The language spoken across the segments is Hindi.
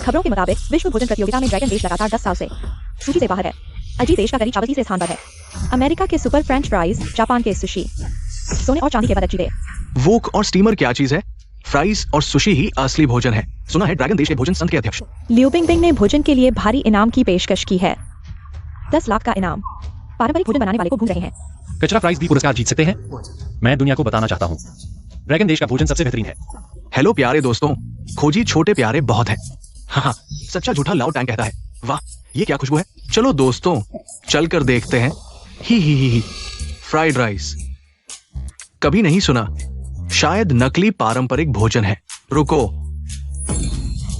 खबरों के मुताबिक विश्व भोजन प्रतियोगिता में ड्रैगन देश लगातार 10 साल से सूची से बाहर है। अजीत देश का करी चावल तीसरे स्थान पर है। अमेरिका के सुपर फ्रेंच फ्राइज, जापान के सुशी सोने और चांदी के पदक जीते। वोक और स्टीमर क्या चीज है? फ्राइज और सुशी ही असली भोजन है। सुना है ड्रैगन देश के भोजन संघ के अध्यक्ष लियू बिंगबिंग ने भोजन के लिए भारी इनाम की पेशकश की है। 10 लाख का इनाम। पारंपरिक भोजन बनाने वाले को घूम रहे हैं। कचरा फ्राइज भी पुरस्कार जीत सकते हैं। मैं दुनिया को बताना चाहता हूँ, ड्रैगन देश का भोजन सबसे बेहतरीन है। हेलो प्यारे दोस्तों, खोजी छोटे प्यारे बहुत है। हाँ, सच्चा झूठा लाओ टैंग कहता है। वाह, ये क्या खुशबू है। चलो दोस्तों, चल कर देखते हैं। ही फ्राइड राइस कभी नहीं सुना, शायद नकली पारंपरिक भोजन है। रुको,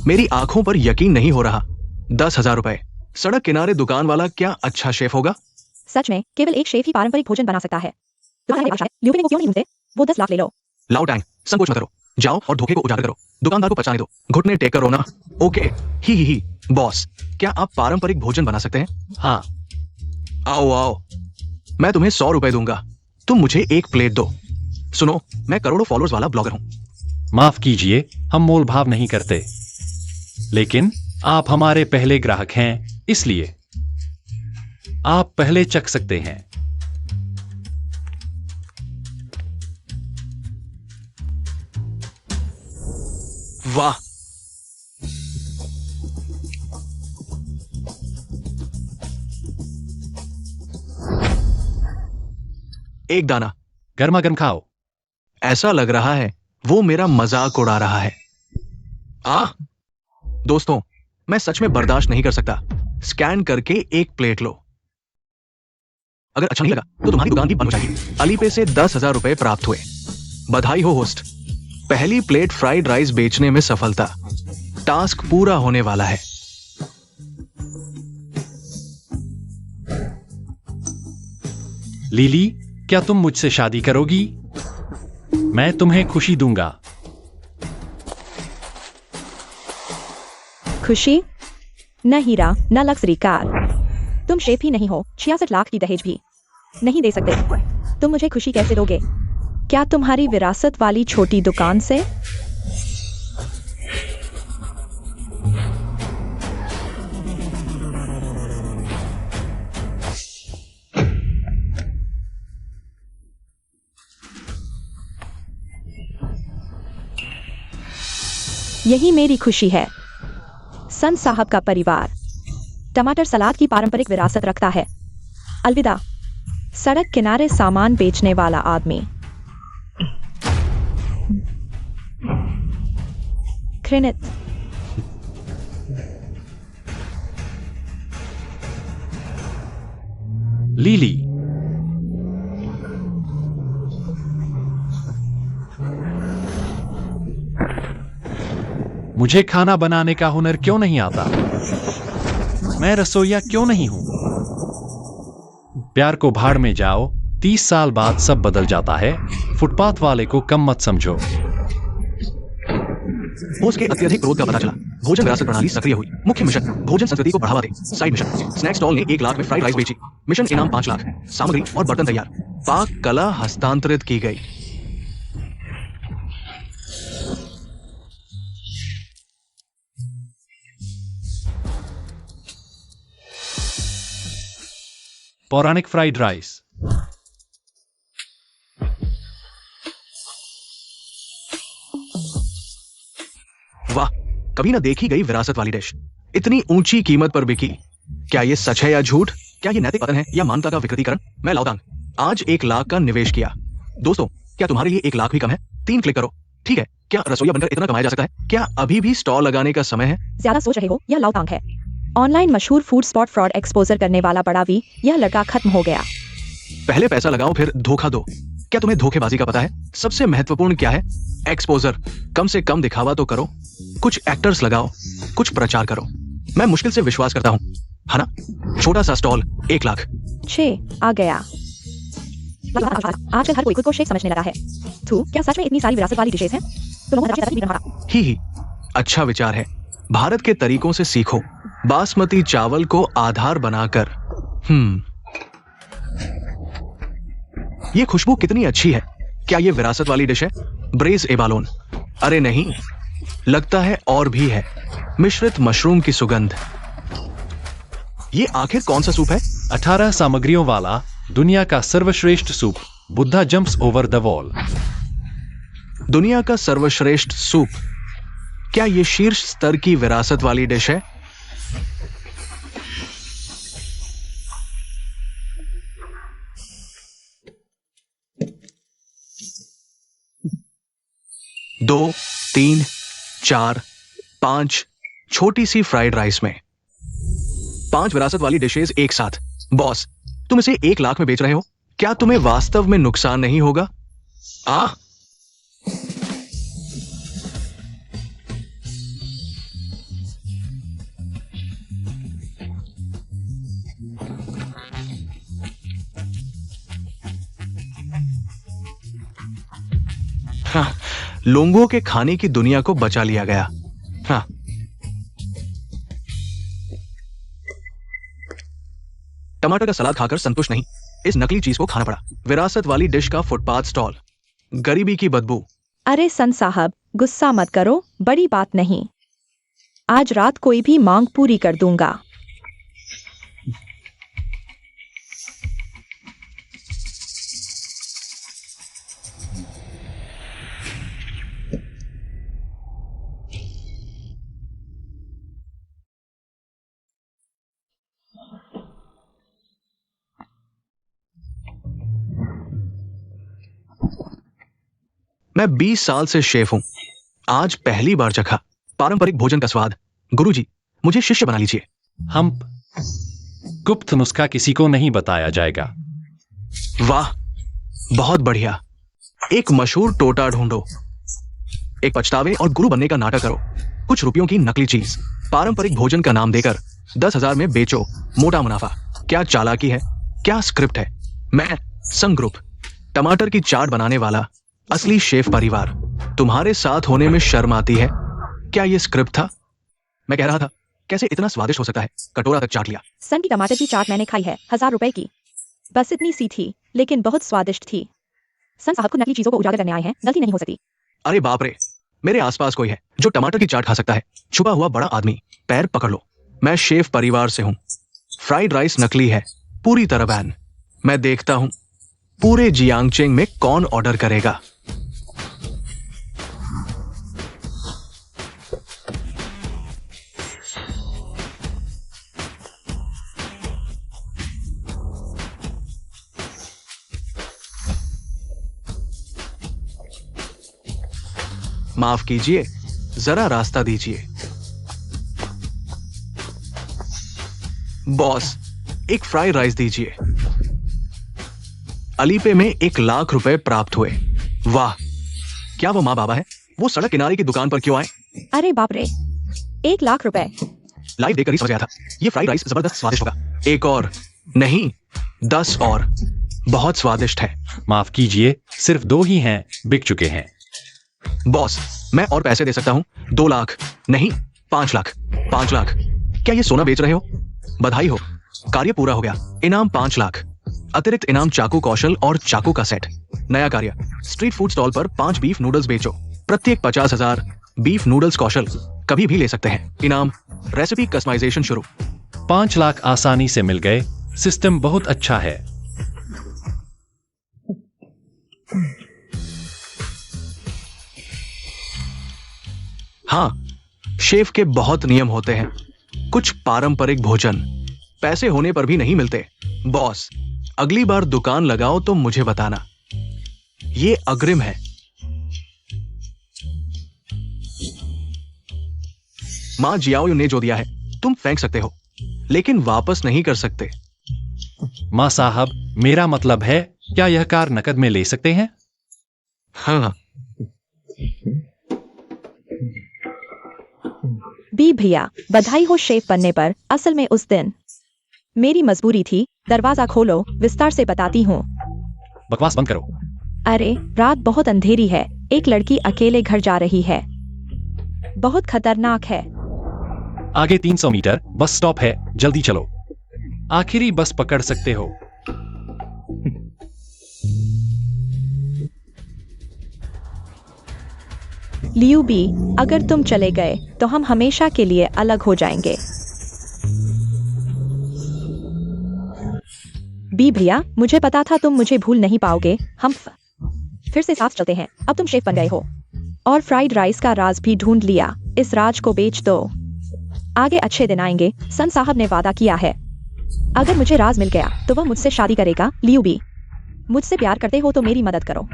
मेरी आंखों पर यकीन नहीं हो रहा। 10,000 रुपए। सड़क किनारे दुकान वाला क्या अच्छा शेफ होगा? सच में केवल एक शेफ ही पारंपरिक भोजन बना सकता है। लियू बिंगबिंग को क्यों नहीं ढूंढते? वो 10 लाख ले लो। लाओ टैंग, संकोच मत करो, जाओ और धोखे को उजागर करो। दुकानदार को पचाने दो, घुटने टेक करो ना। ओके, ही बॉस, क्या आप पारंपरिक भोजन बना सकते हैं? हाँ। आओ आओ, मैं तुम्हें 100 रुपए दूंगा, तुम मुझे एक प्लेट दो। सुनो, मैं करोड़ों फॉलोअर्स वाला ब्लॉगर हूँ। माफ कीजिए, हम मोल भाव नहीं करते, लेकिन आप हमारे पहले ग्राहक हैं, इसलिए आप पहले चख सकते हैं। वाह, एक दाना। गर्मा गर्म खाओ। ऐसा लग रहा है वो मेरा मजाक उड़ा रहा है। दोस्तों, मैं सच में बर्दाश्त नहीं कर सकता। स्कैन करके एक प्लेट लो। अगर अच्छा नहीं लगा तो तुम्हारी दुकान भी बंद हो जाएगी। अलीपे से 10,000 रुपए प्राप्त हुए। बधाई हो होस्ट, पहली प्लेट फ्राइड राइस बेचने में सफलता। टास्क पूरा होने वाला है। लिली, क्या तुम मुझसे शादी करोगी? मैं तुम्हें खुशी दूंगा। खुशी? न हीरा न लग्जरी कार। तुम शेफ ही नहीं हो, 66 लाख की दहेज भी नहीं दे सकते। तुम मुझे खुशी कैसे दोगे? क्या तुम्हारी विरासत वाली छोटी दुकान से? यही मेरी खुशी है। संत साहब का परिवार टमाटर सलाद की पारंपरिक विरासत रखता है। अलविदा, सड़क किनारे सामान बेचने वाला आदमी। घृणित। लिली, मुझे खाना बनाने का हुनर क्यों नहीं आता? मैं रसोइया क्यों नहीं हूं? प्यार को भाड़ में जाओ, 30 साल बाद सब बदल जाता है। फुटपाथ वाले को कम मत समझो। होस्ट के अत्यधिक क्रोध का पता चला। भोजन विरासत प्रणाली सक्रिय हुई। मुख्य मिशन, भोजन संस्कृति को बढ़ावा दे। साइड मिशन, स्नैक स्टॉल ने 1 लाख में फ्राइड राइस बेची। मिशन इनाम 5 लाख। सामग्री और बर्तन तैयार। पाक कला हस्तांतरित की गई। पौराणिक फ्राइड राइस। वाह, कभी ना देखी गई विरासत वाली डिश इतनी ऊंची कीमत पर बिकी। क्या ये सच है या झूठ? क्या ये नैतिक पतन है या मानवता का विकृतीकरण? मैं लाओदांग, आज 1 लाख का निवेश किया। दोस्तों, क्या तुम्हारे लिए 1 लाख भी कम है? 3 क्लिक करो। ठीक है, क्या रसोइया बनकर इतना कमाया जा सकता है? क्या अभी भी स्टॉल लगाने का समय है? ज्यादा सोच रहे हो, यह लाओदांग है। ऑनलाइन मशहूर फूड स्पॉट फ्रॉड एक्सपोजर करने वाला बड़ा वी। यह लड़का खत्म हो गया। पहले पैसा लगाओ फिर धोखा दो। क्या तुम्हें धोखेबाजी का पता है? सबसे महत्वपूर्ण क्या है? एक्सपोजर। कम से कम दिखावा तो करो। कुछ एक्टर्स लगाओ, कुछ प्रचार करो। मैं मुश्किल से विश्वास करता हूँ, है ना? छोटा सा स्टॉल, 1 लाख। 6 आ गया। आजकल हर कोई खुद को शेफ समझने लगा है। क्या सच में इतनी सारी विरासत वाली डिशेस हैं? ही अच्छा विचार है। भारत के तरीकों से सीखो। बासमती चावल को आधार बनाकर। ये खुशबू कितनी अच्छी है। क्या ये विरासत वाली डिश है? ब्रेज एबालोन। अरे नहीं, लगता है और भी है। मिश्रित मशरूम की सुगंध। ये आखिर कौन सा सूप है? 18 सामग्रियों वाला दुनिया का सर्वश्रेष्ठ soup, Buddha jumps over the wall. दुनिया का सर्वश्रेष्ठ सूप। क्या ये शीर्ष स्तर की विरासत वाली डिश है? दो, तीन, चार, 5 छोटी सी फ्राइड राइस में 5 विरासत वाली डिशेज एक साथ। बॉस, तुम इसे 1 लाख में बेच रहे हो? क्या तुम्हें वास्तव में नुकसान नहीं होगा? आ हाँ, लोंगों के खाने की दुनिया को बचा लिया गया। हाँ, टमाटर का सलाद खाकर संतुष्ट नहीं, इस नकली चीज को खाना पड़ा। विरासत वाली डिश का फुटपाथ स्टॉल। गरीबी की बदबू। अरे सन साहब, गुस्सा मत करो, बड़ी बात नहीं। आज रात कोई भी मांग पूरी कर दूंगा। मैं 20 साल से शेफ हूं, आज पहली बार चखा पारंपरिक भोजन का स्वाद। गुरुजी, मुझे शिष्य बना लीजिए। हम गुप्त नुस्खा किसी को नहीं बताया जाएगा। वाह, बहुत बढ़िया। एक मशहूर टोटा ढूंढो, एक पछतावे और गुरु बनने का नाटक करो। कुछ रुपयों की नकली चीज पारंपरिक भोजन का नाम देकर 10,000 में बेचो, मोटा मुनाफा। क्या चालाकी है, क्या स्क्रिप्ट है। मैं संग ग्रुप, टमाटर की चाट बनाने वाला असली शेफ परिवार। तुम्हारे साथ होने में शर्म आती है? क्या यह स्क्रिप्ट था? मैं कह रहा था, कैसे इतना स्वादिष्ट हो सकता है। कटोरा तक चाट लिया। सन की टमाटर की चाट मैंने खाई है, 1000 रुपए की। बस इतनी सी थी, लेकिन बहुत स्वादिष्ट थी। सन साहब को नकली चीजों को उजागर करने आए हैं, गलती नहीं हो सकती। अरे बाप रे, मेरे आसपास कोई है जो टमाटर की चाट खा सकता है। छुपा हुआ बड़ा आदमी, पैर पकड़ लो। मैं शेफ परिवार से हूं। फ्राइड राइस नकली है, पूरी तरह बैन। मैं देखता हूं पूरे जियांगचेंग में कौन ऑर्डर करेगा। माफ कीजिए, जरा रास्ता दीजिए। बॉस, एक फ्राइड राइस दीजिए। अलीपे में 1 लाख रुपए प्राप्त हुए। वाह, क्या वो माँ बाबा है? वो सड़क किनारे की दुकान पर क्यों आए? अरे बाप रे, 1 लाख रुपए। लाइव देखकर ही समझ गया था, ये फ्राइड राइस जबरदस्त स्वादिष्ट होगा। एक और नहीं, 10 और। बहुत स्वादिष्ट है। माफ कीजिए, सिर्फ 2 ही हैं, बिक चुके हैं। बॉस, मैं और पैसे दे सकता हूं। 2 लाख नहीं, 5 लाख। 5 लाख। क्या ये सोना बेच रहे हो? बधाई हो, कार्य पूरा हो गया। इनाम 5 लाख। अतिरिक्त इनाम चाकू कौशल और चाकू का सेट। नया कार्य, स्ट्रीट फूड स्टॉल पर 5 बीफ नूडल्स बेचो, प्रत्येक 50,000। बीफ नूडल्स कौशल कभी भी ले सकते हैं। इनाम, रेसिपी कस्टमाइजेशन शुरू। 5 लाख आसानी से मिल गए। सिस्टम बहुत अच्छा है। हाँ, शेफ के बहुत नियम होते हैं। कुछ पारंपरिक भोजन पैसे होने पर भी नहीं मिलते। बॉस, अगली बार दुकान लगाओ तो मुझे बताना। ये अग्रिम है। मां जियाओ ने जो दिया है तुम फेंक सकते हो, लेकिन वापस नहीं कर सकते। मां साहब, मेरा मतलब है, क्या यह कार नकद में ले सकते हैं? हाँ, बी भैया, बधाई हो शेफ बनने पर। असल में उस दिन मेरी मजबूरी थी। दरवाजा खोलो, विस्तार से बताती हूँ। बकवास बंद करो। अरे, रात बहुत अंधेरी है। एक लड़की अकेले घर जा रही है। बहुत खतरनाक है। आगे 300 मीटर बस स्टॉप है, जल्दी चलो। आखिरी बस पकड़ सकते हो। लियू बी, अगर तुम चले गए तो हम हमेशा के लिए अलग हो जाएंगे। बी भैया, मुझे पता था तुम मुझे भूल नहीं पाओगे। हम फिर से साथ चलते हैं। अब तुम शेफ बन गए हो और फ्राइड राइस का राज भी ढूंढ लिया। इस राज को बेच दो। आगे अच्छे दिन आएंगे। सन साहब ने वादा किया है, अगर मुझे राज मिल गया तो वह मुझसे शादी करेगा। लियू बी, मुझसे प्यार करते हो तो मेरी मदद करो।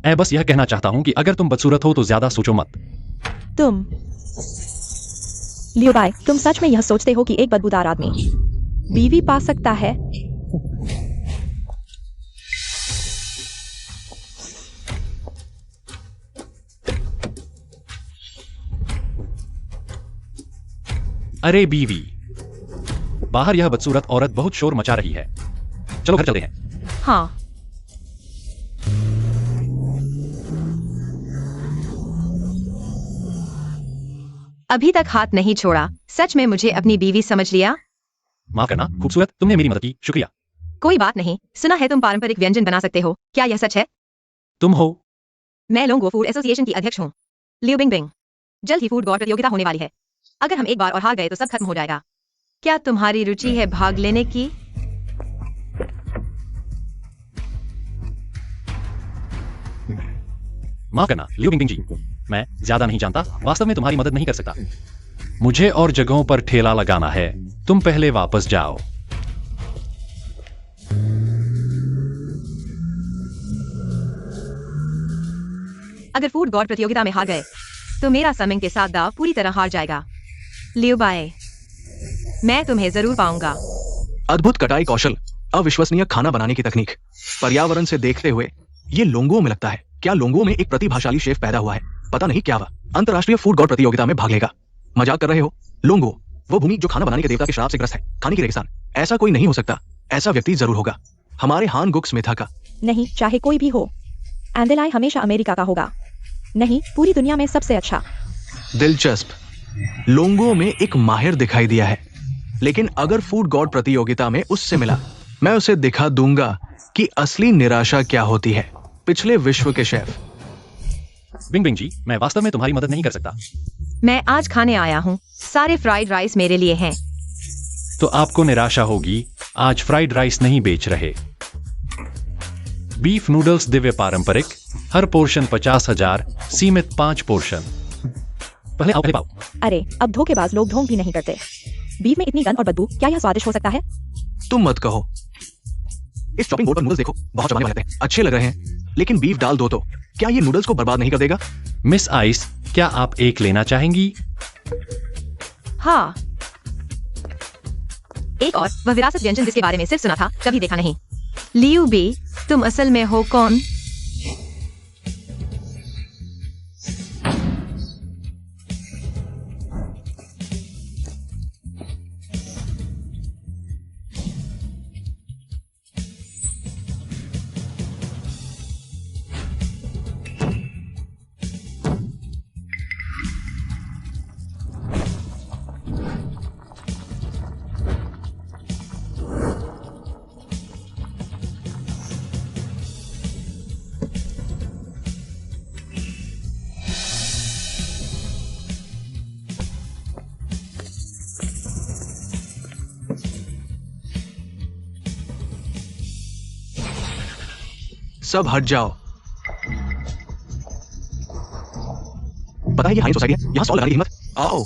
मैं बस यह कहना चाहता हूं कि अगर तुम बदसूरत हो तो ज्यादा सोचो मत। तुम लियो बाय, तुम सच में यह सोचते हो कि एक बदबूदार आदमी बीवी पा सकता है? अरे बीवी, बाहर यह बदसूरत औरत बहुत शोर मचा रही है। चलो घर चलते हैं। हाँ। अभी तक हाथ नहीं छोड़ा। सच में मुझे अपनी बीवी समझ लिया? माफ करना खूबसूरत, तुमने मेरी मदद की, शुक्रिया। कोई बात नहीं। सुना है तुम पारंपरिक व्यंजन बना सकते हो, क्या यह सच है? तुम हो? मैं लोंगो फूड एसोसिएशन की अध्यक्ष हूँ। लियू बिंग बिंग, जल्द ही फूड गॉड प्रतियोगिता होने वाली है। अगर हम एक बार और हार गए तो सब खत्म हो जाएगा। क्या तुम्हारी रुचि है भाग लेने की? माफ करना लियू बिंग बिंग जी, मैं ज्यादा नहीं जानता। वास्तव में तुम्हारी मदद नहीं कर सकता। मुझे और जगहों पर ठेला लगाना है। तुम पहले वापस जाओ। अगर फूड गॉड प्रतियोगिता में हार गए तो मेरा समिंग के साथ दाव पूरी तरह हार जाएगा। लियू बाय, मैं तुम्हें जरूर पाऊंगा। अद्भुत कटाई कौशल, अविश्वसनीय खाना बनाने की तकनीक। पर्यावरण से देखते हुए ये लोंगो में लगता है। क्या लोंगो में एक प्रतिभाशाली शेफ पैदा हुआ है? पता नहीं क्या वह अंतर्राष्ट्रीय फूड गॉड प्रतियोगिता में भाग लेगा। मजाक कर रहे हो? लोंगो, वो भूमि जो खाना बनाने के देवता के श्राप से ग्रस्त है, खाने की रेगिस्तान। ऐसा कोई नहीं हो सकता। ऐसा व्यक्ति जरूर होगा, हमारे हान गुक स्मिथा का। नहीं, चाहे कोई भी हो, एंडेलाई हमेशा अमेरिका का होगा। नहीं, पूरी दुनिया में सबसे अच्छा। दिलचस्प। लोंगो में एक माहिर दिखाई दिया है, लेकिन अगर फूड गॉड प्रतियोगिता में उससे मिला, मैं उसे दिखा दूंगा कि असली निराशा क्या होती है। पिछले विश्व के शेफ। बिंग बिंग जी, मैं वास्तव में तुम्हारी मदद नहीं कर सकता। मैं आज खाने आया हूँ। सारे फ्राइड राइस मेरे लिए हैं। तो आपको निराशा होगी। आज फ्राइड राइस नहीं बेच रहे। बीफ नूडल्स दिव्य पारंपरिक, हर पोर्शन 50,000, सीमित 5 पोर्शन। पहले आओ, पहले पाओ। अरे, अब धोखेबाज लोग ढोंग भी नहीं करते। बीफ में इतनी गंध और बदबू, क्या यह स्वादिष्ट हो सकता है? तुम मत कहो। इस चॉपिंग बोर्ड पर नूडल्स देखो, बहुत चबाने वाले लगते हैं, अच्छे लग रहे हैं, लेकिन बीफ डाल दो तो क्या ये नूडल्स को बर्बाद नहीं कर देगा? मिस आइस, क्या आप एक लेना चाहेंगी? हाँ, एक और, वह विरासत व्यंजन जिसके बारे में सिर्फ सुना था, कभी देखा नहीं। लियू बी, तुम असल में हो कौन? सब हट जाओ। पता है ये हाइन सोसाइटी है, यहां स्टॉल लगाने की हिम्मत? आओ,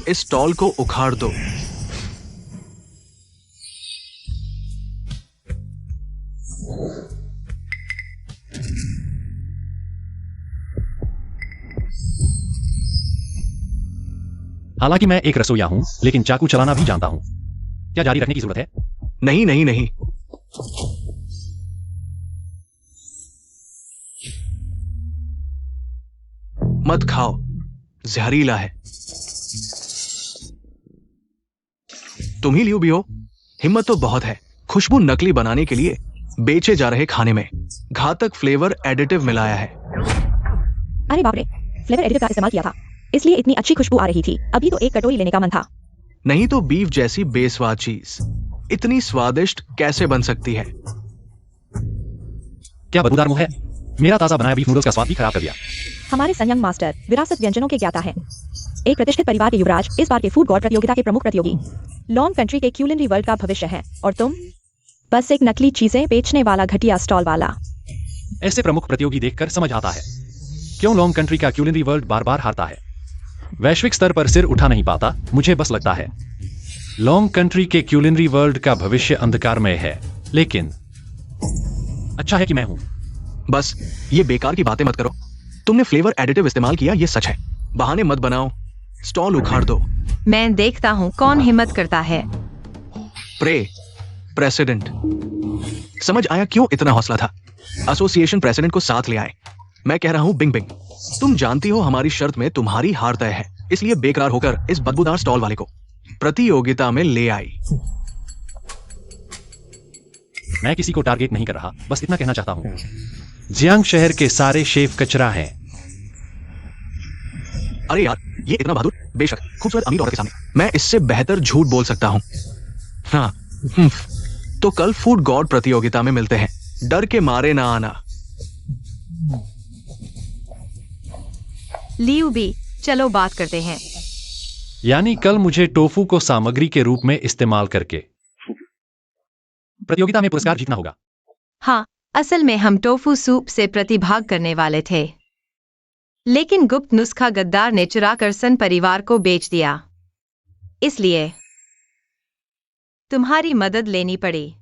इस स्टॉल को उखाड़ दो। हालांकि मैं एक रसोइया हूं, लेकिन चाकू चलाना भी जानता हूं। क्या जारी रखने की जरूरत है? नहीं नहीं नहीं। मत खाओ, जहरीला है। तुम ही लियू भी हो? हिम्मत तो बहुत है। खुशबू नकली बनाने के लिए बेचे जा रहे खाने में घातक फ्लेवर एडिटिव मिलाया है। अरे बाप रे, फ्लेवर एडिटिव का इस्तेमाल किया था, इसलिए इतनी अच्छी खुशबू आ रही थी। अभी तो एक कटोरी लेने का मन था। नहीं तो बीफ जैसी बेस्वाद चीज इतनी स्वादिष्ट कैसे बन सकती है? क्या बदबूदार मुंह है? मेरा ताजा बनाया बीफ नूडल्स का स्वाद भी खराब कर दिया। हमारे संयंग मास्टर विरासत व्यंजनों के ज्ञाता है, एक प्रतिष्ठित परिवार के युवराज, इस बार के फूड गॉड प्रतियोगिता के प्रमुख प्रतियोगी, लॉन्ग कंट्री के क्यूलिनरी वर्ल्ड का भविष्य है, और तुम बस एक नकली चीजें बेचने वाला घटिया स्टॉल वाला। ऐसे प्रमुख प्रतियोगी देखकर समझ आता है क्यों लॉन्ग कंट्री का क्यूलिनरी वर्ल्ड बार बार हारता है। वैश्विक स्तर पर सिर उठा नहीं पाता। मुझे बस लगता है लॉन्ग कंट्री के क्यूलिनरी वर्ल्ड का भविष्य अंधकारमय है, लेकिन अच्छा है कि मैं हूं। बस ये बेकार की बातें मत करो। तुमने फ्लेवर एडिटिव इस्तेमाल किया, ये सच है। बहाने मत बनाओ, स्टॉल उखाड़ दो। मैं देखता हूँ कौन हिम्मत करता है। प्रेसिडेंट। समझ आया क्यों इतना हौसला था। एसोसिएशन प्रेसिडेंट को साथ ले आए। मैं कह रहा हूं बिंग बिंग, तुम जानती हो हमारी शर्त में तुम्हारी हार तय है, इसलिए बेकरार होकर इस बदबूदार स्टॉल वाले को प्रतियोगिता में ले आई। मैं किसी को टारगेट नहीं कर रहा, बस इतना कहना चाहता हूं जियांग शहर के सारे शेफ कचरा हैं। अरे यार, ये इतना बहादुर, बेशक खूबसूरत अमीर औरत के सामने मैं इससे बेहतर झूठ बोल सकता हूं। हाँ, तो कल फूड गॉड प्रतियोगिता में मिलते हैं। डर के मारे ना आना। लियू बी, चलो बात करते हैं। यानी कल मुझे टोफू को सामग्री के रूप में इस्तेमाल करके प्रतियोगिता में पुरस्कार जीतना होगा। हाँ, असल में हम टोफू सूप से प्रतिभाग करने वाले थे, लेकिन गुप्त नुस्खा गद्दार ने चुरा कर सन परिवार को बेच दिया, इसलिए तुम्हारी मदद लेनी पड़ी।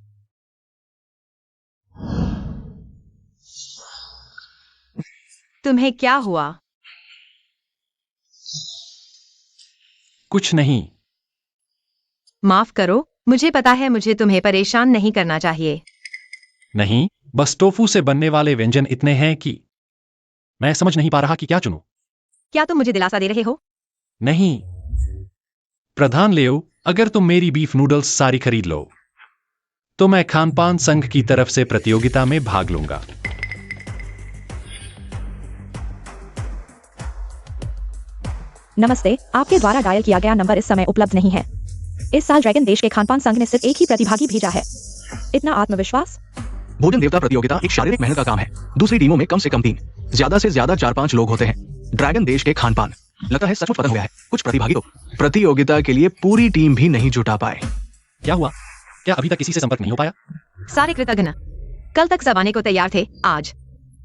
तुम्हें क्या हुआ? कुछ नहीं। माफ करो, मुझे पता है मुझे तुम्हें परेशान नहीं करना चाहिए। नहीं, बस टोफू से बनने वाले व्यंजन इतने हैं कि मैं समझ नहीं पा रहा कि क्या चुनूं। क्या तुम मुझे दिलासा दे रहे हो? नहीं प्रधान लेओ, अगर तुम मेरी बीफ नूडल्स सारी खरीद लो तो मैं खानपान संघ की तरफ से प्रतियोगिता में भाग लूंगा। नमस्ते, आपके द्वारा डायल किया गया नंबर इस समय उपलब्ध नहीं है। इस साल ड्रैगन देश के खानपान संघ ने सिर्फ एक ही प्रतिभागी भेजा है। इतना आत्मविश्वास। भोजन देवता प्रतियोगिता एक शारीरिक मेहनत का काम है। दूसरी टीमों में कम से कम 3, ज्यादा से ज्यादा 4-5 लोग होते हैं। ड्रैगन देश के खानपान लगता है सचमुच पतन हुआ है। कुछ प्रतिभागी तो प्रतियोगिता के लिए पूरी टीम भी नहीं जुटा पाए। क्या हुआ? क्या अभी तक किसी से संपर्क नहीं हो पाया? सारे कृतज्ञ। कल तक सब आने को तैयार थे, आज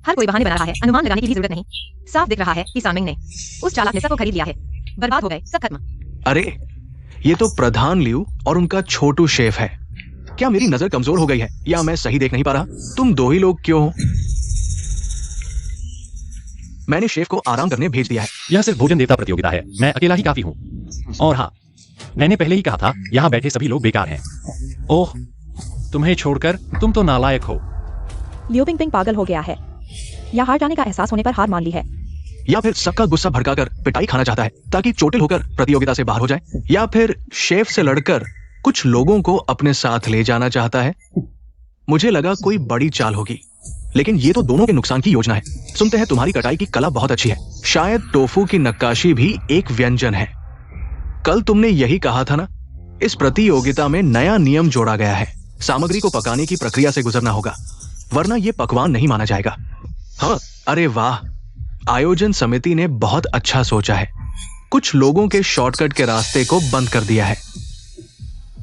हर कोई बहाने बना रहा है। अनुमान लगाने की भी जरूरत नहीं। साफ दिख रहा है कि सामिंग ने, उस चालाक ने सबको खरीद लिया है। बर्बाद हो गए, सब खत्म। अरे, ये तो प्रधान लियू और उनका छोटू शेफ है। क्या मेरी नजर कमजोर हो गई है या मैं सही देख नहीं पा रहा? तुम 2 ही लोग क्यों हो? मैंने शेफ को आराम करने भेज दिया है। यह सिर्फ भोजन देवता प्रतियोगिता है, मैं अकेला ही काफी हूं। और हाँ, मैंने पहले ही कहा था यहां बैठे सभी लोग बेकार हैं। ओह, तुम्हें छोड़कर तुम तो नालायक हो। लियो पिंग पिंग पागल हो गया है, या हार जाने का एहसास होने पर हार मान ली है, या फिर सबका गुस्सा भड़काकर पिटाई खाना चाहता है ताकि चोटिल होकर प्रतियोगिता से बाहर हो जाए, या फिर शेफ से लड़कर कुछ लोगों को अपने साथ ले जाना चाहता है। मुझे लगा कोई बड़ी चाल होगी, लेकिन ये तो दोनों के नुकसान की योजना है। सुनते हैं तुम्हारी कटाई की कला बहुत अच्छी है। शायद टोफू की नक्काशी भी एक व्यंजन है। कल तुमने यही कहा था ना? इस प्रतियोगिता में नया नियम जोड़ा गया है। सामग्री को पकाने की प्रक्रिया से गुजरना होगा, वरना यह पकवान नहीं माना जाएगा। हाँ, अरे वाह, आयोजन समिति ने बहुत अच्छा सोचा है। कुछ लोगों के शॉर्टकट के रास्ते को बंद कर दिया है।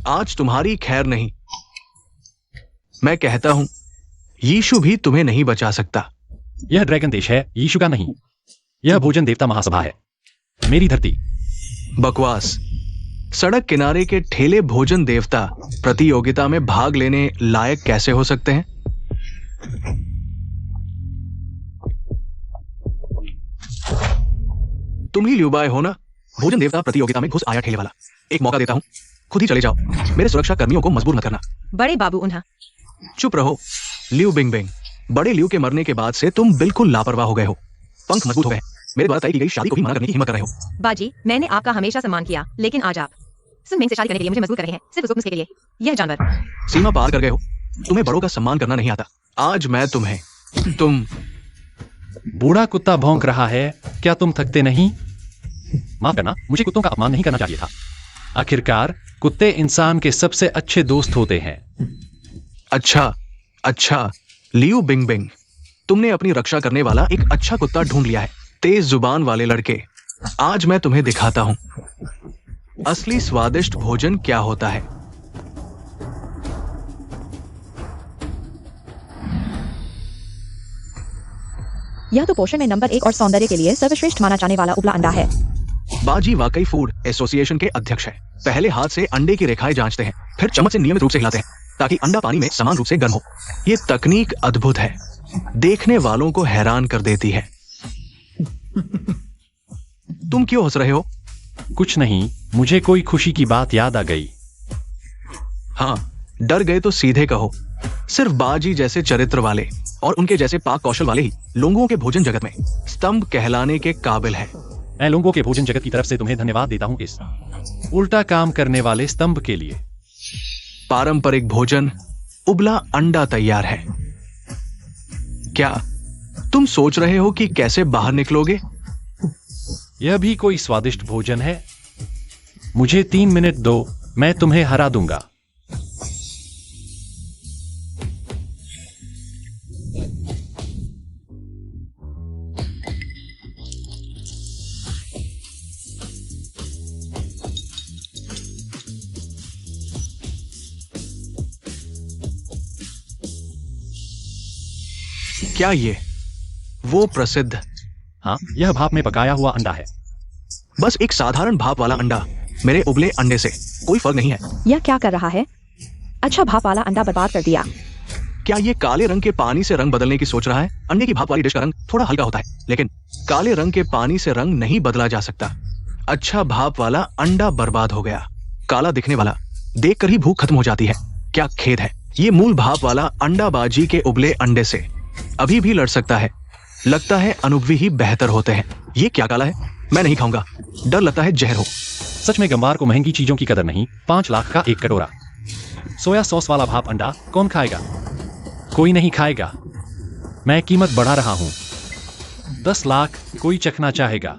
आज तुम्हारी खैर नहीं। मैं कहता हूं, यीशु भी तुम्हें नहीं बचा सकता। यह ड्रैगन देश है, यीशु का नहीं। यह भोजन देवता महासभा है, मेरी धरती। बकवास। सड़क किनारे के ठेले भोजन देवता प्रतियोगिता में भाग लेने लायक कैसे हो सकते हैं? तुम ही ल्यूबाय हो ना? भोजन देवता प्रतियोगिता में घुस आया ठेले वाला। एक मौका देता हूं, खुद ही चले जाओ। मेरे सुरक्षा कर्मियों को मजबूर मत करना। बड़े बाबू उन्हा। चुप रहो लियू बिंग बिंग। बड़े लियू के मरने के बाद से तुम बिल्कुल लापरवाह हो गए हो। पंख मजबूत हो गए। मेरे द्वारा तय की गई शादी को भी मना करने की हिम्मत कर रहे हो। बाजी, मैंने आपका हमेशा सम्मान किया, लेकिन आज आप सुनमिंग से शादी करने के लिए मुझे मजबूर कर रहे हैं, सिर्फ उस नुस्खे के लिए। यह जानवर। सीमा पार कर गए हो। तुम्हें बड़ों का सम्मान करना नहीं आता। आज मैं तुम बूढ़ा कुत्ता भौंक रहा है, क्या तुम थकते नहीं? माफ करना, मुझे कुत्तों का अपमान नहीं करना चाहिए था। आखिरकार कुत्ते इंसान के सबसे अच्छे दोस्त होते हैं। अच्छा लियू बिंग बिंग, तुमने अपनी रक्षा करने वाला एक अच्छा कुत्ता ढूंढ लिया है। तेज जुबान वाले लड़के, आज मैं तुम्हें दिखाता हूं असली स्वादिष्ट भोजन क्या होता है। यह तो पोषण में नंबर 1 और सौंदर्य के लिए सर्वश्रेष्ठ माना जाने वाला उबला अंडा है। बाजी वाकई फूड एसोसिएशन के अध्यक्ष हैं। पहले हाथ से अंडे की रेखाएं जांचते हैं, फिर चम्मच से नियमित रूप से हिलाते हैं ताकि अंडा पानी में समान रूप से गर्म हो। ये तकनीक अद्भुत है, देखने वालों को हैरान कर देती है। तुम क्यों हंस रहे हो? कुछ नहीं, मुझे कोई खुशी की बात याद आ गई। हाँ, डर गए तो सीधे कहो। सिर्फ बाजी जैसे चरित्र वाले और उनके जैसे पाक कौशल वाले ही लोगों के भोजन जगत में स्तंभ कहलाने के काबिल है। मैं लोगों के भोजन जगत की तरफ से तुम्हें धन्यवाद देता हूँ इस उल्टा काम करने वाले स्तंभ के लिए। पारंपरिक भोजन उबला अंडा तैयार है। क्या तुम सोच रहे हो कि कैसे बाहर निकलोगे? यह भी कोई स्वादिष्ट भोजन है? मुझे 3 मिनट दो, मैं तुम्हें हरा दूंगा। क्या ये वो प्रसिद्ध? हाँ, यह भाप में पकाया हुआ अंडा है। बस एक साधारण भाप वाला अंडा मेरे उबले अंडे से कोई फर्क नहीं है। यह क्या कर रहा है? अच्छा भाप वाला अंडा बर्बाद कर दिया। क्या ये काले रंग के पानी से रंग बदलने की सोच रहा है? अंडे की भाप वाली डिश का रंग थोड़ा हल्का होता है, लेकिन काले रंग के पानी से रंग नहीं बदला जा सकता। अच्छा भाप वाला अंडा बर्बाद हो गया। काला दिखने वाला देखकर ही भूख खत्म हो जाती है। क्या खेद है। ये मूल भाप वाला अंडा बाजी के उबले अंडे से अभी भी लड़ सकता है। लगता है अनुभवी ही बेहतर होते हैं। ये क्या काला है? मैं नहीं खाऊंगा, डर लगता है जहर हो। सच में गंवार को महंगी चीजों की कदर नहीं। 5 लाख का एक कटोरा सोया सॉस वाला भाप अंडा कौन खाएगा? कोई नहीं खाएगा। मैं कीमत बढ़ा रहा हूं। 10 लाख। कोई चखना चाहेगा?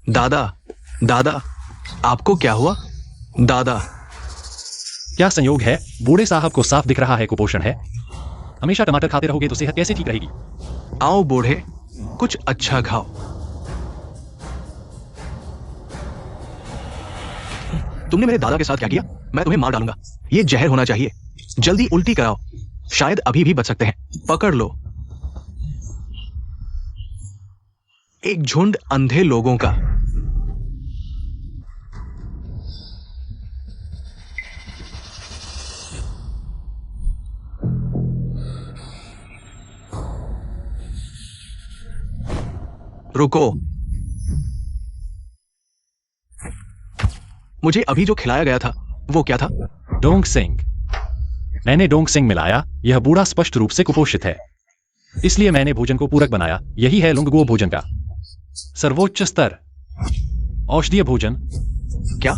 दादा, दादा, आपको क्या हुआ? दादा, क्या संयोग है, बूढ़े साहब को साफ दिख रहा है कुपोषण है। हमेशा टमाटर खाते रहोगे तो सेहत कैसे ठीक रहेगी? आओ बूढ़े, कुछ अच्छा खाओ। तुमने मेरे दादा के साथ क्या किया? मैं तुम्हें मार डालूंगा। ये जहर होना चाहिए। जल्दी उल्टी कराओ, शायद अभी भी बच सकते हैं। पकड़ लो। एक झुंड अंधे लोगों का। रुको, मुझे अभी जो खिलाया गया था वो क्या था? डोंग सिंह। मैंने डोंग सिंह मिलाया। यह बूढ़ा स्पष्ट रूप से कुपोषित है, इसलिए मैंने भोजन को पूरक बनाया। यही है लुंगगुओ भोजन का सर्वोच्च स्तर, औषधीय भोजन। क्या?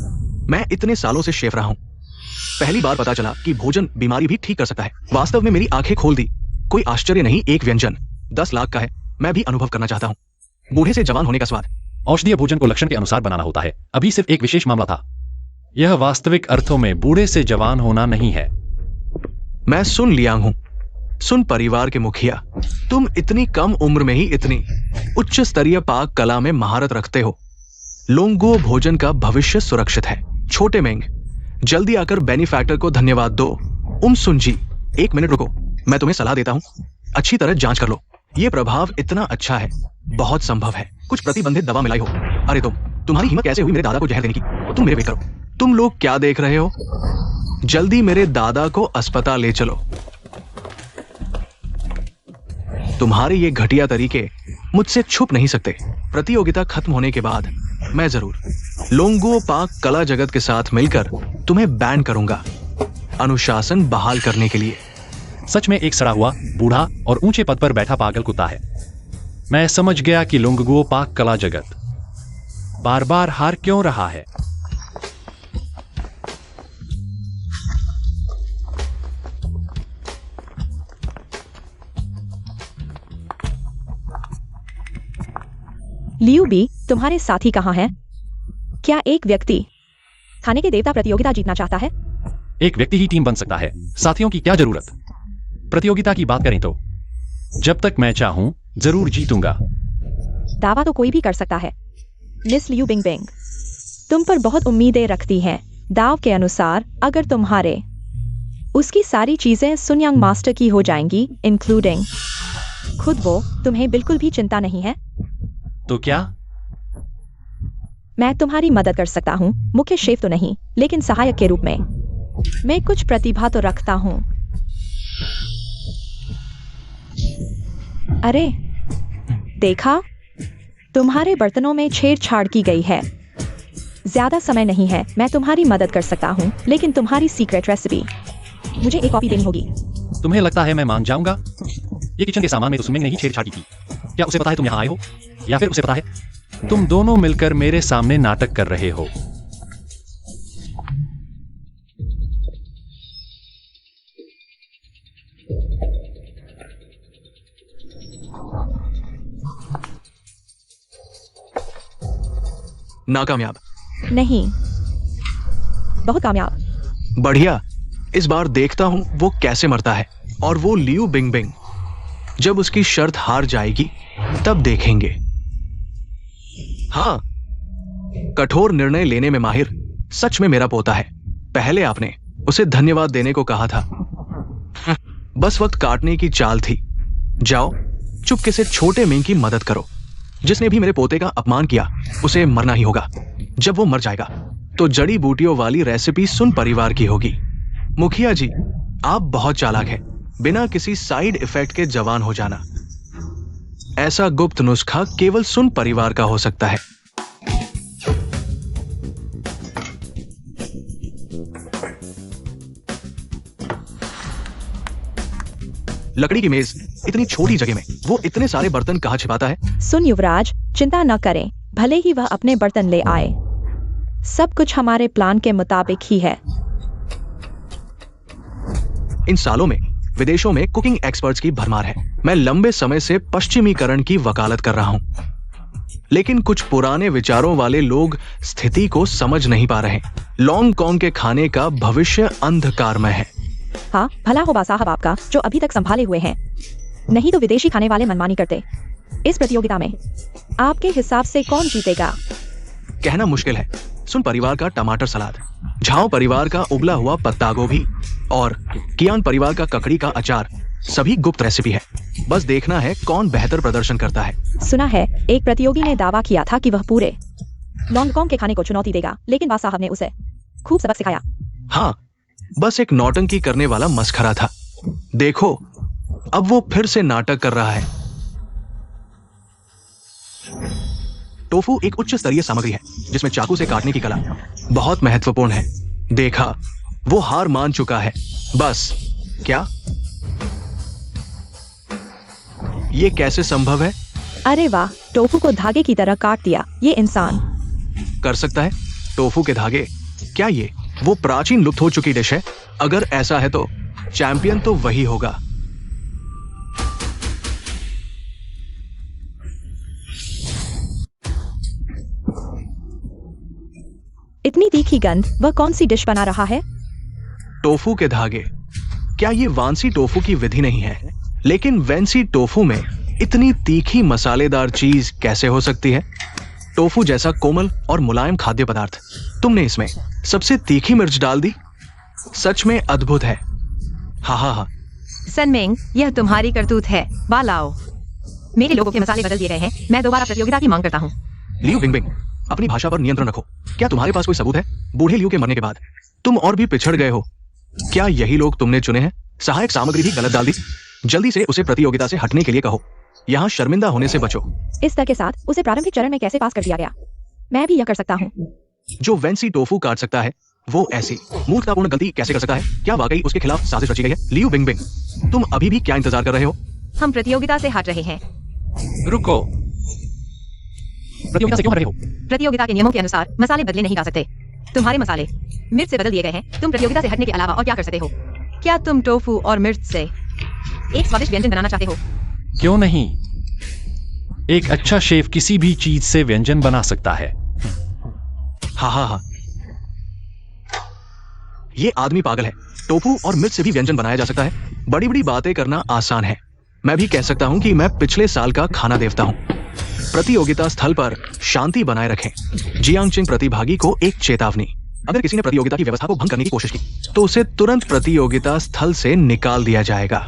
मैं इतने सालों से शेफ रहा हूं, पहली बार पता चला कि भोजन बीमारी भी ठीक कर सकता है। वास्तव में मेरी आंखें खोल दी। कोई आश्चर्य नहीं, एक व्यंजन 10 लाख का है। मैं भी अनुभव करना चाहता हूं बूढ़े से जवान होने का स्वाद। औषधीय भोजन को लक्षण के अनुसार बनाना होता है। अभी सिर्फ एक विशेष मामला था। यह वास्तविक अर्थों में बूढ़े से जवान होना नहीं है। मैं सुन लिया हूं। सुन परिवार के मुखिया, तुम इतनी कम उम्र में ही इतनी उच्च स्तरीय पाक कला में महारत रखते हो। लोंगो भोजन का भविष्य सुरक्षित है। छोटे मेंग, जल्दी आकर बेनिफैक्टर को धन्यवाद दो। सुनजी, 1 मिनट रुको, मैं तुम्हें सलाह देता हूं। अच्छी तरह जांच कर लो। ये प्रभाव इतना अच्छा है, बहुत संभव है कुछ प्रतिबंधित दवा मिलाई हो। अरे तुम्हारी हिम्मत कैसे हुई मेरे दादा को जहर देने की? तुम मेरे वेट करो। तुम लोग क्या देख रहे हो? जल्दी मेरे दादा को अस्पताल ले चलो। तुम्हारे ये घटिया तरीके मुझसे छुप नहीं सकते। प्रतियोगिता खत्म होने के बाद मैं जरूर लोंगो पाक कला जगत के साथ मिलकर तुम्हें बैन करूंगा, अनुशासन बहाल करने के लिए। सच में एक सड़ा हुआ, बूढ़ा और ऊंचे पद पर बैठा पागल कुत्ता है। मैं समझ गया कि लोंगगुओ पाक कला जगत बार बार हार क्यों रहा है। लियू बी, तुम्हारे साथी कहाँ हैं? क्या एक व्यक्ति खाने के देवता प्रतियोगिता जीतना चाहता है? एक व्यक्ति ही टीम बन सकता है, साथियों की क्या जरूरत। प्रतियोगिता की बात करें तो जब तक मैं चाहूं जरूर जीतूंगा। दावा तो कोई भी कर सकता है। मिस लियू बिंगबिंग, तुम पर बहुत उम्मीदें रखती हैं। दाव के अनुसार अगर तुम हारे, उसकी सारी चीजें सुनयांग मास्टर की हो जाएंगी, इंक्लूडिंग खुद वो। तुम्हें बिल्कुल भी चिंता नहीं है। तो क्या? मैं तुम्हारी मदद कर सकता हूँ, मुख्य शेफ तो नहीं, लेकिन सहायक के रूप में। मैं कुछ प्रतिभा तो रखता हूँ। अरे देखा, तुम्हारे बर्तनों में छेड़छाड़ की गई है। ज्यादा समय नहीं है, मैं तुम्हारी मदद कर सकता हूँ, लेकिन तुम्हारी सीक्रेट रेसिपी मुझे एक कॉपी देनी होगी। तुम्हें लगता है मैं मान जाऊंगा? ये किचन के सामान में तो सुमिंग ने ही छेड़छाड़ की थी। क्या उसे पता है तुम यहाँ आए हो, या फिर उसे पता है तुम दोनों मिलकर मेरे सामने नाटक कर रहे हो? नाकामयाब। नहीं, बहुत कामयाब। बढ़िया। इस बार देखता हूं वो कैसे मरता है। और वो लियू बिंगबिंग, जब उसकी शर्त हार जाएगी तब देखेंगे। हाँ, कठोर निर्णय लेने में माहिर सच में मेरा पोता है। पहले आपने उसे धन्यवाद देने को कहा था। बस वक्त काटने की चाल थी। जाओ, चुपके से छोटे मिंग की मदद करो। जिसने भी मेरे पोते का अपमान किया उसे मरना ही होगा। जब वो मर जाएगा तो जड़ी बूटियों वाली रेसिपी सुन परिवार की होगी। मुखिया जी, आप बहुत चालाक हैं। बिना किसी साइड इफेक्ट के जवान हो जाना, ऐसा गुप्त नुस्खा केवल सुन परिवार का हो सकता है। लकड़ी की मेज, इतनी छोटी जगह में वो इतने सारे बर्तन कहाँ छिपाता है? सुन युवराज, चिंता न करें, भले ही वह अपने बर्तन ले आए। सब कुछ हमारे प्लान के मुताबिक ही है। इन सालों में विदेशों में कुकिंग एक्सपर्ट्स की भरमार है। मैं लंबे समय से पश्चिमीकरण की वकालत कर रहा हूं, लेकिन कुछ पुराने विचारों वाले लोग स्थिति को समझ नहीं पा रहे। लॉन्ग कॉन्ग के खाने का भविष्य अंधकारमय है। हाँ, भला हो साहब आपका, जो अभी तक संभाले हुए हैं। नहीं तो विदेशी खाने वाले मनमानी करते। इस प्रतियोगिता में आपके हिसाब से कौन जीतेगा? कहना मुश्किल है। सुन परिवार का टमाटर सलाद, झाओ परिवार का उबला हुआ पत्ता गोभी और कियान परिवार का ककड़ी का अचार सभी गुप्त रेसिपी है। बस देखना है कौन बेहतर प्रदर्शन करता है। सुना है एक प्रतियोगी ने दावा किया था कि वह पूरे लॉन्गकॉन्ग के खाने को चुनौती देगा, लेकिन वा साहब ने उसे खूब सबक सिखाया। हाँ, बस एक नौटंकी करने वाला मस्खरा था। देखो, अब वो फिर से नाटक कर रहा है। टोफू एक उच्च स्तरीय सामग्री है जिसमें चाकू से काटने की कला बहुत महत्वपूर्ण है। देखा, वो हार मान चुका है। बस क्या ये कैसे संभव है? अरे वाह, टोफू को धागे की तरह काट दिया। ये इंसान कर सकता है टोफू के धागे? क्या ये वो प्राचीन लुप्त हो चुकी डिश है? अगर ऐसा है तो चैंपियन तो वही होगा। इतनी तीखी गंध, वह कौन सी डिश बना रहा है? टोफू के धागे। क्या ये वांसी टोफू की विधि नहीं है? लेकिन वेंसी टोफू में इतनी तीखी मसालेदार चीज कैसे हो सकती है? टोफू जैसा कोमल और मुलायम खाद्य पदार्थ, तुमने इसमें सबसे तीखी मिर्च डाल दी। सच में अद्भुत है। हाँ हाँ हाँ। सनमिंग, यह तुम्हारी करतूत है। बालाओ, मेरे लोगों के मसाले बदल दिए गए हैं। मैं दोबारा प्रतियोगिता की मांग करता हूँ। लियू बिंगबिंग, अपनी भाषा पर नियंत्रण रखो। क्या तुम्हारे पास कोई सबूत है? बूढ़े लियू के मरने के बाद तुम और भी पिछड़ गए हो। क्या यही लोग तुमने चुने हैं? सहायक सामग्री भी गलत डाल दी। जल्दी से उसे प्रतियोगिता से हटने के लिए कहो। यहाँ शर्मिंदा होने से बचो। इस तरह के साथ उसे प्रारंभिक चरण में कैसे पास कर दिया गया? मैं भी यह कर सकता हूँ। जो वेंसी टोफू काट सकता है वो ऐसी मूर्खतापूर्ण गलती कैसे कर सकता है? क्या वाकई उसके खिलाफ साजिश रची गई है? लियू बिंगबिंग, तुम अभी भी क्या इंतजार कर रहे हो? हम प्रतियोगिता से हट रहे हैं। रुको, प्रतियोगिता से क्यों हट रहे हो? प्रतियोगिता के नियमों के अनुसार मसाले बदले नहीं जा सकते। तुम्हारे मसाले मिर्च से बदल दिए गए हैं। तुम प्रतियोगिता से हटने के अलावा और क्या कर सकते हो? क्या तुम टोफू और मिर्च से एक स्वादिष्ट व्यंजन बनाना चाहते हो? क्यों नहीं? एक अच्छा शेफ किसी भी चीज से व्यंजन बना सकता है। हाँ हाँ हाँ, ये आदमी पागल है। टोफू और मिर्च से भी व्यंजन बनाया जा सकता है। बड़ी बड़ी बातें करना आसान है। मैं भी कह सकता हूं कि मैं पिछले साल का खाना देवता हूं। प्रतियोगिता स्थल पर शांति बनाए रखें। जियांगचिंग प्रतिभागी को एक चेतावनी, अगर किसी ने प्रतियोगिता की व्यवस्था को भंग करने की कोशिश की तो उसे तुरंत प्रतियोगिता स्थल से निकाल दिया जाएगा।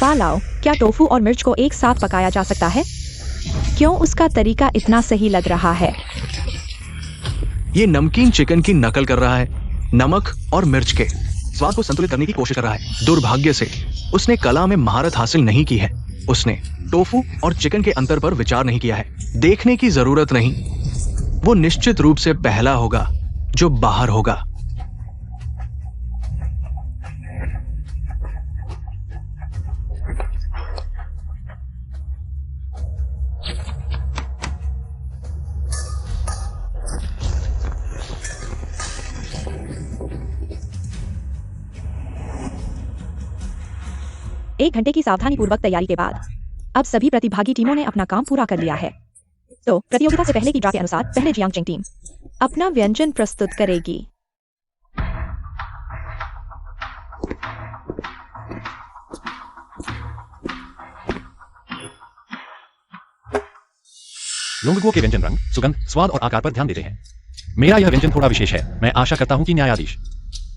पालाओ, क्या टोफू और मिर्च को एक साथ पकाया जा सकता है? क्यों उसका तरीका इतना सही लग रहा है? ये नमकीन चिकन की नकल कर रहा है, नमक और मिर्च के स्वाद को संतुलित करने की कोशिश कर रहा है। दुर्भाग्य से उसने कला में महारत हासिल नहीं की है। उसने टोफू और चिकन के अंतर पर विचार नहीं किया है। देखने की जरूरत नहीं, वो निश्चित रूप से पहला होगा जो बाहर होगा। एक घंटे की सावधानीपूर्वक तैयारी के बाद अब सभी प्रतिभागी टीमों ने अपना काम पूरा कर लिया है। तो प्रतियोगिता से पहले की ड्रा के अनुसार पहले जियांगचिंग टीम अपना व्यंजन प्रस्तुत करेगी। लोंगगुओ के व्यंजन रंग, सुगंध, स्वाद और आकार पर ध्यान देते हैं। मेरा यह व्यंजन थोड़ा विशेष है। मैं आशा करता हूं कि न्यायाधीश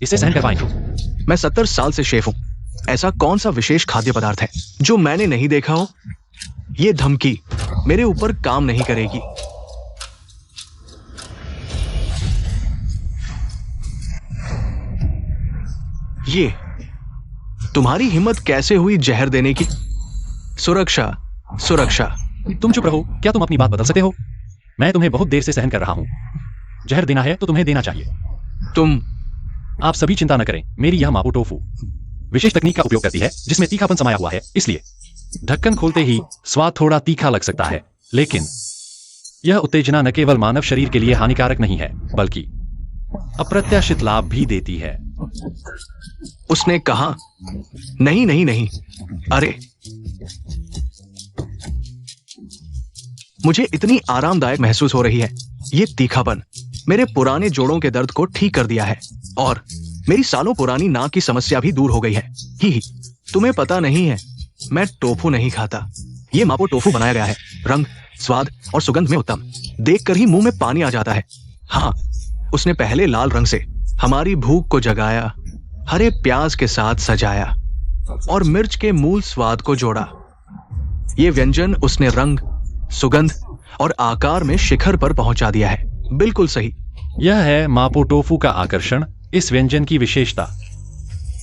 इसे सहन कर पाएंगे। मैं 70 साल से शेफ हूं। ऐसा कौन सा विशेष खाद्य पदार्थ है जो मैंने नहीं देखा हो? ये धमकी मेरे ऊपर काम नहीं करेगी। ये तुम्हारी हिम्मत कैसे हुई जहर देने की? सुरक्षा, सुरक्षा। तुम चुप रहो। क्या तुम अपनी बात बदल सकते हो? मैं तुम्हें बहुत देर से सहन कर रहा हूं। जहर देना है तो तुम्हें देना चाहिए। तुम आप सभी चिंता न करें। मेरी यह मापो टोफू विशेष तकनीक का उपयोग करती है जिसमें तीखापन समाया हुआ है, इसलिए ढक्कन खोलते ही स्वाद थोड़ा तीखा लग सकता है, लेकिन यह उत्तेजना न केवल मानव शरीर के लिए हानिकारक नहीं है बल्कि अप्रत्याशित लाभ भी देती है। उसने कहा, नहीं नहीं नहीं। अरे, मुझे इतनी आरामदायक महसूस हो रही है। ये तीखापन मेरे पुराने जोड़ों के दर्द को ठीक कर दिया है और मेरी सालों पुरानी नाक की समस्या भी दूर हो गई है। ही, तुम्हें पता नहीं है, मैं टोफू नहीं खाता। ये मापो टोफू बनाया गया है। रंग, स्वाद और सुगंध में उत्तम। देखकर ही मुंह में पानी आ जाता है। हाँ, उसने पहले लाल रंग से हमारी भूख को जगाया, हरे प्याज के साथ सजाया और मिर्च के मूल स्वाद को जोड़ा। ये व्यंजन उसने रंग, सुगंध और आकार में शिखर पर पहुंचा दिया है। बिल्कुल सही। यह है मापो टोफू का आकर्षण, इस व्यंजन की विशेषता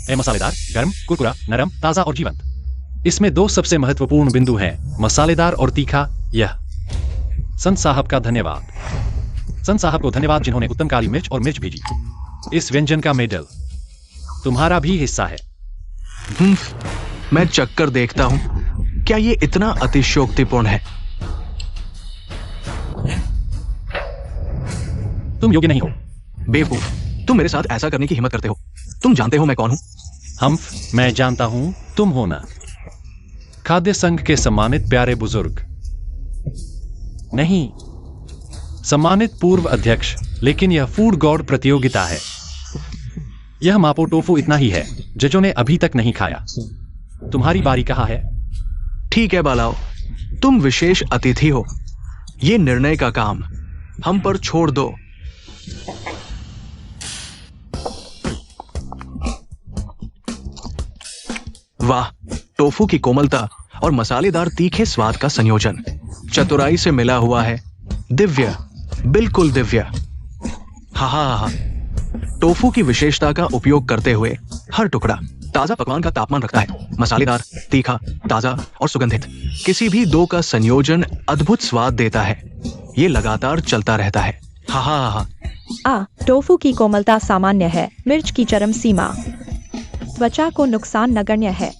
है मसालेदार, गर्म, कुरकुरा, नरम, ताजा और जीवंत। इसमें दो सबसे महत्वपूर्ण बिंदु हैं, मसालेदार और तीखा। यह संत साहब का धन्यवाद। संत साहब को धन्यवाद जिन्होंने उत्तम काली मिर्च और मिर्च भेजी। इस व्यंजन का मेडल तुम्हारा भी हिस्सा है। मैं चक्कर देखता हूं। क्या ये इतना अतिशयोक्तिपूर्ण है? तुम योग्य नहीं हो। बेवकूफ, तुम मेरे साथ ऐसा करने की हिम्मत करते हो। तुम जानते हो मैं कौन हूं? हम्फ, मैं जानता हूं तुम हो ना। खाद्य संघ के सम्मानित प्यारे बुजुर्ग नहीं, सम्मानित पूर्व अध्यक्ष, लेकिन यह फूड गॉड प्रतियोगिता है। यह मापो टोफू इतना ही है, जजों ने अभी तक नहीं खाया। तुम्हारी बारी कहाँ है? ठीक है बालाओ, तुम विशेष अतिथि हो। ये निर्णय का काम हम पर छोड़ दो। वाह, टोफू की कोमलता और मसालेदार तीखे स्वाद का संयोजन चतुराई से मिला हुआ है। दिव्य, बिल्कुल दिव्य। हा हा हा। टोफू की विशेषता का उपयोग करते हुए हर टुकड़ा ताजा पकवान का तापमान रखता है। मसालेदार, तीखा, ताजा और सुगंधित, किसी भी दो का संयोजन अद्भुत स्वाद देता है। ये लगातार चलता रहता है। हा हा हा। टोफू की कोमलता सामान्य है, मिर्च की चरम सीमा त्वचा को नुकसान नगण्य है।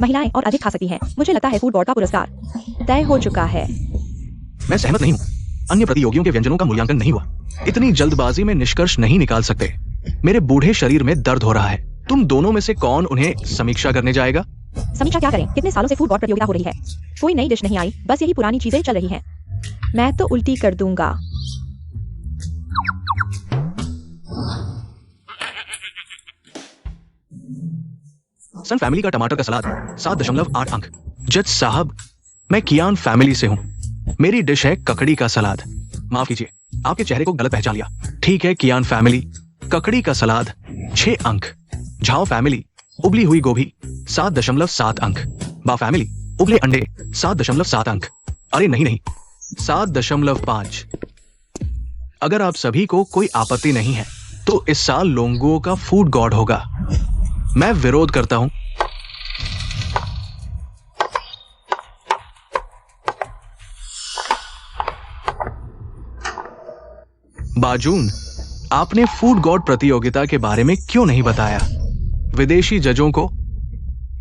महिलाएं और अधिक खा सकती हैं। मुझे लगता है फूड बोर्ड का पुरस्कार तय हो चुका है। मैं सहमत नहीं हूँ। अन्य प्रतियोगियों के व्यंजनों का मूल्यांकन नहीं हुआ। इतनी जल्दबाजी में निष्कर्ष नहीं निकाल सकते। मेरे बूढ़े शरीर में दर्द हो रहा है। तुम दोनों में से कौन उन्हें समीक्षा करने जाएगा? समीक्षा क्या करें? कितने सालों से फूड बोर्ड प्रतियोगिता हो रही है, कोई नई डिश नहीं आई, बस यही पुरानी चीजें चल रही हैं। मैं तो उल्टी कर दूंगा। सन फैमिली का टमाटर का सलाद 7.8 अंक। जज साहब, मैं कियान फैमिली से हूं। मेरी डिश है ककड़ी का सलाद। माफ कीजिए, आपके चेहरे को गलत पहचान लिया। ठीक है कियान फैमिली, ककड़ी का सलाद 6 अंक। झाओ फैमिली, उबली हुई गोभी 7.7 अंक। बा फैमिली, उबले अंडे 7.7 अंक। अरे नहीं, 7.5। अगर आप सभी को कोई आपत्ति नहीं है तो इस साल लोंगो का फूड गॉड होगा। मैं विरोध करता हूं। बाजून, आपने फूड गॉड प्रतियोगिता के बारे में क्यों नहीं बताया? विदेशी जजों को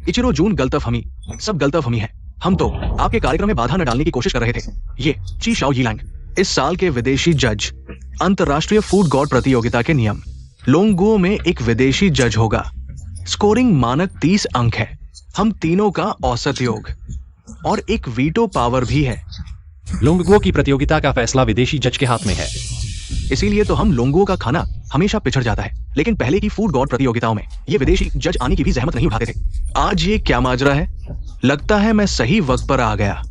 इचिरो जून गलतफहमी, सब गलतफहमी है। हम तो आपके कार्यक्रम में बाधा न डालने की कोशिश कर रहे थे। ये ची शाओ यीलैंग, इस साल के विदेशी जज। अंतरराष्ट्रीय फूड गॉड प्रतियोगिता के नियम। लोंगो में एक विदेशी जज होगा। स्कोरिंग मानक 30 अंक है। हम तीनों का औसत योग और एक वीटो पावर भी है। लोंगगुओ की प्रतियोगिता का फैसला विदेशी जज के हाथ में है। इसीलिए तो हम लोंगो का खाना हमेशा पिछड़ जाता है। लेकिन पहले की फूड गॉड प्रतियोगिताओं में ये विदेशी जज आने की भी जहमत नहीं उठाते थे। आज ये क्या माजरा है? लगता है मैं सही वक्त पर आ गया।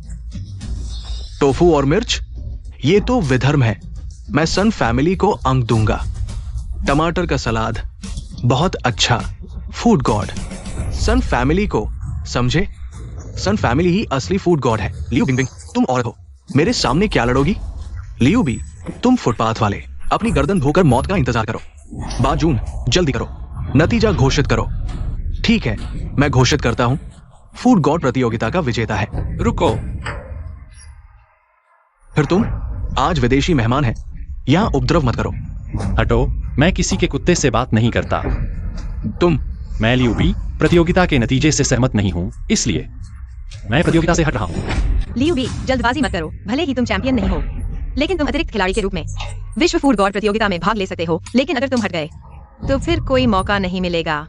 टोफू और मिर्च, ये तो विधर्म है। मैं सन फैमिली को अंक दूंगा। टमाटर का सलाद बहुत अच्छा। फूड गॉड सन फैमिली को, समझे? सन फैमिली ही असली फूड गॉड है। लियू बिंगबिंग, तुम औरत हो, मेरे सामने क्या लड़ोगी? लियू बी, तुम फुटपाथ वाले, अपनी गर्दन धोकर मौत का इंतजार करो। बाजून, जल्दी करो, नतीजा घोषित करो। ठीक है, मैं घोषित करता हूं, फूड गॉड प्रतियोगिता का विजेता है। रुको, फिर तुम आज विदेशी मेहमान है, यहां उपद्रव मत करो। हटो, मैं किसी के कुत्ते से बात नहीं करता। तुम मैं लियू बी प्रतियोगिता के नतीजे से सहमत नहीं हूं, इसलिए मैं प्रतियोगिता से हट रहा हूं। लियू बी, जल्दबाजी मत करो। भले ही तुम चैंपियन नहीं हो, लेकिन तुम अतिरिक्त खिलाड़ी के रूप में विश्व फूड गॉड प्रतियोगिता में भाग ले सकते हो। लेकिन अगर तुम हट गए तो फिर कोई मौका नहीं मिलेगा।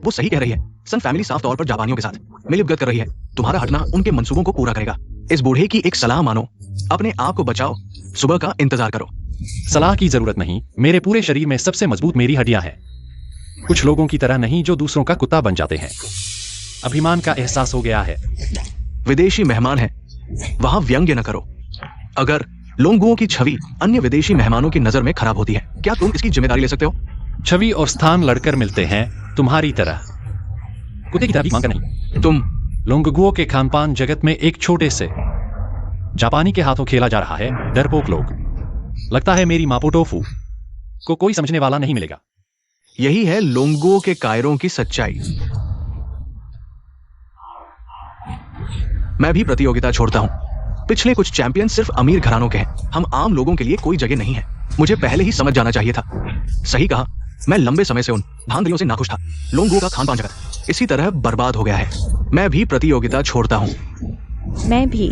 वो सही कह रही है। सन फैमिली साफ तौर पर जापानियों के साथ मिलीभगत कर रही है। तुम्हारा हटना उनके मंसूबों को पूरा करेगा। इस बूढ़े की एक सलाह मानो, अपने आप को बचाओ, सुबह का इंतजार करो। सलाह की जरूरत नहीं, मेरे पूरे शरीर में सबसे मजबूत मेरी हड्डियां हैं। कुछ लोगों की तरह नहीं जो दूसरों का कुत्ता बन जाते हैं। अभिमान का एहसास हो गया है। विदेशी मेहमान है, वहां व्यंग्य न करो। अगर लोंगुओं की छवि अन्य विदेशी मेहमानों की नजर में खराब होती है, क्या तुम इसकी जिम्मेदारी ले सकते हो? छवि और स्थान लड़कर मिलते हैं, तुम्हारी तरह कुत्ते की तरह भी मांगकर नहीं। तुम लोंगगुओ के खानपान जगत में एक छोटे से जापानी के हाथों खेला जा रहा है। डरपोक लोग, लगता है मेरी मापो टोफू को कोई समझने वाला नहीं मिलेगा। यही है लोंगुओं के कायरों की सच्चाई। मैं भी प्रतियोगिता छोड़ता हूं। पिछले कुछ चैंपियन सिर्फ अमीर घरानों के हैं। हम आम लोगों के लिए कोई जगह नहीं है। मुझे पहले ही समझ जाना चाहिए था। सही कहा, मैं लंबे समय से उन भांगरियों से नाखुश था। लोंगुओं का खानपान जगत इसी तरह बर्बाद हो गया है। मैं भी प्रतियोगिता छोड़ता हूं। मैं भी।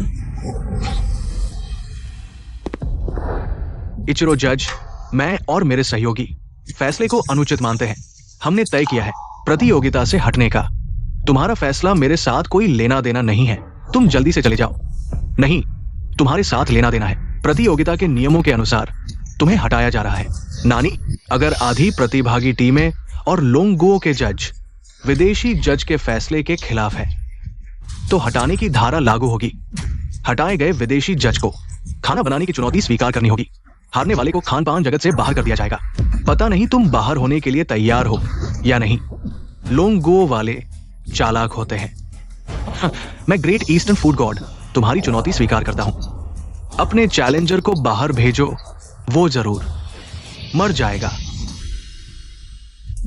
इचिरो जज, मैं और मेरे सहयोगी फैसले को अनुचित मानते हैं। हमने तय किया है प्रतियोगिता से हटने का। तुम्हारा फैसला मेरे साथ कोई लेना देना नहीं है। तुम जल्दी से चले जाओ। नहीं, तुम्हारे साथ लेना देना है। प्रतियोगिता के नियमों के अनुसार तुम्हें हटाया जा रहा है। नानी, अगर आधी प्रतिभागी टीमें और लोंगुओ के जज विदेशी जज के फैसले के खिलाफ है तो हटाने की धारा लागू होगी। हटाए गए विदेशी जज को खाना बनाने की चुनौती स्वीकार करनी होगी। हारने वाले को खानपान जगत से बाहर कर दिया जाएगा। पता नहीं तुम बाहर होने के लिए तैयार हो या नहीं। लोंगुओ वाले चालाक होते हैं। मैं ग्रेट ईस्टर्न फूड गॉड तुम्हारी चुनौती स्वीकार करता हूं। अपने चैलेंजर को बाहर भेजो, वो जरूर मर जाएगा।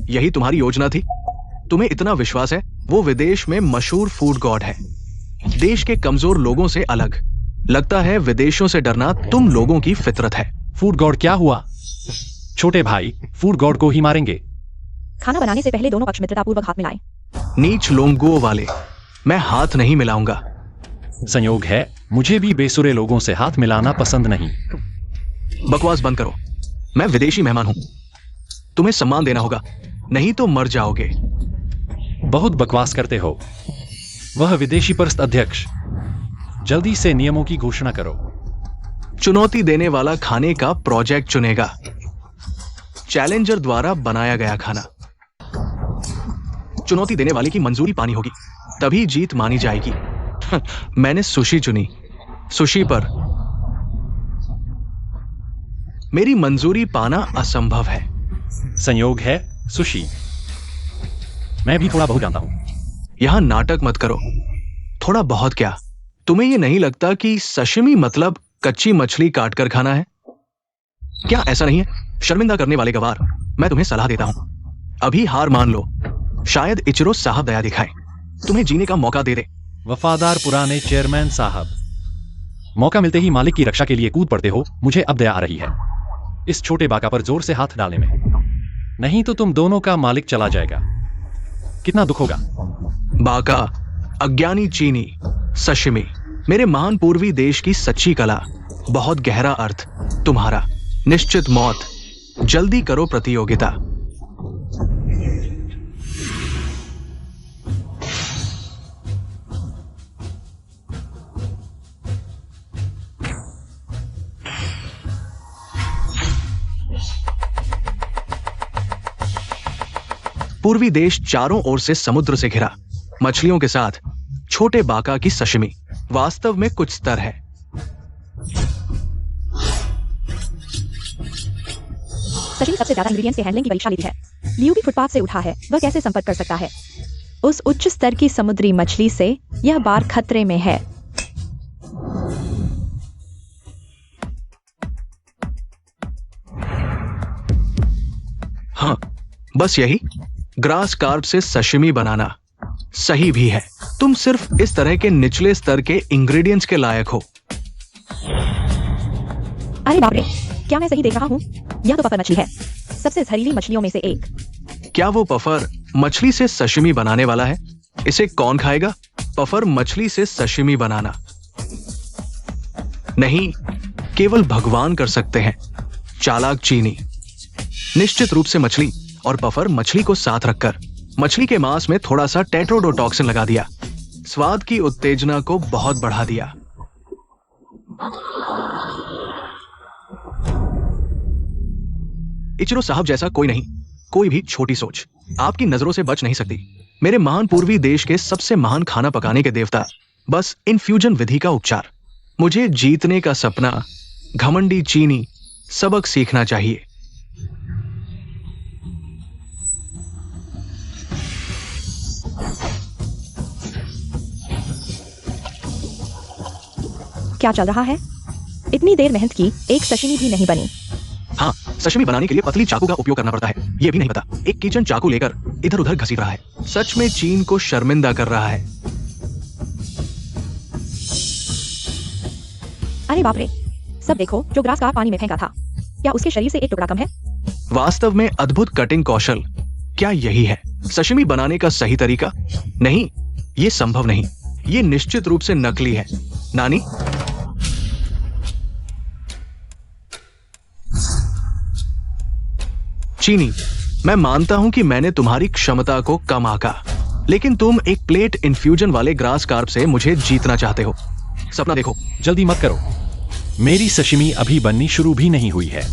यही तुम्हारी योजना थी? तुम्हें इतना विश्वास है? वो विदेश में मशहूर फूड गॉड है, देश के कमजोर लोगों से अलग। लगता है विदेशों से डरना तुम लोगों की फितरत है। फूड गॉड क्या हुआ? छोटे भाई फूड गॉड को ही मारेंगे। खाना बनाने से पहले दोनों पक्ष मित्रतापूर्वक हाथ मिलाएं। नीच लोंगुओ वाले, मैं हाथ नहीं मिलाऊंगा। संयोग है, मुझे भी बेसुरे लोगों से हाथ मिलाना पसंद नहीं। बकवास बंद करो। मैं विदेशी मेहमान हूं, तुम्हें सम्मान देना होगा, नहीं तो मर जाओगे। बहुत बकवास करते हो। वह विदेशी परस्त अध्यक्ष, जल्दी से नियमों की घोषणा करो। चुनौती देने वाला खाने का प्रोजेक्ट चुनेगा। चैलेंजर द्वारा बनाया गया खाना। चुनौती देने वाले की मंजूरी पानी होगी, तभी जीत मानी जाएगी। मैंने सुशी चुनी। सुशी पर मेरी मंजूरी पाना असंभव है। संयोग है सुशी। मैं भी थोड़ा बहुत जानता हूं। यहां नाटक मत करो। थोड़ा बहुत क्या, तुम्हें यह नहीं लगता कि सशिमी मतलब कच्ची मछली काटकर खाना है? क्या ऐसा नहीं है? शर्मिंदा करने वाले गवार, मैं तुम्हें सलाह देता हूं, अभी हार मान लो। शायद इचिरो साहब दया दिखाए, तुम्हें जीने का मौका दे दे। वफादार पुराने चेयरमैन साहब, मौका मिलते ही मालिक की रक्षा के लिए कूद पड़ते हो। मुझे अब दया आ रही है इस छोटे बाका पर जोर से हाथ डालने में। नहीं तो तुम दोनों का मालिक चला जाएगा। कितना दुख होगा। बाका, अज्ञानी चीनी, सशिमी, मेरे महान पूर्वी देश की सच्ची कला, बहुत गहरा अर्थ, तुम्हारा निश्चित मौत। जल्दी करो प्रतियोगिता। पूर्वी देश चारों ओर से समुद्र से घिरा, मछलियों के साथ छोटे बाका की सशिमी वास्तव में कुछ स्तर है। सचिन सबसे ज्यादा इंग्रेडिएंट्स के हैंडलिंग की परीक्षा लेती है। लियू भी फुटपाथ से उठा है, वह कैसे संपर्क कर सकता है उस उच्च स्तर की समुद्री मछली से? यह बार खतरे में है। हाँ, बस यही। ग्रास कार्प से सशिमी बनाना सही भी है। तुम सिर्फ इस तरह के निचले स्तर के इंग्रेडिएंट्स के लायक हो। अरे बाप रे, क्या मैं सही देख रहा हूँ? यह तो पफर मछली है, सबसे जहरीली मछलियों में से एक। क्या वो पफर मछली से सशिमी बनाने वाला है? इसे कौन खाएगा? पफर मछली से सशिमी बनाना नहीं, केवल भगवान कर सकते हैं। चालाक चीनी, निश्चित रूप से मछली और पफर मछली को साथ रखकर मछली के मांस में थोड़ा सा टेट्रोडोटॉक्सिन लगा दिया, स्वाद की उत्तेजना को बहुत बढ़ा दिया। इचिरो साहब जैसा कोई नहीं, कोई भी छोटी सोच आपकी नजरों से बच नहीं सकती। मेरे महान पूर्वी देश के सबसे महान खाना पकाने के देवता, बस इन्फ्यूजन विधि का उपचार। मुझे जीतने का सपना, घमंडी चीनी, सबक सीखना चाहिए। क्या चल रहा है? इतनी देर मेहनत की, एक सशिमी भी नहीं बनी। हाँ, सशिमी बनाने के लिए पतली चाकू का उपयोग करना पड़ता है, यह भी नहीं पता। एक किचन चाकू लेकर इधर उधर घसीट रहा है, सच में चीन को शर्मिंदा कर रहा है। अरे बाप रे, सब देखो, जो ग्रास कार्प पानी में फेंका था, क्या उसके शरीर से एक टुकड़ा कम है? वास्तव में अद्भुत कटिंग कौशल, क्या यही है सशिमी बनाने का सही तरीका? नहीं, यह संभव नहीं। यह निश्चित रूप से नकली है। नानी, चीनी, मैं मानता हूं कि मैंने तुम्हारी क्षमता को कम आंका, लेकिन तुम एक प्लेट इन्फ्यूजन वाले ग्रास कार्प से मुझे जीतना चाहते हो। सपना देखो। जल्दी मत करो, मेरी सशिमी अभी बननी शुरू भी नहीं हुई है।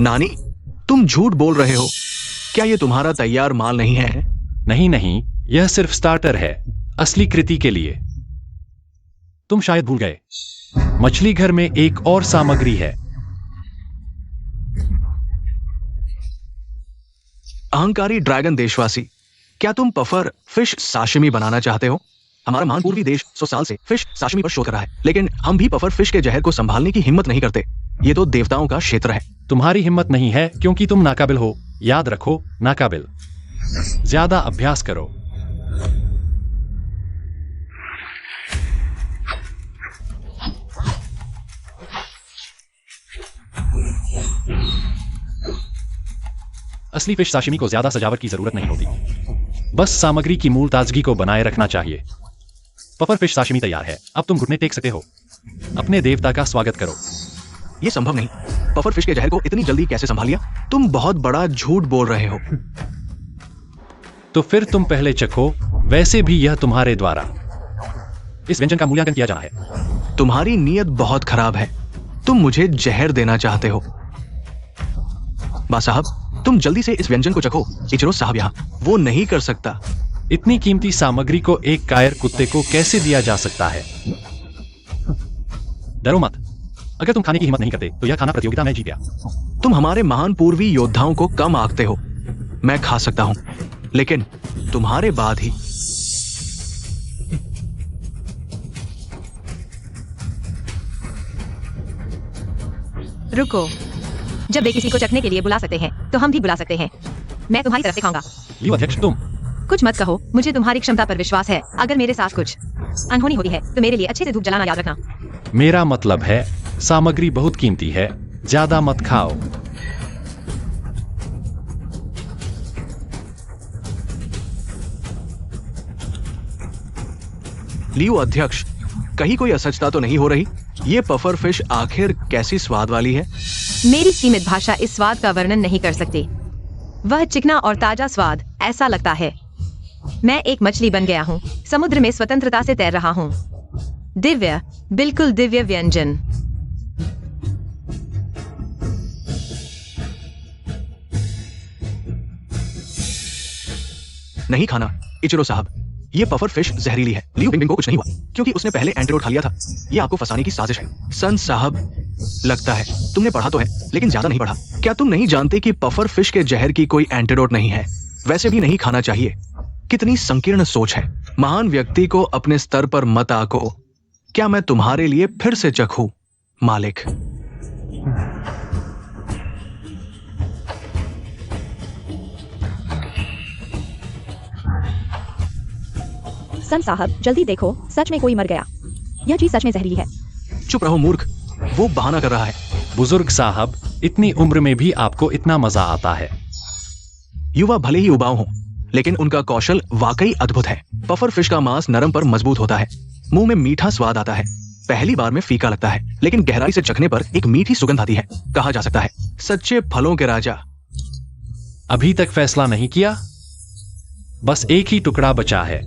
नानी, तुम झूठ बोल रहे हो। क्या यह तुम्हारा तैयार माल नहीं है? नहीं नहीं, यह सिर्फ स्टार्टर है, असली कृति के लिए। तुम शायद भूल गए, मछली घर में एक और सामग्री है। अहंकारी ड्रैगन देशवासी, क्या तुम पफर फिश साशिमी बनाना चाहते हो? हमारा महान पूर्वी देश 100 साल से फिश साशिमी पर शोध कर रहा है, लेकिन हम भी पफर फिश के जहर को संभालने की हिम्मत नहीं करते। ये तो देवताओं का क्षेत्र है। तुम्हारी हिम्मत नहीं है क्योंकि तुम नाकाबिल हो। याद रखो, नाकाबिल। ज्यादा अभ्यास करो। असली फिश साशिमी को ज्यादा सजावट की जरूरत नहीं होती, बस सामग्री की मूल ताजगी को बनाए रखना चाहिए। पफर फिश साशिमी तैयार है, अब तुम घुटने टेक सकते हो। अपने देवता का स्वागत करो। यह संभव नहीं। पफर फिश के जहर को इतनी जल्दी कैसे संभाल लिया? तुम बहुत बड़ा झूठ बोल रहे हो। तो फिर तुम पहले चखो, वैसे भी यह तुम्हारे द्वारा इस व्यंजन का मूल्यांकन किया जाना है। तुम्हारी नीयत बहुत खराब है। तुम मुझे जहर देना चाहते हो। बा साहब, तुम जल्दी से इस व्यंजन को चखो। इचिरो साहब यहाँ, वो नहीं कर सकता। इतनी कीमती सामग्री को एक कायर कुत्ते को कैसे दिया जा सकता है? डरो मत, अगर तुम खाने की हिम्मत नहीं करते तो यह खाना प्रतियोगिता में जीत गया। तुम हमारे महान पूर्वी योद्धाओं को कम आंकते हो। मैं खा सकता हूं, लेकिन तुम्हारे बाद ही। रुको, जब वे किसी को चखने के लिए बुला सकते हैं तो हम भी बुला सकते हैं। मैं तुम्हारी तरफ से खाऊंगा। लियो अध्यक्ष, तुम कुछ मत कहो, मुझे तुम्हारी क्षमता पर विश्वास है। अगर मेरे साथ कुछ अनहोनी होती है तो मेरे लिए अच्छे से धूप जलाना याद रखना। मेरा मतलब है सामग्री बहुत कीमती है, ज्यादा मत खाओ। लियो अध्यक्ष, कहीं कोई असहजता तो नहीं हो रही? ये पफर फिश आखिर कैसी स्वाद वाली है? मेरी सीमित भाषा इस स्वाद का वर्णन नहीं कर सकती। वह चिकना और ताजा स्वाद, ऐसा लगता है मैं एक मछली बन गया हूँ, समुद्र में स्वतंत्रता से तैर रहा हूँ। दिव्य, बिल्कुल दिव्य व्यंजन। नहीं खाना इचिरो साहब, ये पफर फिश जहरीली है। लियो बिंग बिंग को कुछ नहीं हुआ क्योंकि उसने पहले एंटीडोट खा लिया था। ये आपको फंसाने की साजिश है। सन साहब, लगता है तुमने पढ़ा तो है लेकिन ज्यादा नहीं पढ़ा। क्या तुम नहीं जानते कि पफर फिश के जहर की कोई एंटीडोट नहीं है? वैसे भी नहीं खाना चाहिए। कितनी संकीर्ण सोच है। महान व्यक्ति को अपने स्तर पर मत आको। क्या मैं तुम्हारे लिए फिर से चखूं, मालिक? सन साहब, जल्दी देखो, सच में कोई मर गया। यह चीज सच में जहरीली है। चुप रहो मूर्ख, वो बहाना कर रहा है। बुजुर्ग साहब, इतनी उम्र में भी आपको इतना मजा आता है। युवा भले ही उबाऊ हों, लेकिन उनका कौशल वाकई अद्भुत है। पफर फिश का मांस नरम पर मजबूत होता है। मुंह में मीठा स्वाद आता है। पहली बार में फीका लगता है, लेकिन गहराई से चखने पर एक मीठी सुगंध आती है। कहा जा सकता है सच्चे फलों के राजा। अभी तक फैसला नहीं किया? बस एक ही टुकड़ा बचा है।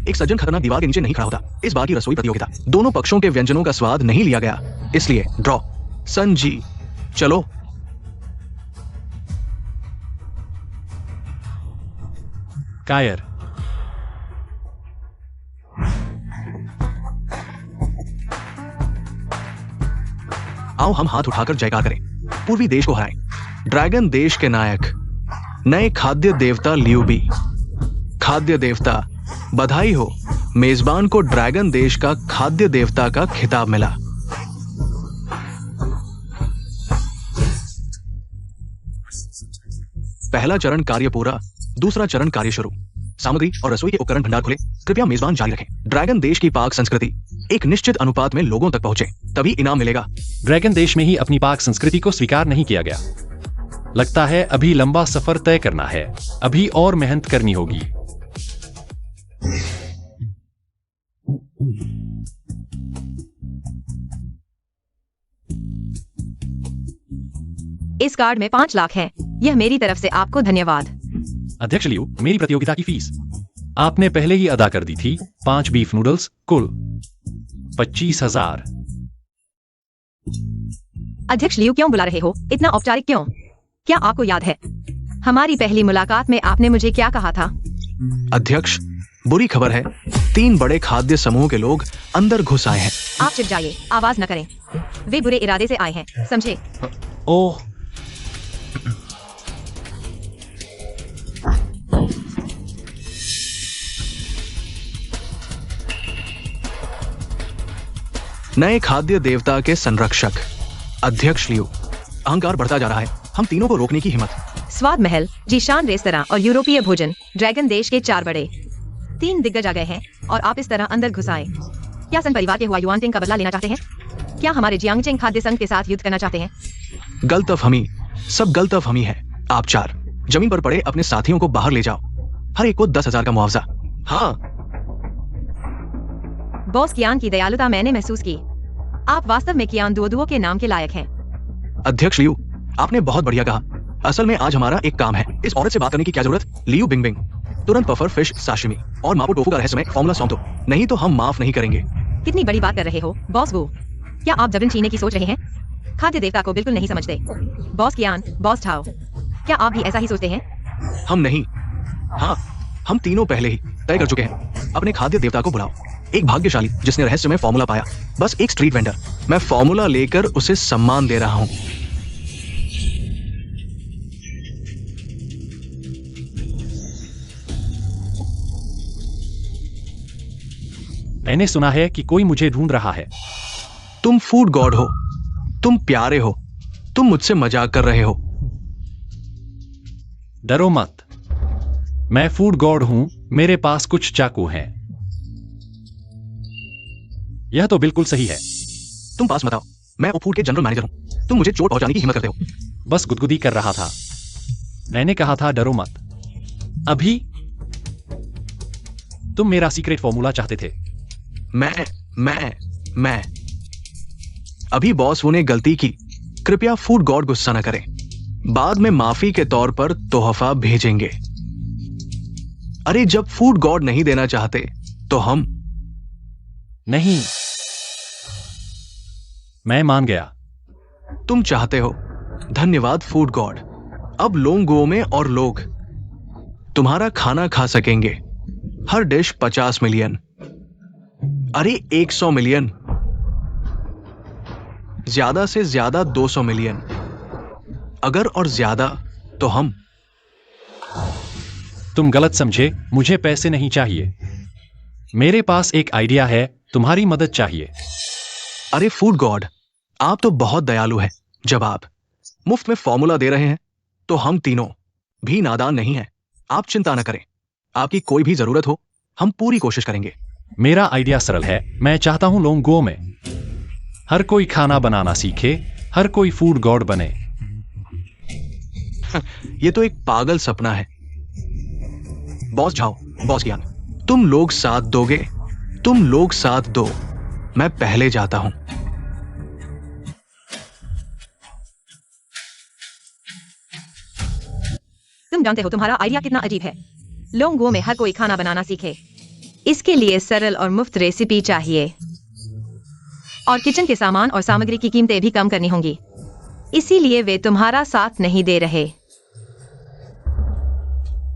एक सज्जन खतरनाक दीवार के नीचे नहीं खड़ा होता। इस बार की रसोई प्रतियोगिता, दोनों पक्षों के व्यंजनों का स्वाद नहीं लिया गया, इसलिए ड्रॉ। सन जी, चलो। कायर, आओ हम हाथ उठाकर जयकार करें, पूर्वी देश को हराएं। ड्रैगन देश के नायक, नए खाद्य देवता लियूबी। खाद्य देवता, बधाई हो, मेजबान को ड्रैगन देश का खाद्य देवता का खिताब मिला। पहला चरण कार्य पूरा, दूसरा चरण कार्य शुरू। सामग्री और रसोई के उपकरण भंडार खुले। कृपया मेजबान जारी रखें। ड्रैगन देश की पाक संस्कृति एक निश्चित अनुपात में लोगों तक पहुंचे, तभी इनाम मिलेगा। ड्रैगन देश में ही अपनी पाक संस्कृति को स्वीकार नहीं किया गया। लगता है अभी लंबा सफर तय करना है। अभी और मेहनत करनी होगी। इस कार्ड में 5 लाख है। यह मेरी तरफ से आपको धन्यवाद। अध्यक्ष लियो, मेरी प्रतियोगिता की फीस आपने पहले ही अदा कर दी थी। 5 बीफ नूडल्स, कुल 25,000। अध्यक्ष लियो, क्यों बुला रहे हो? इतना औपचारिक क्यों? क्या आपको याद है हमारी पहली मुलाकात में आपने मुझे क्या कहा था? अध्यक्ष, बुरी खबर है, 3 बड़े खाद्य समूह के लोग अंदर घुस आए हैं। आप चुप जाइए, आवाज न करें। वे बुरे इरादे से आए हैं, समझे? ओह, नए खाद्य देवता के संरक्षक अध्यक्ष लियो। अहंकार बढ़ता जा रहा है। हम तीनों को रोकने की हिम्मत। स्वाद महल, जीशान रेस्तरां और यूरोपीय भोजन, ड्रैगन देश के 4 बड़े 3 दिग्गज आ गए हैं और आप इस तरह अंदर घुस आए। क्या सन परिवार के हुआ युआनटिंग का बदला लेना चाहते हैं? क्या हमारे जियांगचेंग खाद्य संघ के साथ युद्ध करना चाहते हैं? गलतफहमी, सब गलतफहमी है। आप 4 जमीन पर पड़े अपने साथियों को बाहर ले जाओ। हर एक को 10,000 का मुआवजा। हाँ, बॉस कियान की दयालुता मैंने महसूस की। आप वास्तव में कियान दुओदुओ के नाम के लायक हैं। अध्यक्ष लियू, आपने बहुत बढ़िया कहा। असल में आज हमारा एक काम है। इस औरत से बात करने की क्या जरूरत? लियू बिंगबिंग, तुरंत पफर फिश साशिमी और मापो टोफू का रहस्यमय फॉर्मूला सौंप दो, नहीं तो हम माफ नहीं करेंगे। कितनी बड़ी बात कर रहे हो बॉस वो? क्या आप जबरन छीनने की सोच रहे हैं? खाद्य देवता को बिल्कुल नहीं समझते। बॉस कियान, बॉस झाओ, क्या आप भी ऐसा ही सोचते हैं? हम नहीं, हाँ हम तीनों पहले ही तय कर चुके हैं। अपने खाद्य देवता को बुलाओ, एक भाग्यशाली जिसने रहस्यमय फॉर्मूला पाया, बस एक स्ट्रीट वेंडर। मैं फॉर्मूला लेकर उसे सम्मान दे रहा हूं। मैंने सुना है कि कोई मुझे ढूंढ रहा है। तुम फूड गॉड हो, तुम प्यारे हो, तुम मुझसे मजाक कर रहे हो। डरो मत, मैं फूड गॉड हूं, मेरे पास कुछ चाकू हैं। यह तो बिल्कुल सही है। तुम पास मत आओ, मैं फूड के जनरल मैनेजर हूं। तुम मुझे चोट पहुंचाने की हिम्मत करते हो। बस गुदगुदी कर रहा था। मैंने कहा था डरो मत। अभी तुम मेरा सीक्रेट फॉर्मूला चाहते थे। मैं अभी बॉस वो ने गलती की, कृपया फूड गॉड गुस्सा न करें। बाद में माफी के तौर पर तोहफा भेजेंगे। अरे जब फूड गॉड नहीं देना चाहते तो हम नहीं, मैं मान गया। तुम चाहते हो, धन्यवाद फूड गॉड। अब लोंगो में और लोग तुम्हारा खाना खा सकेंगे। हर डिश 50 मिलियन, अरे 100 मिलियन, ज्यादा से ज्यादा 200 मिलियन, अगर और ज्यादा तो हम। तुम गलत समझे, मुझे पैसे नहीं चाहिए। मेरे पास एक आइडिया है, तुम्हारी मदद चाहिए। अरे फूड गॉड, आप तो बहुत दयालु हैं। जब आप मुफ्त में फॉर्मूला दे रहे हैं तो हम तीनों भी नादान नहीं हैं। आप चिंता न करें, आपकी कोई भी जरूरत हो हम पूरी कोशिश करेंगे। मेरा आइडिया सरल है। मैं चाहता हूं लोंगो में हर कोई खाना बनाना सीखे, हर कोई फूड गॉड बने। ये तो एक पागल सपना है। बॉस झाओ, बॉस कियान, तुम लोग साथ दोगे? तुम लोग साथ दो, मैं पहले जाता हूं। तुम जानते हो तुम्हारा आइडिया कितना अजीब है। लोंगो में हर कोई खाना बनाना सीखे, इसके लिए सरल और मुफ्त रेसिपी चाहिए और किचन के सामान और सामग्री की कीमतें भी कम करनी होंगी। इसीलिए वे तुम्हारा साथ नहीं दे रहे।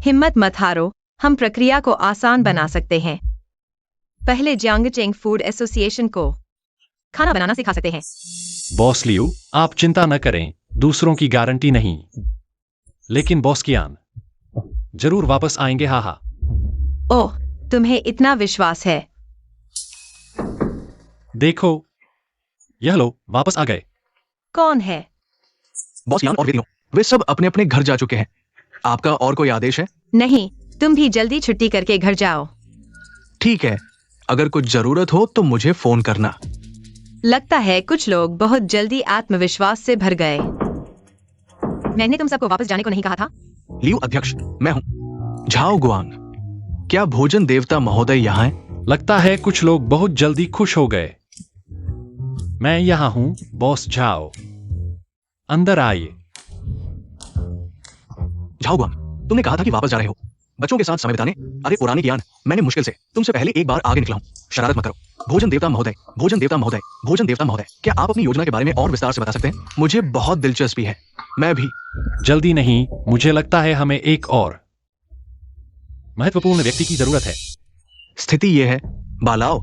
हिम्मत मत हारो, हम प्रक्रिया को आसान बना सकते हैं। पहले जियांगचेंग फूड एसोसिएशन को खाना बनाना सिखा सकते हैं। बॉस लियू, आप चिंता न करें, दूसरों की गारंटी नहीं। लेकिन बॉस कियान जरूर वापस आएंगे। हा हा। ओह, तुम्हें इतना विश्वास है। देखो, यह लो, वापस आ गए। कौन है? बॉस कियान और वे तीनों, वे सब अपने अपने घर जा चुके हैं। आपका और कोई आदेश है? नहीं, तुम भी जल्दी छुट्टी करके घर जाओ। ठीक है, अगर कुछ जरूरत हो तो मुझे फोन करना। लगता है कुछ लोग बहुत जल्दी आत्मविश्वास से भर गए। मैंने तुम सबको वापस जाने को नहीं कहा था। लियू अध्यक्ष, मैं हूं झाओ गुआंग। क्या भोजन देवता महोदय यहाँ हैं? लगता है कुछ लोग बहुत जल्दी खुश हो गए। मैं यहां हूं, बॉस झाओ, अंदर आइए। झाओ गुआंग, तुमने कहा था कि वापस जा रहे हो बच्चों के साथ समय बिताने। अरे पुराने ज्ञान, मैंने मुश्किल से तुमसे पहले एक बार आगे निकला हूं। शरारत मत करो। भोजन देवता महोदय, भोजन देवता महोदय, भोजन देवता महोदय, क्या आप अपनी योजना के बारे में और विस्तार से बता सकते हैं? मुझे बहुत दिलचस्पी है। मैं भी। जल्दी नहीं, मुझे लगता है हमें एक और महत्वपूर्ण व्यक्ति की जरूरत है। स्थिति यह है, बालाओ,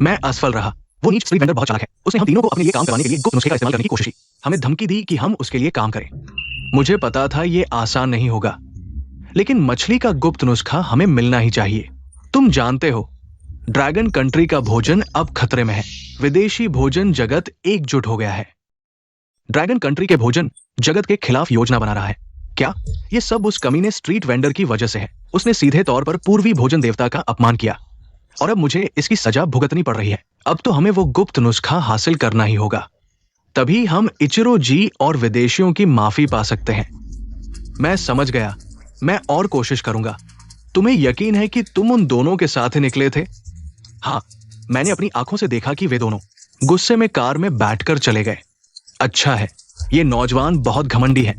मैं असफल रहा। वो नीच स्ट्रीट वेंडर बहुत चालाक है। उसने हम तीनों को अपने लिए काम करवाने के लिए गुप्त नुस्खे का इस्तेमाल करने की कोशिश की। हमें धमकी दी कि हम उसके लिए काम करें। मुझे पता था ये आसान नहीं होगा, लेकिन मछली का गुप्त नुस्खा हमें मिलना ही चाहिए। तुम जानते हो, ड्रैगन कंट्री का भोजन अब खतरे में है। विदेशी भोजन जगत एकजुट हो गया है। ड्रैगन कंट्री के भोजन जगत के खिलाफ योजना बना रहा है। क्या ये सब उस कमीने स्ट्रीट वेंडर की वजह से है? उसने सीधे तौर पर पूर्वी भोजन देवता का अपमान किया और अब मुझे इसकी सजा भुगतनी पड़ रही है। अब तो हमें वो गुप्त नुस्खा हासिल करना ही होगा, तभी हम इचिरो जी और विदेशियों की माफी पा सकते हैं। मैं समझ गया, मैं और कोशिश करूंगा। तुम्हें यकीन है कि तुम उन दोनों के साथ ही निकले थे? हाँ, मैंने अपनी आंखों से देखा कि वे दोनों गुस्से में कार में बैठकर चले गए। अच्छा है, ये नौजवान बहुत घमंडी है।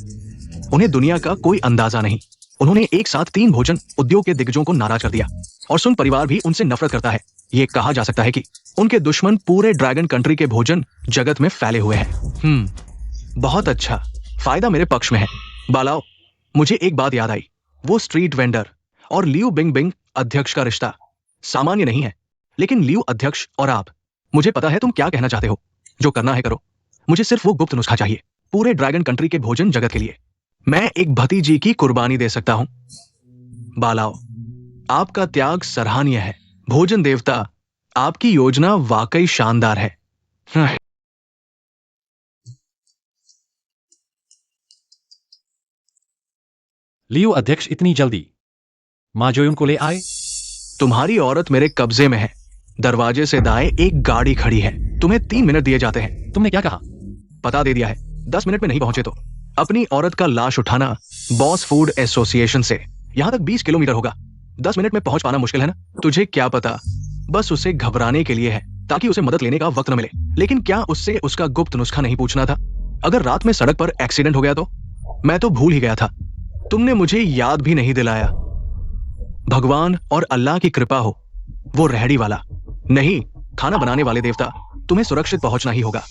उन्हें दुनिया का कोई अंदाजा नहीं। उन्होंने एक साथ 3 भोजन उद्योग के दिग्गजों को नाराज कर दिया और सुंग परिवार भी उनसे नफरत करता है। ये कहा जा सकता है कि उनके दुश्मन पूरे ड्रैगन कंट्री के भोजन जगत में फैले हुए हैं। बहुत अच्छा, फायदा मेरे पक्ष में है। बालाओ, मुझे एक बात याद आई। वो स्ट्रीट वेंडर और लियू बिंग बिंग अध्यक्ष का रिश्ता सामान्य नहीं है। लेकिन लियू अध्यक्ष और आप, मुझे पता है तुम क्या कहना चाहते हो। जो करना है करो। मुझे सिर्फ वो गुप्त नुस्खा चाहिए पूरे ड्रैगन कंट्री के भोजन जगत के लिए। मैं एक भतीजी की कुर्बानी दे सकता हूं। बालाओ, आपका त्याग सराहनीय है। भोजन देवता, आपकी योजना वाकई शानदार है। लियो अध्यक्ष इतनी जल्दी माँ जोयुन को ले आए? तुम्हारी औरत मेरे कब्जे में है। दरवाजे से दाएं एक गाड़ी खड़ी है। तुम्हें 3 मिनट दिए जाते हैं। तुमने क्या कहा? पता दे दिया है। 10 मिनट में नहीं पहुंचे तो अपनी औरत का लाश उठाना बॉस फूड एसोसिएशन से यहां तक 20 किलोमीटर होगा। 10 मिनट में पहुंच पाना मुश्किल है ना? तुझे क्या पता, बस उसे घबराने के लिए है ताकि उसे मदद लेने का वक्त न मिले। लेकिन क्या उससे उसका गुप्त नुस्खा नहीं पूछना था? अगर रात में सड़क पर एक्सीडेंट हो गया तो? मैं तो भूल ही गया था। तुमने मुझे याद भी नहीं दिलाया। भगवान और अल्लाह की कृपा हो। वो रेहड़ी वाला नहीं, खाना बनाने वाले देवता, तुम्हें सुरक्षित पहुंचना ही होगा।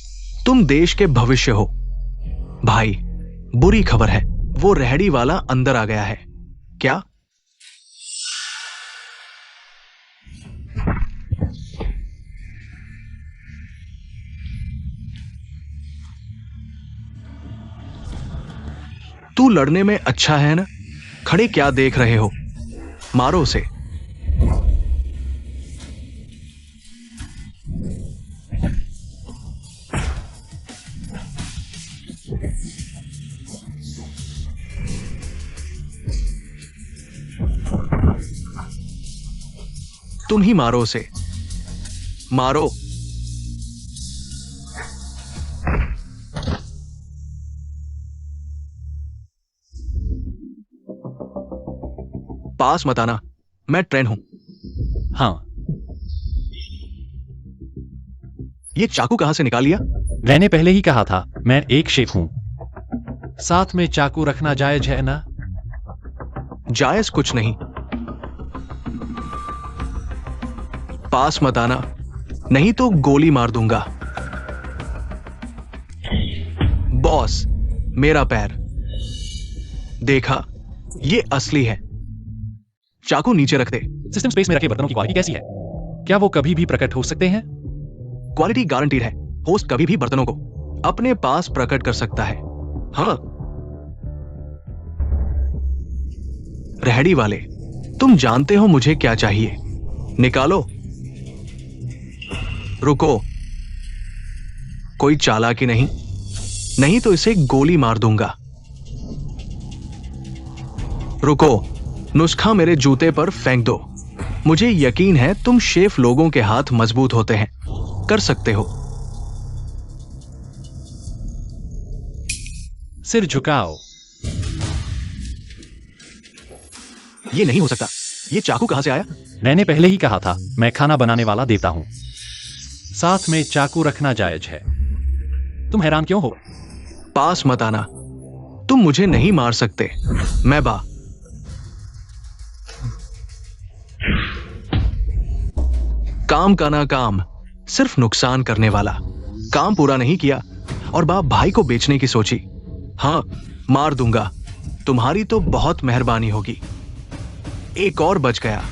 तुम देश के भविष्य हो। भाई, बुरी खबर है, वो रेहड़ी वाला अंदर आ गया है। क्या? तू लड़ने में अच्छा है ना? खड़े क्या देख रहे हो? मारो उसे। तुम ही मारो उसे। मारो। पास मत आना, मैं ट्रेन हूं। हाँ। ये चाकू कहां से निकाल लिया? मैंने पहले ही कहा था, मैं एक शेफ हूं। साथ में चाकू रखना जायज है ना? जायज कुछ नहीं। पास मत आना, नहीं तो गोली मार दूंगा। बॉस, मेरा पैर देखा? ये असली है। चाकू नीचे रख दे। सिस्टम स्पेस में रखे बर्तनों की क्वालिटी कैसी है? क्या वो कभी भी प्रकट हो सकते हैं? क्वालिटी गारंटीड है। होस्ट कभी भी बर्तनों को अपने पास प्रकट कर सकता है। हाँ। रेहड़ी वाले, तुम जानते हो मुझे क्या चाहिए? निकालो। रुको। कोई चालाकी नहीं, नहीं तो इसे गोली मार दूंगा। रुको, नुस्खा मेरे जूते पर फेंक दो। मुझे यकीन है तुम शेफ लोगों के हाथ मजबूत होते हैं, कर सकते हो। सिर झुकाओ। ये नहीं हो सकता। ये चाकू कहां से आया? मैंने पहले ही कहा था, मैं खाना बनाने वाला देवता हूं। साथ में चाकू रखना जायज है। तुम हैरान क्यों हो? पास मत आना, तुम मुझे नहीं मार सकते। मैं काम का ना काम, सिर्फ नुकसान करने वाला। काम पूरा नहीं किया और बाप भाई को बेचने की सोची। हाँ, मार दूंगा। तुम्हारी तो बहुत मेहरबानी होगी। एक और बच गया।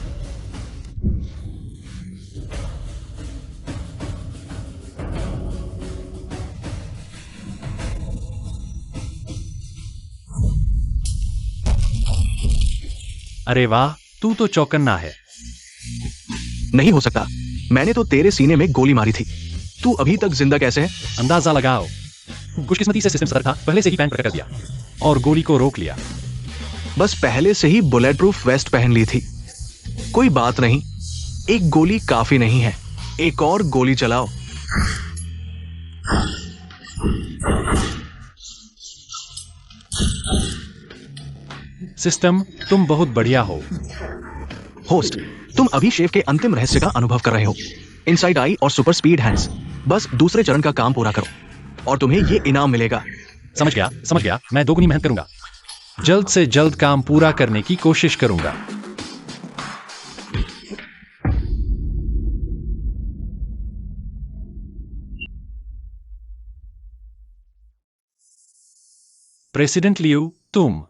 अरे वाह, तू तो चौकन्ना है। नहीं हो सकता, मैंने तो तेरे सीने में गोली मारी थी। तू अभी तक जिंदा कैसे है? अंदाजा लगाओ। खुशकिस्मती से सिस्टम सर था, पहले से ही पैन प्रकट कर दिया और गोली को रोक लिया। बस पहले से ही बुलेट प्रूफ वेस्ट पहन ली थी। कोई बात नहीं, एक गोली काफी नहीं है। एक और गोली चलाओ। सिस्टम, तुम बहुत बढ़िया हो। होस्ट, तुम अभी शेफ के अंतिम रहस्य का अनुभव कर रहे हो। इनसाइड आई और सुपर स्पीड हैंड्स। बस दूसरे चरण का काम पूरा करो और तुम्हें ये इनाम मिलेगा। समझ गया, मैं दोगुनी मेहनत करूंगा। जल्द से जल्द काम पूरा करने की कोशिश करूंगा। प्रेसिडेंट लियू, तुम।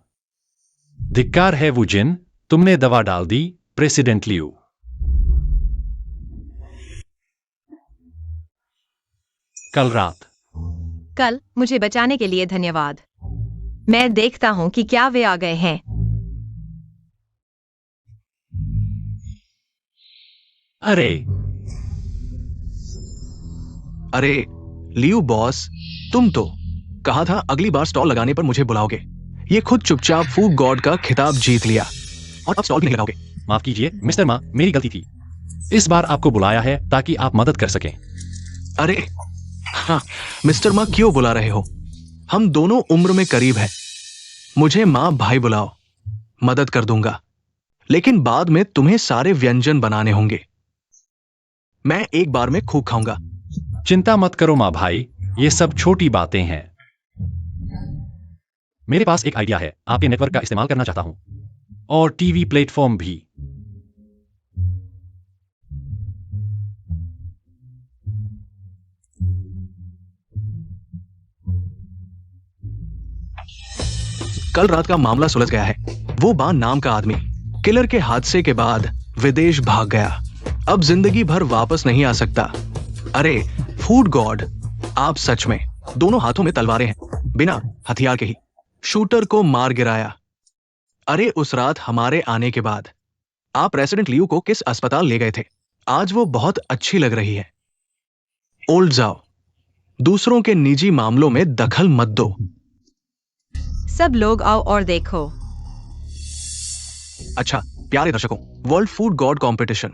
धिक्कार है वुजिन, तुमने दवा डाल दी, प्रेसिडेंट लियू। कल रात। कल मुझे बचाने के लिए धन्यवाद। मैं देखता हूं कि क्या वे आ गए हैं। अरे अरे लियू बॉस, तुम तो कहा था अगली बार स्टॉल लगाने पर मुझे बुलाओगे। ये खुद चुपचाप फूड गॉड का खिताब जीत लिया और अब स्टॉल भी नहीं लगाओगे। माफ कीजिए मिस्टर मा, मेरी गलती थी। इस बार आपको बुलाया है ताकि आप मदद कर सकें। अरे हाँ, मिस्टर माँ क्यों बुला रहे हो? हम दोनों उम्र में करीब हैं। मुझे माँ भाई बुलाओ, मदद कर दूंगा, लेकिन बाद में तुम्हें सारे व्यंजन बनाने होंगे। मैं एक बार में खूब खाऊंगा। चिंता मत करो माँ भाई, ये सब छोटी बातें हैं। मेरे पास एक आइडिया है, आपके नेटवर्क का इस्तेमाल करना चाहता हूं और टीवी प्लेटफॉर्म भी। कल रात का मामला सुलझ गया है। वो बान नाम का आदमी किलर के हादसे के बाद विदेश भाग गया। अब जिंदगी भर वापस नहीं आ सकता। अरे फूड गॉड, आप सच में दोनों हाथों में तलवारें हैं, बिना हथियार के ही शूटर को मार गिराया। अरे उस रात हमारे आने के बाद आप प्रेसिडेंट लियू को किस अस्पताल ले गए थे? आज वो बहुत अच्छी लग रही है। ओल्ड जाओ, दूसरों के निजी मामलों में दखल मत दो। सब लोग आओ और देखो। अच्छा प्यारे दर्शकों, world food God competition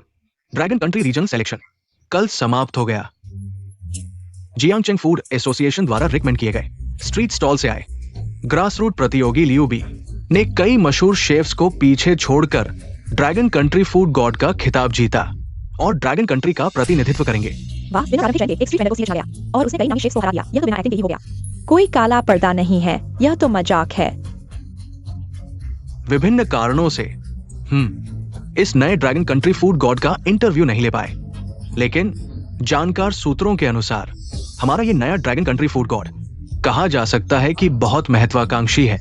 dragon country reason selection कल समाप्त हो गया। जियांगचेंग फूड एसोसिएशन द्वारा रिकमेंड किए गए स्ट्रीट स्टॉल से आए ग्रास रूट प्रतियोगी लियू बी ने कई मशहूर शेफ्स को पीछे छोड़कर ड्रैगन कंट्री फूड गॉड का खिताब जीता और ड्रैगन कंट्री का प्रतिनिधित्व करेंगे। वाह, बिना कारण के एक स्ट्रीट वेंडर को सीधे छा गया और उसने कई नामी शेफ्स को हरा दिया। यह तो बिना एक्टिंग के ही हो गया। कोई काला पर्दा नहीं है, यह तो मजाक है। विभिन्न कारणों से इस नए ड्रैगन कंट्री फूड गॉड का इंटरव्यू नहीं ले पाए, लेकिन जानकार सूत्रों के अनुसार हमारा ये नया ड्रैगन कंट्री फूड गॉड कहा जा सकता है कि बहुत महत्वाकांक्षी है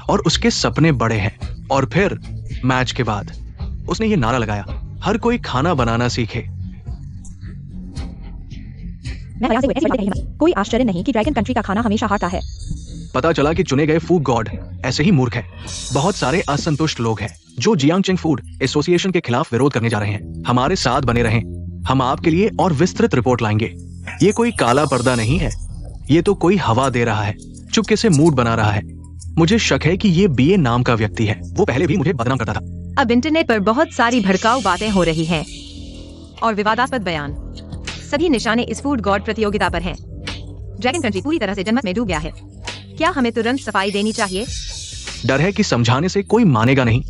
और उसके सपने बड़े हैं। और फिर मैच के बाद उसने ये नारा लगाया, हर कोई खाना बनाना सीखे। मैं प्रयास से ऐसी बातें कही मत। कोई आश्चर्य नहीं कि ड्रैगन कंट्री का खाना हमेशा हारता है। पता चला कि चुने गए फूड गॉड ऐसे ही मूर्ख है। बहुत सारे असंतुष्ट लोग हैं जो जियांगचेंग फूड एसोसिएशन के खिलाफ विरोध करने जा रहे हैं। हमारे साथ बने रहें, हम आपके लिए और विस्तृत रिपोर्ट लाएंगे। ये कोई काला पर्दा नहीं है, ये तो कोई हवा दे रहा है, चुपके से मूड बना रहा है। मुझे शक है कि ये बीए नाम का व्यक्ति है। वो पहले भी मुझे बदनाम करता था। अब इंटरनेट पर बहुत सारी भड़काऊ बातें हो रही हैं और विवादास्पद बयान। सभी निशाने इस फूड गॉड प्रतियोगिता पर हैं। ड्रैगन कंट्री पूरी तरह से जनमत में डूब गया है। क्या हमें तुरंत सफाई देनी चाहिए? डर है कि समझाने से कोई मानेगा नहीं।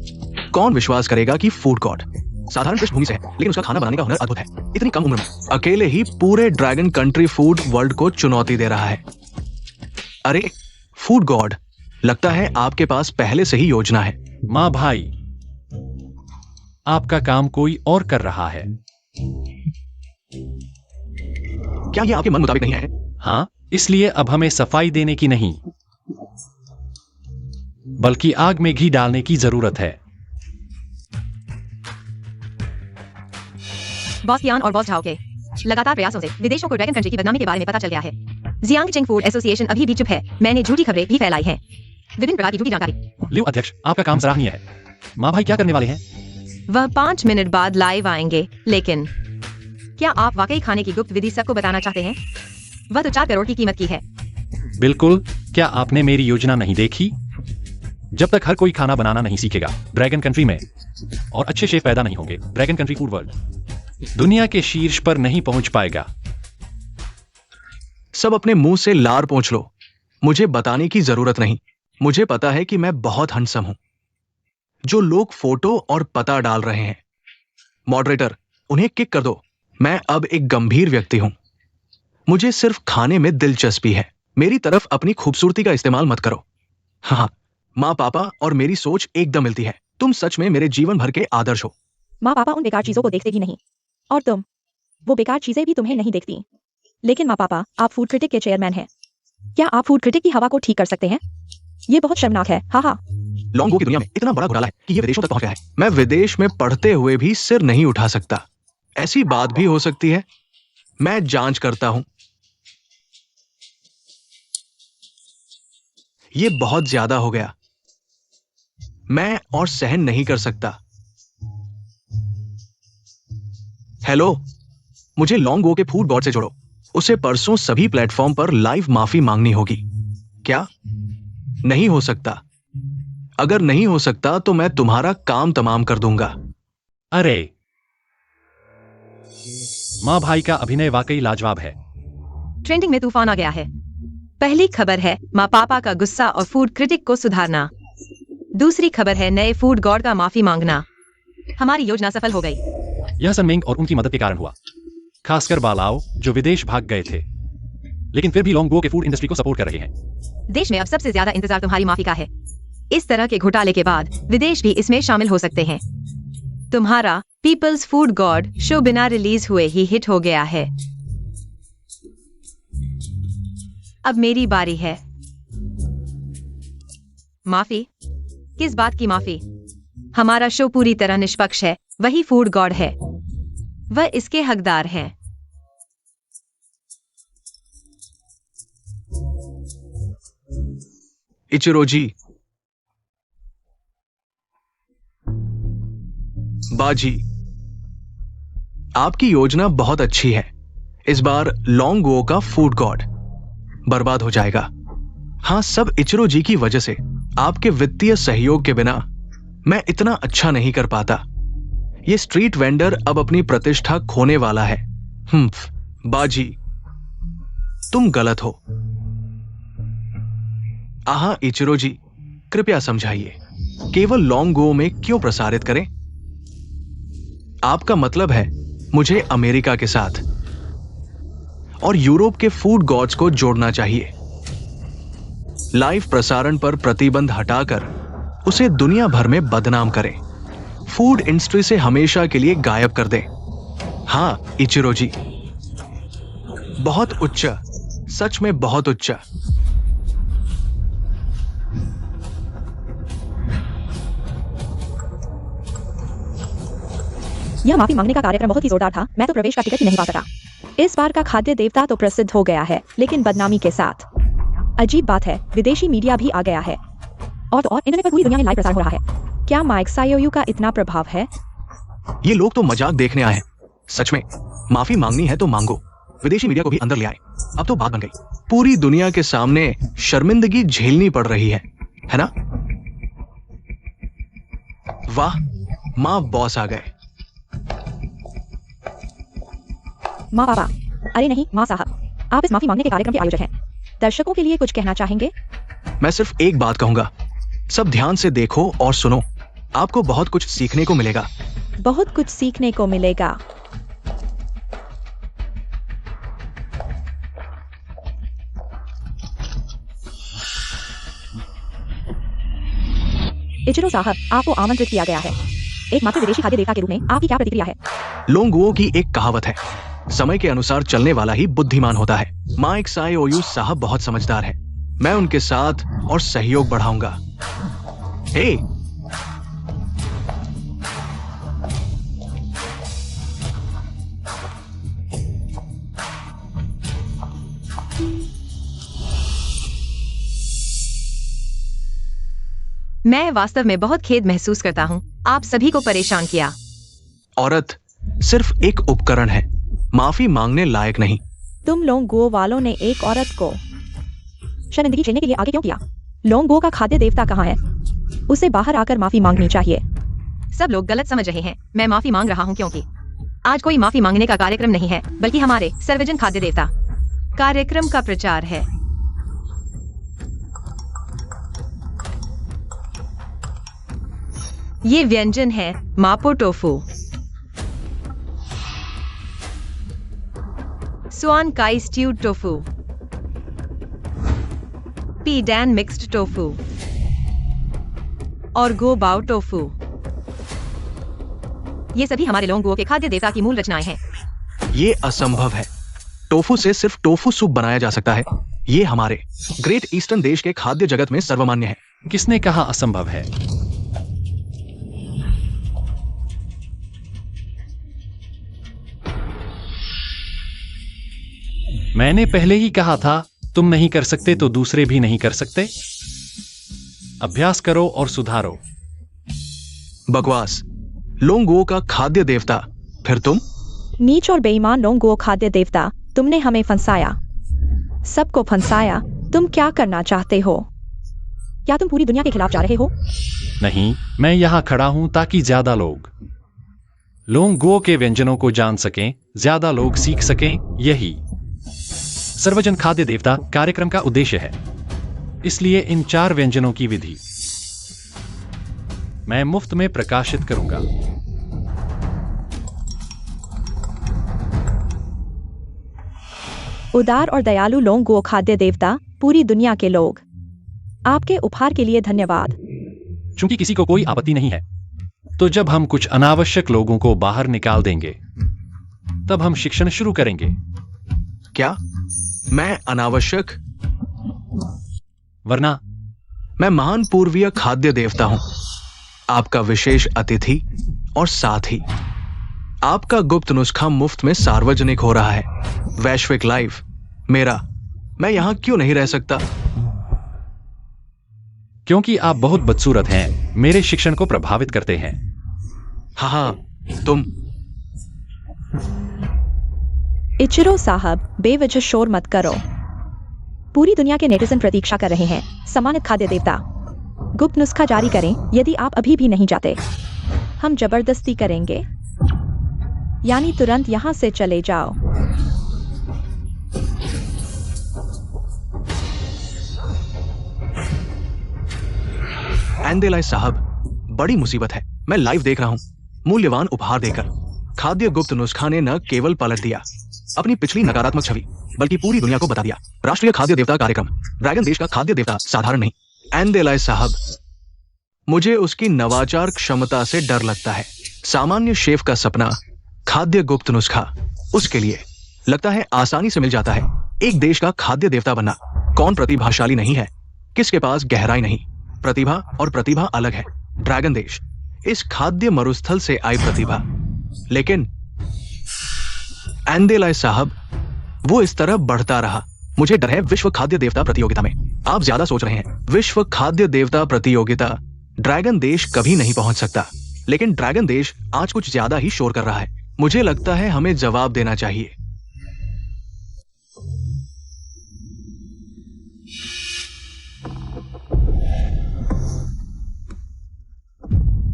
कौन विश्वास करेगा कि फूड गॉड साधारण पृष्ठभूमि से है, लेकिन उसका खाना बनाने का हुनर अद्भुत है। इतनी कम उम्र में अकेले ही पूरे ड्रैगन कंट्री फूड वर्ल्ड को चुनौती दे रहा है। अरे फूड गॉड, लगता है आपके पास पहले से ही योजना है। माँ भाई, आपका काम कोई और कर रहा है। क्या ये आपके मन मुताबिक नहीं है? हाँ, इसलिए अब हमें सफाई देने की नहीं, बल्कि आग में घी डालने की जरूरत है। बॉस कियान और बॉस झाओ के लगातार प्रयासों से विदेशों को ड्रैगन कंट्री की बदनामी के बारे में पता चल गया है। जियांगचेंग फूड एसोसिएशन अभी भी चुप है। मैंने झूठी खबरें भी फैलाई हैं, विभिन्न प्रकार की झूठी जानकारी। लियू अध्यक्ष, आपका काम सराहनीय है। माँ भाई क्या करने वाले हैं? वह 5 मिनट बाद लाइव आएंगे, लेकिन क्या आप वाकई खाने की गुप्त विधि सबको बताना चाहते हैं? वह तो 4 करोड़ की कीमत की है। बिल्कुल। क्या आपने मेरी योजना नहीं देखी? जब तक हर कोई खाना बनाना नहीं सीखेगा ड्रैगन कंट्री में, और अच्छे शेफ पैदा नहीं होंगे, ड्रैगन कंट्री फूड वर्ल्ड दुनिया के शीर्ष पर नहीं पहुंच पाएगा। सब अपने मुंह से लार पोंछ लो, मुझे बताने की जरूरत नहीं। मुझे पता है कि मैं बहुत हैंडसम हूं। जो लोग फोटो और पता डाल रहे हैं, मॉडरेटर उन्हें किक कर दो। मैं अब एक गंभीर व्यक्ति हूं। मुझे सिर्फ खाने में दिलचस्पी है। मेरी तरफ अपनी खूबसूरती का इस्तेमाल मत करो। हाँ, माँ पापा और मेरी सोच एकदम मिलती है। तुम सच में मेरे जीवन भर के आदर्श हो। माँ पापा उन बेकार चीजों को देखते ही नहीं, और तुम, वो बेकार चीजें भी तुम्हें नहीं देखती। लेकिन माँ पापा, आप फूड क्रिटिक के चेयरमैन हैं। क्या आप फूड क्रिटिक की हवा को ठीक कर सकते हैं? ये बहुत शर्मनाक है। हाँ हाँ। लॉन्ग गो की दुनिया में इतना बड़ा घोटाला है कि ये विदेशों तक पहुंच गया है। मैं विदेश में पढ़ते हुए भी सिर नहीं उठा सकता। ऐसी बात भी हो सकती है? मैं जांच करता हूं। ये बहुत ज्यादा हो गया। मैं और सहन नहीं कर सकता। हेलो, मुझे लॉन्ग गो के फूड गॉड से जोड़ो। उसे परसों सभी प्लेटफॉर्म पर लाइव माफी मांगनी होगी। क्या? नहीं हो सकता। अगर नहीं हो सकता तो मैं तुम्हारा काम तमाम कर दूंगा। अरे, माँ भाई का अभिनय वाकई लाजवाब है। ट्रेंडिंग में तूफान आ गया है। पहली खबर है माँ पापा का गुस्सा और फूड क्रिटिक को सुधारना। दूसरी खबर है नए फूड गॉड का माफी मांगना। हमारी योजना सफल हो गई। यह सनमिंग और उनकी मदद के कारण हुआ, खासकर बालाओ जो विदेश भाग गए थे, लेकिन फिर भी लॉन्ग गो के फूड इंडस्ट्री को सपोर्ट कर रहे हैं। देश में अब सबसे ज्यादा इंतजार तुम्हारी माफी का है। इस तरह के घोटाले के बाद विदेश भी इसमें शामिल हो सकते हैं। तुम्हारा पीपल्स फूड गॉड शो बिना रिलीज हुए ही हिट हो गया है। अब मेरी बारी है। माफी? किस बात की माफी? हमारा शो पूरी तरह निष्पक्ष है। वही फूड गॉड है, वह इसके हकदार हैं। इचिरो जी, बाजी, आपकी योजना बहुत अच्छी है। इस बार लॉन्ग गो का फूड गॉड बर्बाद हो जाएगा। हाँ, सब इचिरो जी की वजह से। आपके वित्तीय सहयोग के बिना मैं इतना अच्छा नहीं कर पाता। ये स्ट्रीट वेंडर अब अपनी प्रतिष्ठा खोने वाला है। बाजी, तुम गलत हो। आहा इचिरो जी, कृपया समझाइए, केवल लॉन्ग गो में क्यों प्रसारित करें? आपका मतलब है मुझे अमेरिका के साथ और यूरोप के फूड गॉड्स को जोड़ना चाहिए। लाइव प्रसारण पर प्रतिबंध हटाकर उसे दुनिया भर में बदनाम करें। फूड इंडस्ट्री से हमेशा के लिए गायब कर दें। हाँ इचिरो जी, बहुत उच्च, सच में बहुत उच्च। यह माफी मांगने का कार्यक्रम बहुत ही जोरदार था। मैं तो प्रवेश का टिकट ही नहीं पा सका। इस बार का खाद्य देवता तो प्रसिद्ध हो गया है, लेकिन बदनामी के साथ। अजीब बात है, विदेशी मीडिया भी आ गया है, और इंटरनेट पर पूरी दुनिया में लाइव प्रसारण हो रहा है। क्या माइक सायोयू का इतना प्रभाव है? ये लोग तो मजाक देखने आए हैं। सच में माफी मांगनी है तो मांगो। विदेशी मीडिया को भी अंदर ले आए। अब तो बात बन गई। पूरी दुनिया के सामने शर्मिंदगी झेलनी पड़ रही है ना? वाह, माँ बॉस आ गए। माँ पापा, अरे नहीं माँ साहब, आप इस माफी मांगने के कार्यक्रम के आयोजक हैं। दर्शकों के लिए कुछ कहना चाहेंगे? मैं सिर्फ एक बात कहूंगा, सब ध्यान से देखो और सुनो। आपको बहुत कुछ सीखने को मिलेगा। बहुत कुछ सीखने को मिलेगा। इचिरो साहब, आपको आमंत्रित किया गया है। एक मात्र विदेशी खाद्य देवता के रूप में आपकी क्या प्रतिक्रिया है? लोंगुओ की एक कहावत है, समय के अनुसार चलने वाला ही बुद्धिमान होता है। माइक सायोयू साहब बहुत समझदार है। मैं उनके साथ और सहयोग बढ़ाऊंगा। हे, मैं वास्तव में बहुत खेद महसूस करता हूँ, आप सभी को परेशान किया। औरत सिर्फ एक उपकरण है, माफी मांगने लायक नहीं। तुम लोंगो वालों ने एक औरत को शर्मिंदगी झेलने के लिए आगे क्यों किया? लोंगो का खाद्य देवता कहाँ है? उसे बाहर आकर माफी मांगनी चाहिए। सब लोग गलत समझ रहे हैं। मैं माफी मांग रहा हूँ क्योंकि आज कोई माफी मांगने का कार्यक्रम नहीं है, बल्कि हमारे सर्वजन खाद्य देवता कार्यक्रम का प्रचार है। ये व्यंजन है मापो tofu, suan cai stewed tofu, pi dan mixed tofu, और गो बाओ टोफू। ये सभी हमारे लोंगुओ के खाद्य देवता की मूल रचनाएं हैं। ये असंभव है। टोफू से सिर्फ टोफू सूप बनाया जा सकता है। ये हमारे ग्रेट ईस्टर्न देश के खाद्य जगत में सर्वमान्य है। किसने कहा असंभव है? मैंने पहले ही कहा था, तुम नहीं कर सकते तो दूसरे भी नहीं कर सकते। अभ्यास करो और सुधारो। बकवास। लोंगुओ का खाद्य देवता फिर तुम? नीच और बेईमान लोंगुओ खाद्य देवता, तुमने हमें फंसाया, सबको फंसाया। तुम क्या करना चाहते हो? क्या तुम पूरी दुनिया के खिलाफ जा रहे हो? नहीं, मैं यहां खड़ा हूं ताकि ज्यादा लोग लोंगुओ के व्यंजनों को जान सकें, ज्यादा लोग सीख सकें। यही सर्वजन खाद्य देवता कार्यक्रम का उद्देश्य है। इसलिए इन 4 व्यंजनों की विधि मैं मुफ्त में प्रकाशित करूंगा। उदार और दयालु लोंगुओ खाद्य देवता, पूरी दुनिया के लोग, आपके उपहार के लिए धन्यवाद। चूंकि किसी को कोई आपत्ति नहीं है, तो जब हम कुछ अनावश्यक लोगों को बाहर निकाल देंगे, तब हम शिक्षण शुरू करेंगे। क्या मैं अनावश्यक? वरना मैं महान पूर्वीय खाद्य देवता हूं, आपका विशेष अतिथि, और साथ ही आपका गुप्त नुस्खा मुफ्त में सार्वजनिक हो रहा है। वैश्विक लाइव मेरा। मैं यहां क्यों नहीं रह सकता? क्योंकि आप बहुत बदसूरत हैं, मेरे शिक्षण को प्रभावित करते हैं। हाँ, तुम। इचिरो साहब, बेवजह शोर मत करो। पूरी दुनिया के नेटिजन प्रतीक्षा कर रहे हैं। सम्मानित खाद्य देवता, गुप्त नुस्खा जारी करें। यदि आप अभी भी नहीं जाते, हम जबरदस्ती करेंगे, यानी तुरंत यहां से चले जाओ। एंडेलाई साहब, बड़ी मुसीबत है। मैं लाइव देख रहा हूं। मूल्यवान उपहार देकर खाद्य गुप्त नुस्खा ने न केवल पलट दिया अपनी पिछली नकारात्मक छवि, बल्कि पूरी दुनिया को बता दिया राष्ट्रीय खाद्य देवता कार्यक्रम ड्रैगन देश का खाद्य देवता साधारण नहीं। एंडेलाई साहब, मुझे उसकी नवाचार क्षमता से डर लगता है। सामान्य शेफ का सपना खाद्य गुप्त नुस्खा, उसके लिए लगता है आसानी से मिल जाता है। एक देश का खाद्य देवता बनना। कौन प्रतिभाशाली नहीं है? किसके पास गहराई नहीं? प्रतिभा और प्रतिभा अलग है। ड्रैगन देश, इस खाद्य मरुस्थल से आई प्रतिभा। लेकिन एंडेलाई साहब, वो इस तरह बढ़ता रहा। मुझे डर है विश्व खाद्य देवता प्रतियोगिता में। आप ज्यादा सोच रहे हैं। विश्व खाद्य देवता प्रतियोगिता ड्रैगन देश कभी नहीं पहुंच सकता। लेकिन ड्रैगन देश आज कुछ ज्यादा ही शोर कर रहा है। मुझे लगता है हमें जवाब देना चाहिए।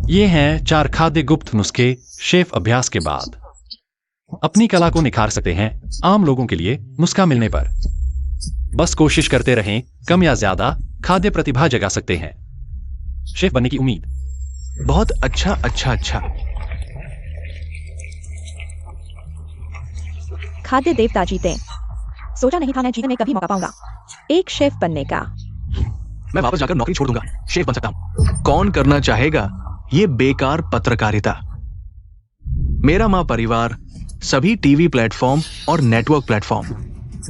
ये हैं 4 खाद्य गुप्त नुस्खे। शेफ अभ्यास के बाद अपनी कला को निखार सकते हैं आम लोगों के लिए नुस्खा मिलने पर। बस कोशिश करते रहें, कम या ज्यादा खाद्य प्रतिभा जगा सकते हैं। शेफ बनने की उम्मीद। बहुत अच्छा अच्छा अच्छा। खाद्य देवता जीते। सोचा नहीं था मैं जीतने में कभी मौका पाऊंगा एक शेफ बनने का। मैं वापस जाकर नौकरी छोड़ दूंगा। शेफ बन सकता हूं। कौन करना चाहेगा ये बेकार पत्रकारिता? मेरा मां परिवार, सभी टीवी प्लेटफॉर्म और नेटवर्क प्लेटफॉर्म,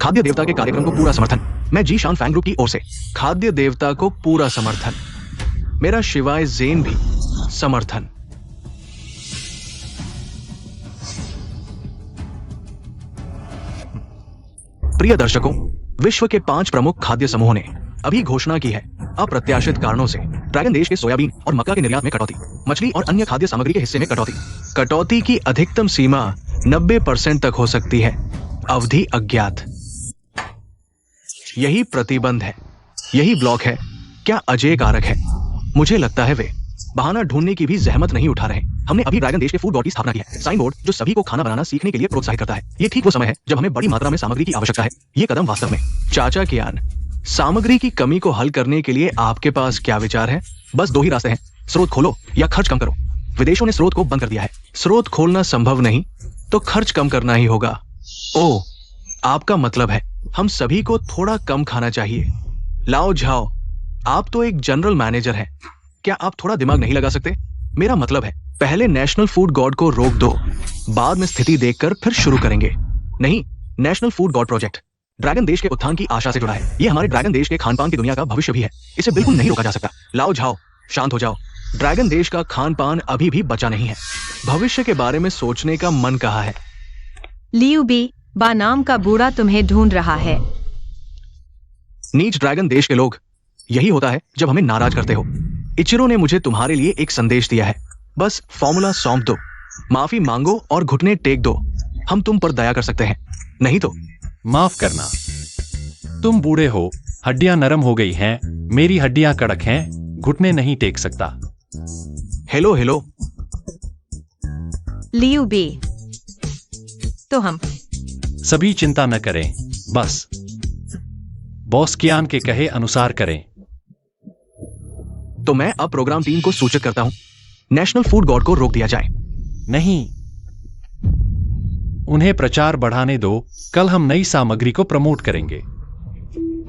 खाद्य देवता के कार्यक्रम को पूरा समर्थन। मैं जी शान फैन ग्रुप की ओर से खाद्य देवता को पूरा समर्थन। मेरा शिवाय जेन भी समर्थन। प्रिय दर्शकों, विश्व के 5 प्रमुख खाद्य समूहों ने अभी घोषणा की है अप्रत्याशित कारणों से ड्रैगन देश के सोयाबीन और मक्का के निर्यात में कटौती, मछली और अन्य खाद्य सामग्री के हिस्से में कटौती। कटौती की अधिकतम सीमा 90% तक हो सकती है। अवधि अज्ञात। यही प्रतिबंध है, यही ब्लॉक है। क्या अजय कारक है? मुझे लगता है वे बहाना ढूंढने की भी जहमत नहीं उठा रहे। हमने अभी ड्रैगन देश के फूड बोर्ड की स्थापना की है, साइन बोर्ड जो सभी को खाना बनाना सीखने के लिए प्रोत्साहित करता है। ये ठीक वो समय है जब हमें बड़ी मात्रा में सामग्री की आवश्यकता है। ये कदम वास्तव में चाचा कियान, सामग्री की कमी को हल करने के लिए आपके पास क्या विचार है? बस 2 ही रास्ते हैं, स्रोत खोलो या खर्च कम करो। विदेशों ने स्रोत को बंद कर दिया है। स्रोत खोलना संभव नहीं तो खर्च कम करना ही होगा। ओह, आपका मतलब है हम सभी को थोड़ा कम खाना चाहिए। लाओ झाओ, आप तो एक जनरल मैनेजर हैं। क्या आप थोड़ा दिमाग नहीं लगा सकते? मेरा मतलब है, पहले नेशनल फूड गॉड को रोक दो, बाद में स्थिति देखकर फिर शुरू करेंगे। नहीं, national food God project dragon देश के उत्थान की आशा से जुड़ा है। ये हमारे ड्रैगन देश के खान पान की दुनिया का भविष्य भी है। इसे बिल्कुल नहीं रोका जा सकता। लाओ झाओ, शांत हो जाओ। ड्रैगन देश का खान पान अभी भी बचा नहीं है। भविष्य के बारे में सोचने का मन कहा है। लियू बी बा नाम का बूढ़ा तुम्हें ढूंढ रहा है। नीच ड्रैगन देश के लोग, यही होता है जब हमें नाराज करते हो। इचिरो ने मुझे तुम्हारे लिए एक संदेश दिया है। बस फॉर्मूला सौंप दो, माफी मांगो और घुटने टेक दो। हम तुम पर दया कर सकते हैं, नहीं तो। माफ करना, तुम बूढ़े हो, हड्डियां नरम हो गई हैं, मेरी हड्डियां कड़क हैं, घुटने नहीं टेक सकता। Hello hello. लियू बी, तो हम सभी चिंता न करें, बस बॉस कियान के कहे अनुसार करें। तो मैं अब प्रोग्राम टीम को सूचित करता हूं, नेशनल फूड गॉड को रोक दिया जाए। नहीं, उन्हें प्रचार बढ़ाने दो। कल हम नई सामग्री को प्रमोट करेंगे।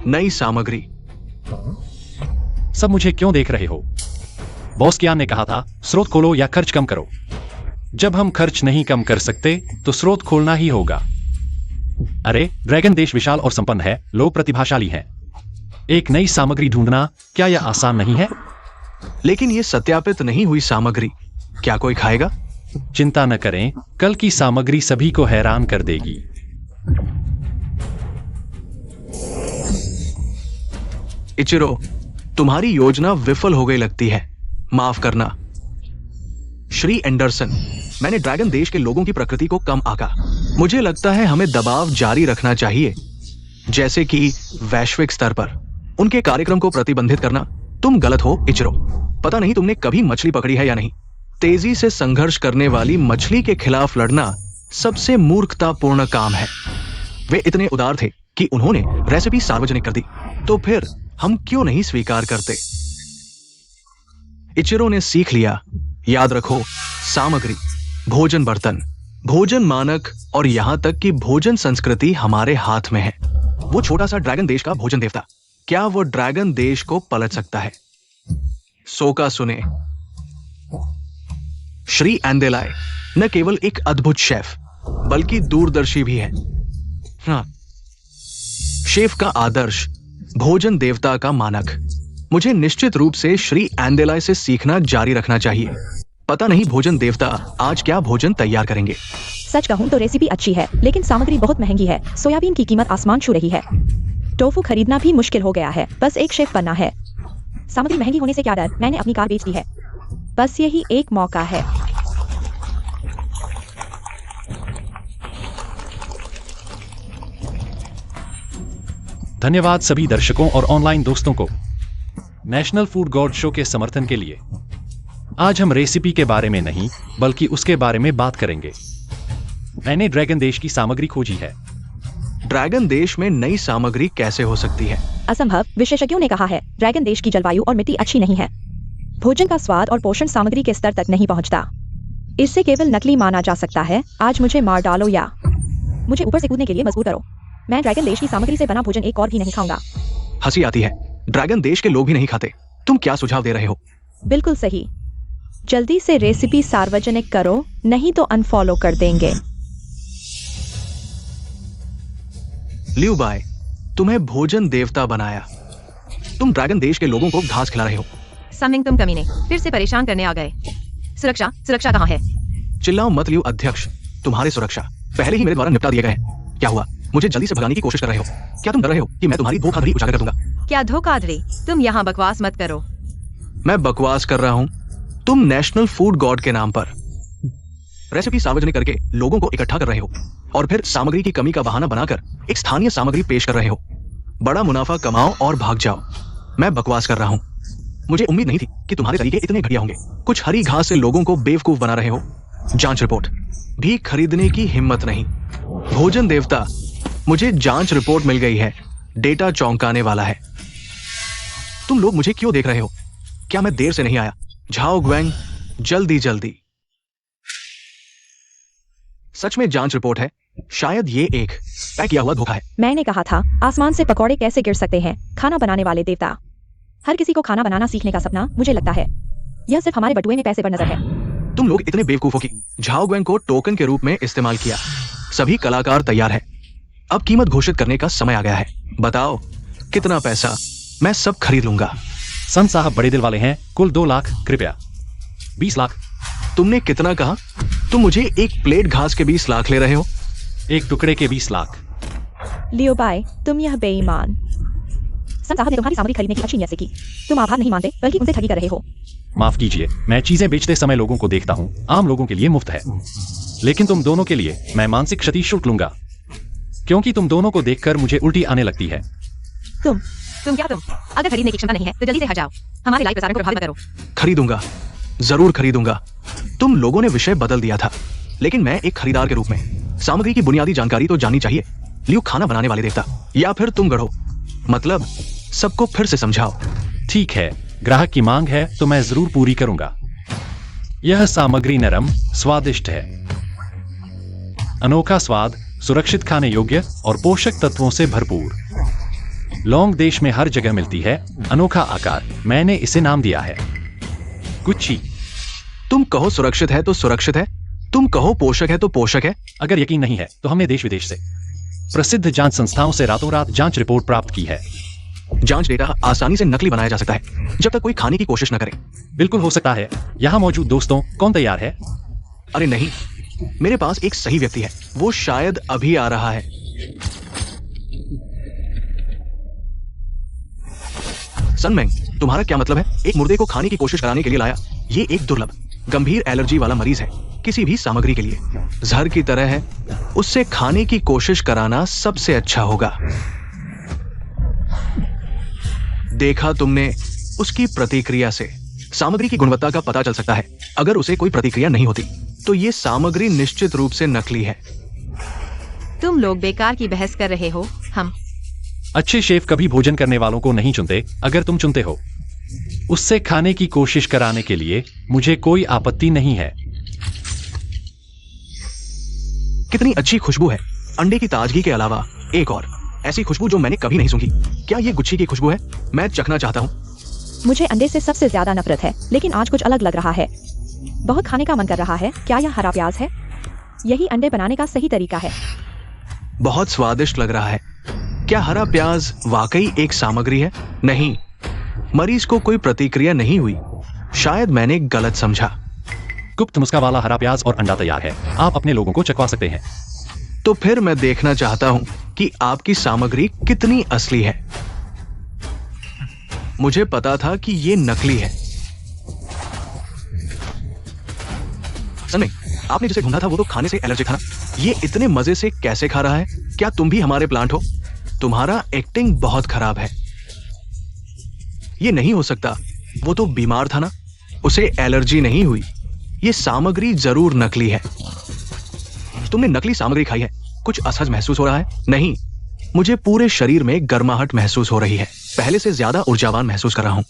नई सामग्री? सब मुझे क्यों देख रहे हो? बॉस कियान ने कहा था, स्रोत खोलो या खर्च कम करो। जब हम खर्च नहीं कम कर सकते तो स्रोत खोलना ही होगा। अरे, ड्रैगन देश विशाल और संपन्न है, लोग प्रतिभाशाली हैं। एक नई सामग्री ढूंढना क्या यह आसान नहीं है? लेकिन यह सत्यापित नहीं हुई सामग्री क्या कोई खाएगा? चिंता न करें, कल की सामग्री सभी को हैरान कर देगी। इचिरो, तुम्हारी योजना विफल हो गई लगती है। माफ करना। श्री एंडरसन, मैंने ड्रैगन देश के लोगों की प्रकृति को कम आंका। मुझे लगता है हमें दबाव जारी रखना चाहिए, जैसे कि वैश्विक स्तर पर उनके कार्यक्रम को प्रतिबंधित करना। तुम गलत हो इचिरो। पता नहीं तुमने कभी मछली पकड़ी है या नहीं। तेजी से संघर्ष करने वाली मछली के खिलाफ लड़ना सबसे मूर्खतापूर्ण काम है। वे इतने उदार थे कि उन्होंने रेसिपी सार्वजनिक कर दी, तो फिर हम क्यों नहीं स्वीकार करते? इचिरो ने सीख लिया। याद रखो, सामग्री, भोजन बर्तन, भोजन मानक और यहां तक कि भोजन संस्कृति हमारे हाथ में है। वो छोटा सा ड्रैगन देश का भोजन देवता, क्या वो ड्रैगन देश को पलट सकता है? सोका सुने, श्री एंडेलाय न केवल एक अद्भुत शेफ बल्कि दूरदर्शी भी है। हाँ, शेफ का आदर्श, भोजन देवता का मानक। मुझे निश्चित रूप से श्री एंडेलाय से सीखना जारी रखना चाहिए। पता नहीं भोजन देवता आज क्या भोजन तैयार करेंगे। सच कहूं तो रेसिपी अच्छी है, लेकिन सामग्री बहुत महंगी है। सोयाबीन की कीमत आसमान छू रही है। टोफू खरीदना भी मुश्किल हो गया है। बस एक शेफ बनना है। सामग्री महंगी होने से क्या डर, मैंने अपनी कार बेच दी है। बस यही एक मौका है। धन्यवाद सभी दर्शकों और ऑनलाइन दोस्तों को नेशनल फूड गॉड शो के समर्थन के लिए। आज हम रेसिपी के बारे में नहीं बल्कि उसके बारे में बात करेंगे। मैंने ड्रैगन देश की सामग्री खोजी है। ड्रैगन देश में नई सामग्री कैसे हो सकती है? असंभव, विशेषज्ञों ने कहा है। ड्रैगन देश की जलवायु और मिट्टी अच्छी नहीं है। भोजन का स्वाद और पोषण सामग्री के स्तर तक नहीं पहुंचता। इससे केवल नकली माना जा सकता है। आज मुझे मार डालो या मुझे ऊपर से कूदने के लिए मजबूर करो। मैं ड्रैगन देश की सामग्री से बना भोजन एक और भी नहीं खाऊंगा। हंसी आती है। ड्रैगन देश के लोग भी नहीं खाते। तुम क्या सुझाव दे रहे हो? बिल्कुल सही। जल्दी से रेसिपी सार्वजनिक करो, नहीं तो अनफॉलो कर देंगे। लियू बाय, तुम्हें भोजन देवता बनाया। तुम ड्रैगन देश के लोगों को घास खिला रहे हो। समिंग, तुम कमीने फिर से परेशान करने आ गए। सुरक्षा, सुरक्षा कहाँ है? चिल्लाओ मत लियू अध्यक्ष। तुम्हारे सुरक्षा पहले ही मेरे द्वारा निपटा दिए गए हैं। क्या हुआ? मुझे जल्दी से भगाने की कोशिश कर रहे हो? क्या तुम डर रहे हो कि मैं तुम्हारी धोखाधड़ी उजागर कर दूंगा? क्या धोखाधड़ी? तुम यहाँ बकवास मत करो। मैं बकवास कर रहा हूं? तुम नेशनल फूड गॉड के नाम पर रेसिपी सार्वजनिक करके लोगों को इकट्ठा कर रहे हो और फिर सामग्री की कमी का बहाना बनाकर एक स्थानीय सामग्री पेश कर रहे हो। बड़ा मुनाफा कमाओ और भाग जाओ। मैं बकवास कर रहा हूं। मुझे उम्मीद नहीं थी कि तुम्हारे तरीके इतने घटिया होंगे। कुछ हरी घास से लोगों को बेवकूफ बना रहे हो। जांच रिपोर्ट भी खरीदने की हिम्मत नहीं। भोजन देवता, मुझे जांच रिपोर्ट मिल गई है। डेटा चौंकाने वाला है। तुम लोग मुझे क्यों देख रहे हो? क्या मैं देर से नहीं आया? झाओ ग्वेंग, जल्दी जल्दी। सच में जांच रिपोर्ट है। शायद ये एक पैक किया हुआ धोखा है। मैंने कहा था, आसमान से पकौड़े कैसे गिर सकते हैं? खाना बनाने वाले देवता। हर किसी को खाना बनाना सीखने का सपना, मुझे लगता है। यह सिर्फ हमारे बटुए में पैसे पर नजर है। तुम लोग इतने बेवकूफों की झाओ ग्वेन को टोकन के रूप में इस्तेमाल किया। सभी कलाकार तैयार हैं। अब कीमत घोषित करने का समय आ गया है। बताओ कितना पैसा? मैं सब खरीद लूंगा। सन साहब बड़े दिल वाले हैं। कुल 2 लाख, कृपया 20 लाख। तुमने कितना कहा? तुम मुझे एक प्लेट घास के 20 लाख ले रहे हो? एक टुकड़े के 20 लाख। लियो बाय, तुम यह बेईमान। सन साहब ने तुम्हारी सामग्री खरीदने की अच्छी नीयत से की। तुम आभार नहीं मानते बल्कि उनसे ठगी कर रहे हो। माफ कीजिए, मैं चीजें बेचते समय लोगों को देखता हूँ। आम लोगों के लिए मुफ्त है, लेकिन तुम दोनों के लिए मैं मानसिक क्षति शुल्क लूंगा, क्योंकि तुम दोनों को देखकर मुझे उल्टी आने लगती है। तुम अगर खरीदने की क्षमता नहीं है तो जल्दी से हट जाओ। हमारे लाइव प्रसारण को प्रभावित करो। खरीदूंगा, जरूर खरीदूंगा। तुम लोगों ने विषय बदल दिया था, लेकिन मैं एक खरीदार के रूप में सामग्री की बुनियादी जानकारी तो जाननी चाहिए। लियो खाना बनाने वाले देवता, या फिर तुम गढ़ो। मतलब सबको फिर से समझाओ। ठीक है, ग्राहक की मांग है तो मैं जरूर पूरी करूंगा। यह सामग्री नरम, स्वादिष्ट है। अनोखा स्वाद, सुरक्षित खाने योग्य और पोषक तत्वों से भरपूर। लौंग देश में हर जगह मिलती है। अनोखा आकार, मैंने इसे नाम दिया है गुच्ची। तुम कहो सुरक्षित है तो सुरक्षित है, तुम कहो पोषक है तो पोषक है। अगर यकीन नहीं है तो हमने देश विदेश से प्रसिद्ध जांच संस्थाओं से रातों रात जांच रिपोर्ट प्राप्त की है। जांच डेटा आसानी से नकली बनाया जा सकता है जब तक कोई खाने की कोशिश न करे। बिल्कुल हो सकता है। यहाँ मौजूद दोस्तों, कौन तैयार है? अरे नहीं, मेरे पास एक सही व्यक्ति है। वो शायद अभी आ रहा है। सनमेंग, तुम्हारा क्या मतलब है? एक मुर्दे को खाने की कोशिश कराने के लिए लाया? ये एक दुर्लभ गंभीर एलर्जी वाला मरीज है। किसी भी सामग्री के लिए जहर की तरह है। उससे खाने की कोशिश कराना सबसे अच्छा होगा। देखा तुमने, उसकी प्रतिक्रिया से सामग्री की गुणवत्ता का पता चल सकता है। अगर उसे कोई प्रतिक्रिया नहीं होती तो ये सामग्री निश्चित रूप से नकली है। तुम लोग बेकार की बहस कर रहे हो। हम अच्छे शेफ कभी भोजन करने वालों को नहीं चुनते। अगर तुम चुनते हो उससे खाने की कोशिश कराने के लिए, मुझे कोई आपत्ति नहीं है। कितनी अच्छी खुशबू है। अंडे की ताजगी के अलावा एक और ऐसी खुशबू जो मैंने कभी नहीं सूंघी। क्या ये गुच्छी की खुशबू है? मैं चखना चाहता हूँ। मुझे अंडे से सबसे ज्यादा नफरत है, लेकिन आज कुछ अलग लग रहा है। बहुत खाने का मन कर रहा है। क्या यह हरा प्याज है? यही अंडे बनाने का सही तरीका है। बहुत स्वादिष्ट लग रहा है। क्या हरा प्याज वाकई एक सामग्री है? नहीं, मरीज को कोई प्रतिक्रिया नहीं हुई। शायद मैंने गलत समझा। गुप्त नुस्खा वाला हरा प्याज और अंडा तैयार है। आप अपने लोगों को चखवा सकते हैं। तो फिर मैं देखना चाहता हूं कि आपकी सामग्री कितनी असली है। मुझे पता था कि ये नकली है। सनी, आपने जिसे ढूंढा था वो तो खाने से एलर्जी था ना? ये इतने मजे से कैसे खा रहा है? क्या तुम भी हमारे प्लांट हो? तुम्हारा एक्टिंग बहुत खराब है। ये नहीं हो सकता। वो तो बीमार था ना? उसे एलर्जी नहीं हुई। ये सामग्री जरूर नकली है। तुमने नकली सामग्री खाई है। कुछ असहज महसूस हो रहा है? नहीं, मुझे पूरे शरीर में गर्माहट महसूस हो रही है। पहले से ज्यादा ऊर्जावान महसूस कर रहा हूं।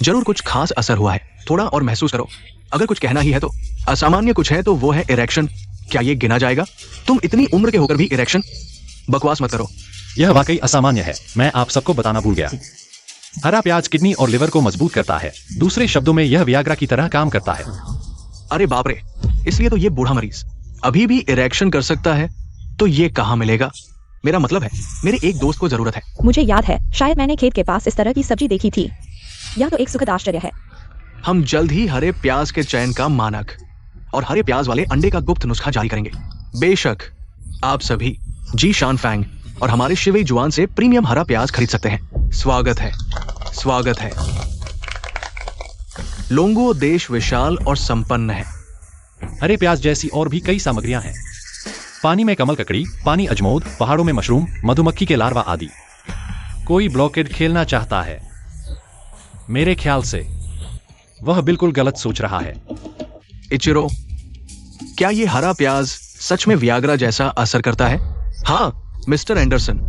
जरूर कुछ खास असर हुआ है। थोड़ा और महसूस करो। अगर कुछ कहना ही है तो असामान्य कुछ है तो वो है इरेक्शन। क्या ये गिना जाएगा? तुम इतनी उम्र के होकर भी इरेक्शन? बकवास मत करो। यह वाकई असामान्य है। मैं आप सबको बताना भूल गया। हरा प्याज किडनी और लिवर को मजबूत करता है। दूसरे शब्दों में यह वियाग्रा की तरह काम करता है। अरे बाप रे, इसलिए तो ये बूढ़ा मरीज अभी भी इरेक्शन कर सकता है। तो ये कहाँ मिलेगा? मेरा मतलब है, मेरे एक दोस्त को जरूरत है। मुझे याद है, शायद मैंने खेत के पास इस तरह की सब्जी देखी थी। यह तो एक सुखद आश्चर्य है। हम जल्द ही हरे प्याज के चयन का मानक और हरे प्याज वाले अंडे का गुप्त नुस्खा जारी करेंगे। बेशक आप सभी जी शान फैंग और हमारे शिवई जुआन से प्रीमियम हरा प्याज खरीद सकते हैं। स्वागत है, स्वागत है। लोंगो देश विशाल और संपन्न है। हरे प्याज जैसी और भी कई सामग्रियां हैं। पानी में कमल ककड़ी, पानी अजमोद, पहाड़ों में मशरूम, मधुमक्खी के लार्वा आदि। कोई ब्लॉकेड खेलना चाहता है? मेरे ख्याल से वह बिल्कुल गलत सोच रहा है। इचिरो, क्या ये हरा प्याज सच में वियाग्रा जैसा असर करता है? हाँ मिस्टर एंडरसन,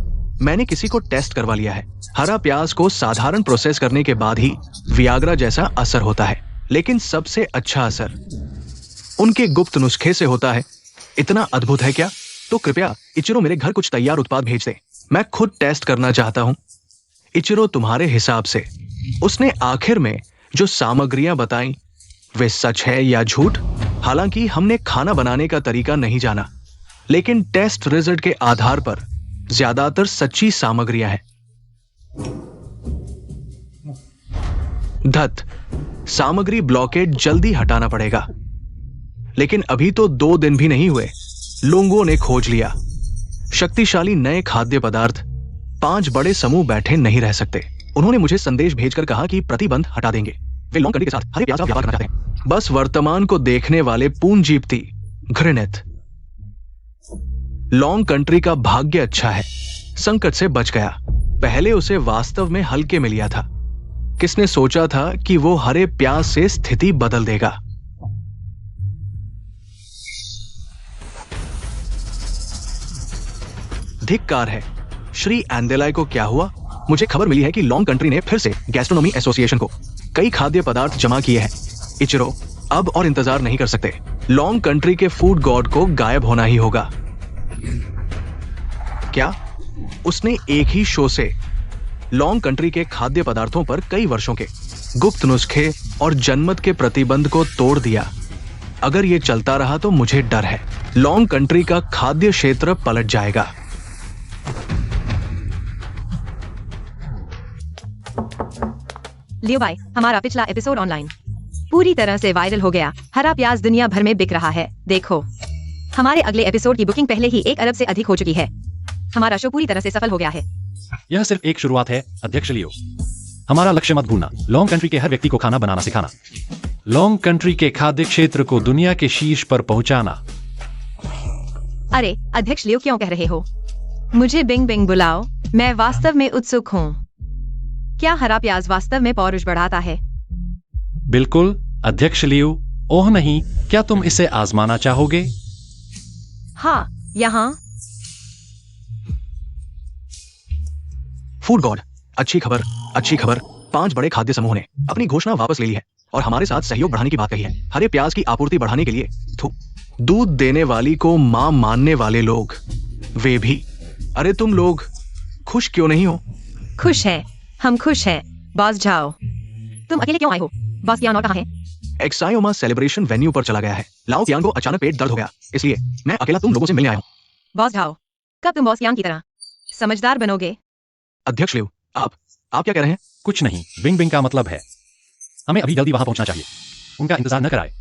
मैंने किसी को टेस्ट करवा लिया है। हरा प्याज को साधारण प्रोसेस करने के बाद ही वियाग्रा जैसा असर होता है। लेकिन सबसे अच्छा असर उनके गुप्त नुस्खे से होता है। इतना अद्भुत है क्या? तो कृपया इचिरो मेरे घर कुछ तैयार उत्पाद भेज दे। मैं खुद टेस्ट करना चाहता हूं। इचिरो, तुम्हारे हिसाब से उसने आखिर में जो सामग्रियां बताई वे सच है या झूठ? हालांकि हमने खाना बनाने का तरीका नहीं जाना, लेकिन टेस्ट रिजल्ट के आधार पर ज्यादातर सच्ची सामग्रियां हैं। धत, सामग्री ब्लॉकेट जल्दी हटाना पड़ेगा। लेकिन अभी तो 2 दिन भी नहीं हुए, लोगों ने खोज लिया। शक्तिशाली नए खाद्य पदार्थ 5 बड़े समूह बैठे नहीं रह सकते। उन्होंने मुझे संदेश भेजकर कहा कि प्रतिबंध हटा देंगे। वे लॉन्ग कंट्री के साथ हरे प्याज का व्यापार करना चाहते हैं। बस वर्तमान को देखने वाले पूंजीपति घृणित। लॉन्ग कंट्री का भाग्य अच्छा है, संकट से बच गया। पहले उसे वास्तव में हल्के में लिया था। किसने सोचा था कि वो हरे प्याज से स्थिति बदल देगा? धिक्कार है। श्री एंडेलाई को क्या हुआ? मुझे खबर मिली है कि लॉन्ग कंट्री ने फिर से गैस्ट्रोनॉमी एसोसिएशन को कई खाद्य पदार्थ जमा किए हैं। इचिरो अब और इंतजार नहीं कर सकते। लॉन्ग कंट्री के फूड गॉड को गायब होना ही होगा। क्या उसने एक ही शो से लॉन्ग कंट्री के खाद्य पदार्थों पर कई वर्षों के गुप्त नुस्खे और जनमत के प्रतिबंध को तोड़ दिया? अगर यह चलता रहा तो मुझे डर है लॉन्ग कंट्री का खाद्य क्षेत्र पलट जाएगा। लियो भाई, हमारा पिछला एपिसोड ऑनलाइन पूरी तरह से वायरल हो गया। हरा प्याज दुनिया भर में बिक रहा है। देखो, हमारे अगले एपिसोड की बुकिंग पहले ही 1 अरब से अधिक हो चुकी है। हमारा शो पूरी तरह से सफल हो गया है। यह सिर्फ एक शुरुआत है, अध्यक्ष लियो। हमारा लक्ष्य मत भूलना, लॉन्ग कंट्री के हर व्यक्ति को खाना बनाना सिखाना, लॉन्ग कंट्री के खाद्य क्षेत्र को दुनिया के शीर्ष पर पहुंचाना। अरे अध्यक्ष लियो, क्यों कह रहे हो? मुझे बिंग बिंग बुलाओ, मैं वास्तव में उत्सुक हूँ। क्या हरा प्याज वास्तव में पौरुष बढ़ाता है? बिल्कुल अध्यक्ष लियो। ओह नहीं, क्या तुम इसे आजमाना चाहोगे? हाँ, यहाँ। फूड गॉड, अच्छी खबर, अच्छी खबर। 5 बड़े खाद्य समूह ने अपनी घोषणा वापस ले ली है और हमारे साथ सहयोग बढ़ाने की बात कही है। हरे प्याज की आपूर्ति बढ़ाने के लिए दूध देने वाली को मां मानने वाले लोग, वे भी। अरे तुम लोग खुश क्यों नहीं हो? खुश है, हम खुश हैं। बॉस जाओ। तुम अकेले क्यों आए हो? बॉस कियान और कहाँ है? एक्सायोमा सेलिब्रेशन वेन्यू पर चला गया है। लाओ कियान को अचानक पेट दर्द हो गया, इसलिए मैं अकेला तुम लोगों से मिलने आया हूँ। बॉस जाओ। कब तुम बॉस कियान की तरह समझदार बनोगे? अध्यक्ष लियो, आप क्या कह रहे हैं? कुछ नहीं, बिंग बिंग का मतलब है हमें अभी जल्दी वहां पहुंचना चाहिए। उनका इंतजार न कराए।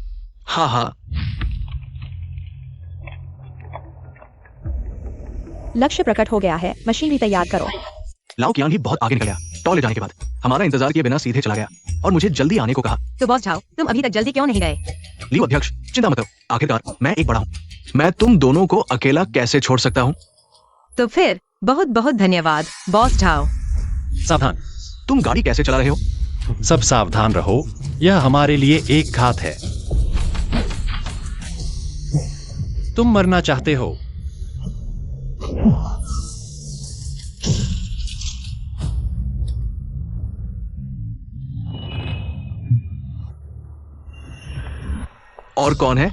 हाँ हाँ। लक्ष्य प्रकट हो गया है, मशीनरी तैयार करो। लाओ कियान ही बहुत आगे निकल गया। टॉल ले जाने के बाद हमारा इंतजार किए बिना सीधे चला गया और मुझे जल्दी आने को कहा। तो बॉस जाओ, तुम अभी तक जल्दी क्यों नहीं गए? लियो अध्यक्ष, चिंता मत करो, आखिरकार मैं एक बड़ा हूँ। मैं तुम दोनों को अकेला कैसे छोड़ सकता हूँ? तो फिर बहुत बहुत धन्यवाद, बॉस जाओ। सावधान। तुम गाड़ी कैसे चला रहे हो? सब सावधान रहो, यह हमारे लिए एक घात है। तुम मरना चाहते हो? और कौन है?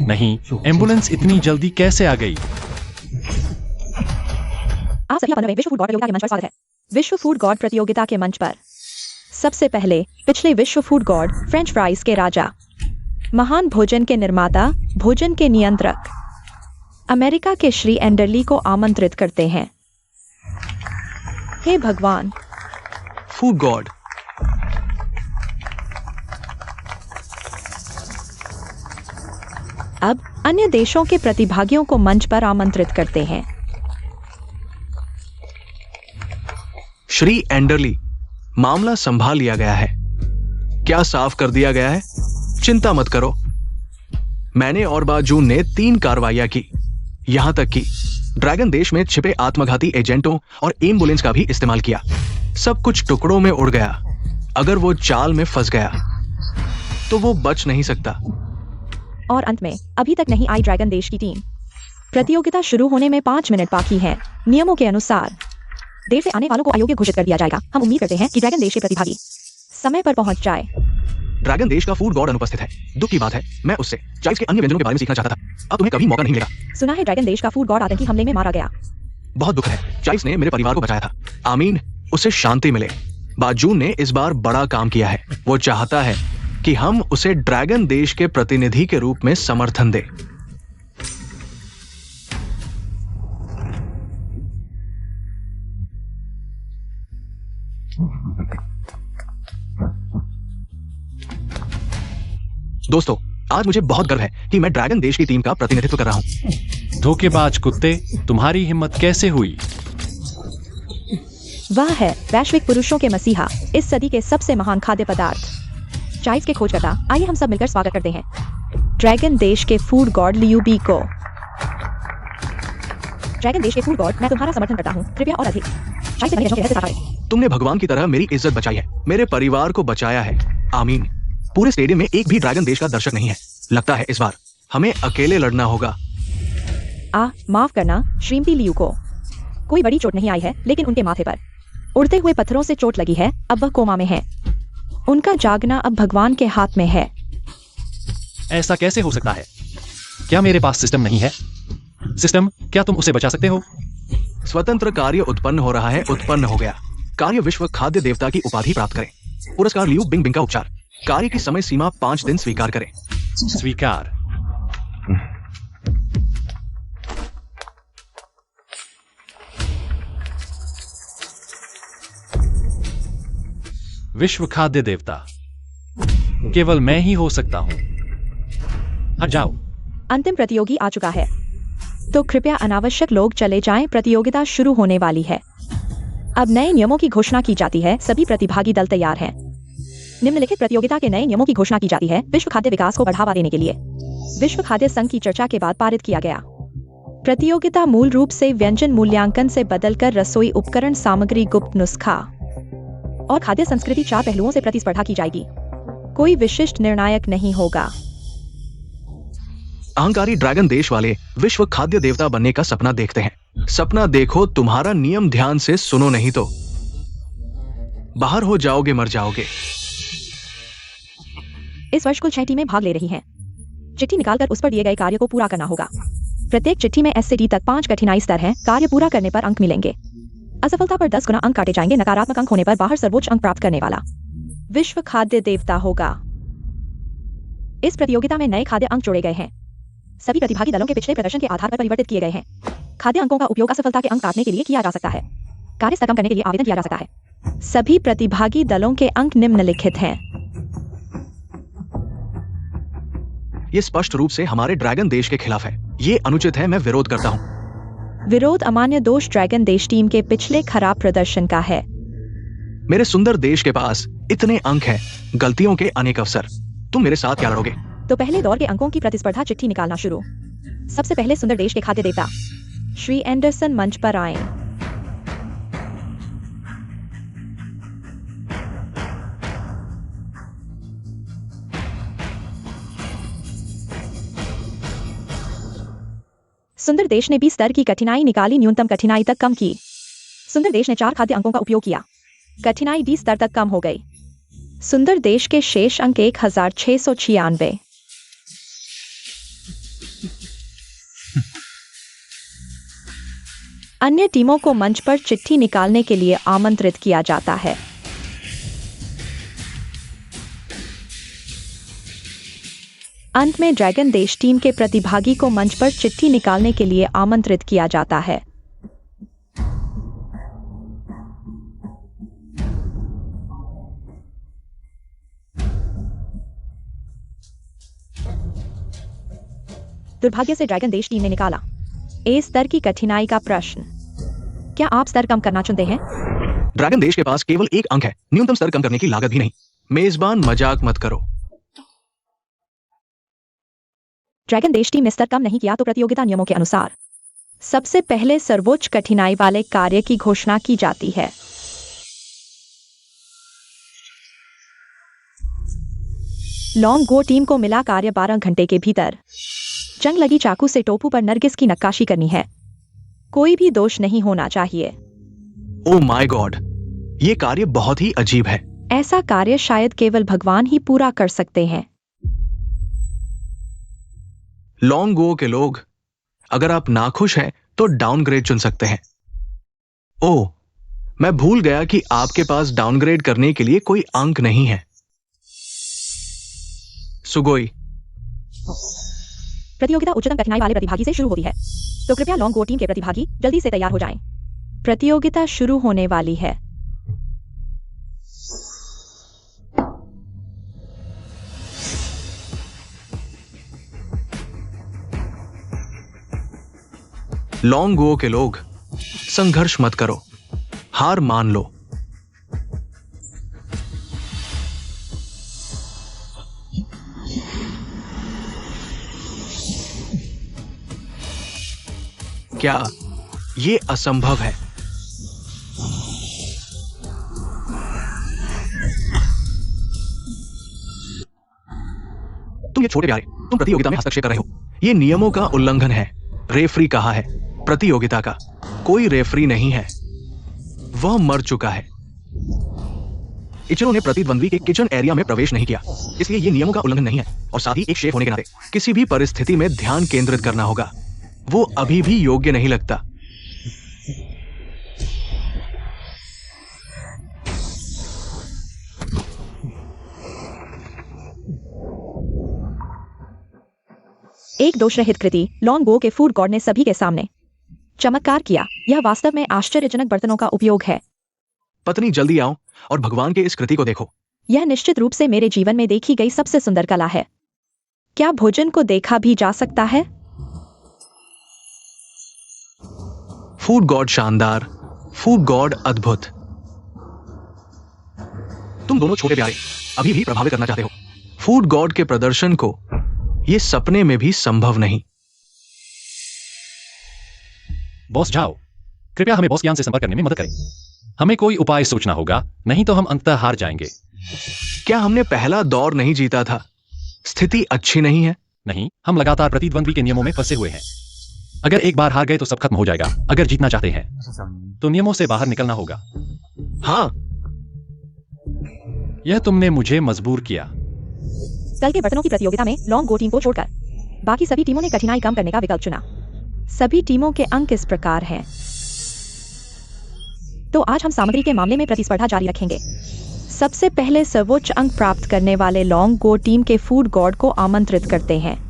नहीं, एम्बुलेंस इतनी जल्दी कैसे आ गई? आप सभी 15वें विश्व फूड गॉड प्रतियोगिता के मंच पर स्वागत है। विश्व फूड गॉड प्रतियोगिता के मंच पर सबसे पहले पिछले विश्व फूड गॉड फ्रेंच फ्राइज के राजा, महान भोजन के निर्माता, भोजन के नियंत्रक, अमेरिका के श्री एंडरली को आमंत्रित करते हैं। हे भगवान, फूड गॉड। अब अन्य देशों के प्रतिभागियों को मंच पर आमंत्रित करते हैं। श्री एंडरली, मामला संभाल लिया गया है। क्या साफ कर दिया गया है? चिंता मत करो। मैंने और बाजून ने 3 कार्रवाइयां की, यहां तक कि ड्रैगन देश में छिपे आत्मघाती एजेंटों और एम्बुलेंस का भी इस्तेमाल किया। सब कुछ टुकड़ों में उड़ गया। अगर वो चाल में फंस गया तो वो बच नहीं सकता। और अंत में अभी तक नहीं आई ड्रैगन देश की टीम। प्रतियोगिता शुरू होने में 5 मिनट बाकी हैं। नियमों के अनुसार देर से आने वालों को अयोग्य घोषित कर दिया जाएगा। हम उम्मीद करते हैं कि ड्रैगन देश के प्रतिभागी समय पर पहुंच जाए। ड्रैगन देश का फूड गॉड अनुपस्थित है। दुख की बात है, मैं उससे चाइल्स के अन्य व्यंजनों के बारे में सीखना चाहता था। अब तुम्हें कभी मौका नहीं मिलेगा। सुना है ड्रैगन देश का फूड गॉड आतंकी हमले में मारा गया। बहुत दुख है, चाइल्स ने मेरे परिवार को बचाया था। आमीन, उसे शांति मिले। बाजून ने इस बार बड़ा काम किया है। वो चाहता है कि हम उसे ड्रैगन देश के प्रतिनिधि के रूप में समर्थन दें। दोस्तों, आज मुझे बहुत गर्व है कि मैं ड्रैगन देश की टीम का प्रतिनिधित्व कर रहा हूं। धोखेबाज कुत्ते, तुम्हारी हिम्मत कैसे हुई? वह है वैश्विक पुरुषों के मसीहा, इस सदी के सबसे महान खाद्य पदार्थ, चाइव्स के खोजकर्ता। आइए हम सब मिलकर स्वागत करते हैं ड्रैगन देश के फूड गॉड लियू बी को। ड्रैगन देश के फूड गॉड, मैं तुम्हारा समर्थन करता हूँ। कृपया और अधिक शायद से के रहस्य साझा। तुमने भगवान की तरह मेरी इज्जत बचाई है, मेरे परिवार को बचाया है। आमीन। पूरे स्टेडियम में एक भी ड्रैगन देश का दर्शक नहीं है। लगता है इस बार हमें अकेले लड़ना होगा। माफ करना श्रीमती लियू को कोई बड़ी चोट नहीं आई है, लेकिन उनके माथे पर उड़ते हुए पत्थरों से चोट लगी है। अब वह कोमा में है। उनका जागना अब भगवान के हाथ में है। ऐसा कैसे हो सकता है? क्या मेरे पास सिस्टम नहीं है? सिस्टम, क्या तुम उसे बचा सकते हो? स्वतंत्र कार्य उत्पन्न हो रहा है। उत्पन्न हो गया। कार्य विश्व खाद्य देवता की उपाधि प्राप्त करें। पुरस्कार लियू बिंग बिंग का उपचार। कार्य की समय सीमा 5 दिन स्वीकार करें। स्वीकार। विश्व खाद्य देवता केवल मैं ही हो सकता हूं। हट जाओ। अंतिम प्रतियोगी आ चुका है, तो कृपया अनावश्यक लोग चले जाएं। प्रतियोगिता शुरू होने वाली है। अब नए नियमों की घोषणा की जाती है। सभी प्रतिभागी दल तैयार हैं। निम्नलिखित प्रतियोगिता के नए नियमों की घोषणा की जाती है। विश्व खाद्य विकास को बढ़ावा देने के लिए विश्व खाद्य संघ की चर्चा के बाद पारित किया गया। प्रतियोगिता मूल रूप से व्यंजन मूल्यांकन से बदलकर रसोई उपकरण, सामग्री, गुप्त नुस्खा और खाद्य संस्कृति 4 पहलुओं से प्रतिस्पर्धा की जाएगी। कोई विशिष्ट निर्णायक नहीं होगा। अहंकारी ड्रैगन देश वाले विश्व खाद्य देवता बनने का सपना देखते हैं। सपना देखो, तुम्हारा नियम ध्यान से सुनो, नहीं तो बाहर हो जाओगे, मर जाओगे। इस वर्ष कुल 6 टीमें भाग ले रही हैं। चिट्ठी निकालकर उस पर दिए गए कार्य को पूरा करना होगा। प्रत्येक चिट्ठी में S से D तक 5 कठिनाई स्तर हैं। कार्य पूरा करने पर अंक मिलेंगे। असफलता पर 10 गुना अंक काटे जाएंगे। नकारात्मक अंक होने पर बाहर सर्वोच्च अंक प्राप्त करने वाला विश्व खाद्य देवता होगा। इस प्रतियोगिता में नए खाद्य अंक जोड़े गए हैं। सभी प्रतिभागी दलों के पिछले प्रदर्शन के आधार पर परिवर्तित किए गए हैं। खाद्य अंकों का उपयोग असफलता के अंक काटने के लिए किया जा सकता है। कार्य स्तर कम करने के लिए आवेदन किया जा सकता है। सभी प्रतिभागी दलों के अंक निम्नलिखित हैं। ये स्पष्ट रूप से हमारे ड्रैगन देश के खिलाफ है। ये अनुचित है। मैं विरोध करता हूँ। विरोध अमान्य दोष ड्रैगन देश टीम के पिछले खराब प्रदर्शन का है। मेरे सुंदर देश के पास इतने अंक हैं, गलतियों के अनेक अवसर। तुम मेरे साथ क्या लड़ोगे? तो पहले दौर के अंकों की प्रतिस्पर्धा। चिट्ठी निकालना शुरू। सबसे पहले सुंदर देश के खाद्य देवता श्री एंडरसन मंच पर आए। सुंदर देश ने 20 स्तर की कठिनाई निकाली, न्यूनतम कठिनाई तक कम की। सुंदर देश ने 4 खाद्य अंकों का उपयोग किया। कठिनाई 20 स्तर तक कम हो गई। सुंदर देश के शेष अंक 1696। अन्य टीमों को मंच पर चिट्ठी निकालने के लिए आमंत्रित किया जाता है। अंत में ड्रैगन देश टीम के प्रतिभागी को मंच पर चिट्ठी निकालने के लिए आमंत्रित किया जाता है। दुर्भाग्य से ड्रैगन देश टीम ने निकाला ए स्तर की कठिनाई का प्रश्न। क्या आप स्तर कम करना चुनते हैं? ड्रैगन देश के पास केवल 1 अंक है। न्यूनतम स्तर कम करने की लागत भी नहीं। मेजबान, मजाक मत करो। ड्रैगन देश टीम ने स्तर कम नहीं किया तो प्रतियोगिता नियमों के अनुसार सबसे पहले सर्वोच्च कठिनाई वाले कार्य की घोषणा की जाती है। लॉन्ग गो टीम को मिला कार्य 12 घंटे के भीतर जंग लगी चाकू से टोपू पर नरगिस की नक्काशी करनी है। कोई भी दोष नहीं होना चाहिए। ओ माय गॉड, ये कार्य बहुत ही अजीब है। ऐसा कार्य शायद केवल भगवान ही पूरा कर सकते हैं। लॉन्ग गो के लोग, अगर आप नाखुश हैं तो डाउनग्रेड चुन सकते हैं। ओह, मैं भूल गया कि आपके पास डाउनग्रेड करने के लिए कोई अंक नहीं है। सुगोई। प्रतियोगिता उच्चतम कठिनाई वाले प्रतिभागी से शुरू होती है, तो कृपया लॉन्ग गो टीम के प्रतिभागी जल्दी से तैयार हो जाएं। प्रतियोगिता शुरू होने वाली है। लॉन्ग गो के लोग, संघर्ष मत करो, हार मान लो। क्या ये असंभव है? तुम ये छोटे प्यारे, तुम प्रतियोगिता में हस्तक्षेप कर रहे हो। ये नियमों का उल्लंघन है। रेफरी कहा है प्रतियोगिता का कोई रेफरी नहीं है, वह मर चुका है। इचिरो ने प्रतिद्वंद्वी के किचन एरिया में प्रवेश नहीं किया, इसलिए ये नियमों का उल्लंघन नहीं है। और साथ ही एक शेफ होने के नाते किसी भी परिस्थिति में ध्यान केंद्रित करना होगा। वो अभी भी योग्य नहीं लगता। एक दोषरहित कृति लॉन्ग गो के फूड गॉड ने सभी के सामने चमत्कार किया। यह वास्तव में आश्चर्यजनक बर्तनों का उपयोग है। पत्नी जल्दी आओ और भगवान के इस कृति को देखो। यह निश्चित रूप से मेरे जीवन में देखी गई सबसे सुंदर कला है। क्या भोजन को देखा भी जा सकता है? फूड गॉड शानदार, फूड गॉड अद्भुत। तुम दोनों छोटे प्यारे अभी भी प्रभावित करना चाहते हो। फूड गॉड के प्रदर्शन को यह सपने में भी संभव नहीं। बॉस जाओ, कृपया हमें बॉस ज्ञान से संपर्क करने में मदद करें। हमें कोई उपाय सोचना होगा, नहीं तो हम अंततः हार जाएंगे। क्या हमने पहला दौर नहीं जीता था? स्थिति अच्छी नहीं है। नहीं, हम लगातार प्रतिद्वंद्वी के नियमों में फंसे हुए हैं। अगर एक बार हार गए तो सब खत्म हो जाएगा। अगर जीतना चाहते हैं तो नियमों से बाहर निकलना होगा। हाँ, यह तुमने मुझे मजबूर किया। कल के बर्तनों की प्रतियोगिता में लॉन्ग गो टीम को छोड़कर बाकी सभी टीमों ने कठिनाई कम करने का विकल्प चुना। सभी टीमों के अंक इस प्रकार हैं। तो आज हम सामग्री के मामले में प्रतिस्पर्धा जारी रखेंगे। सबसे पहले सर्वोच्च अंक प्राप्त करने वाले लॉन्ग गो टीम के फूड गॉड को आमंत्रित करते हैं।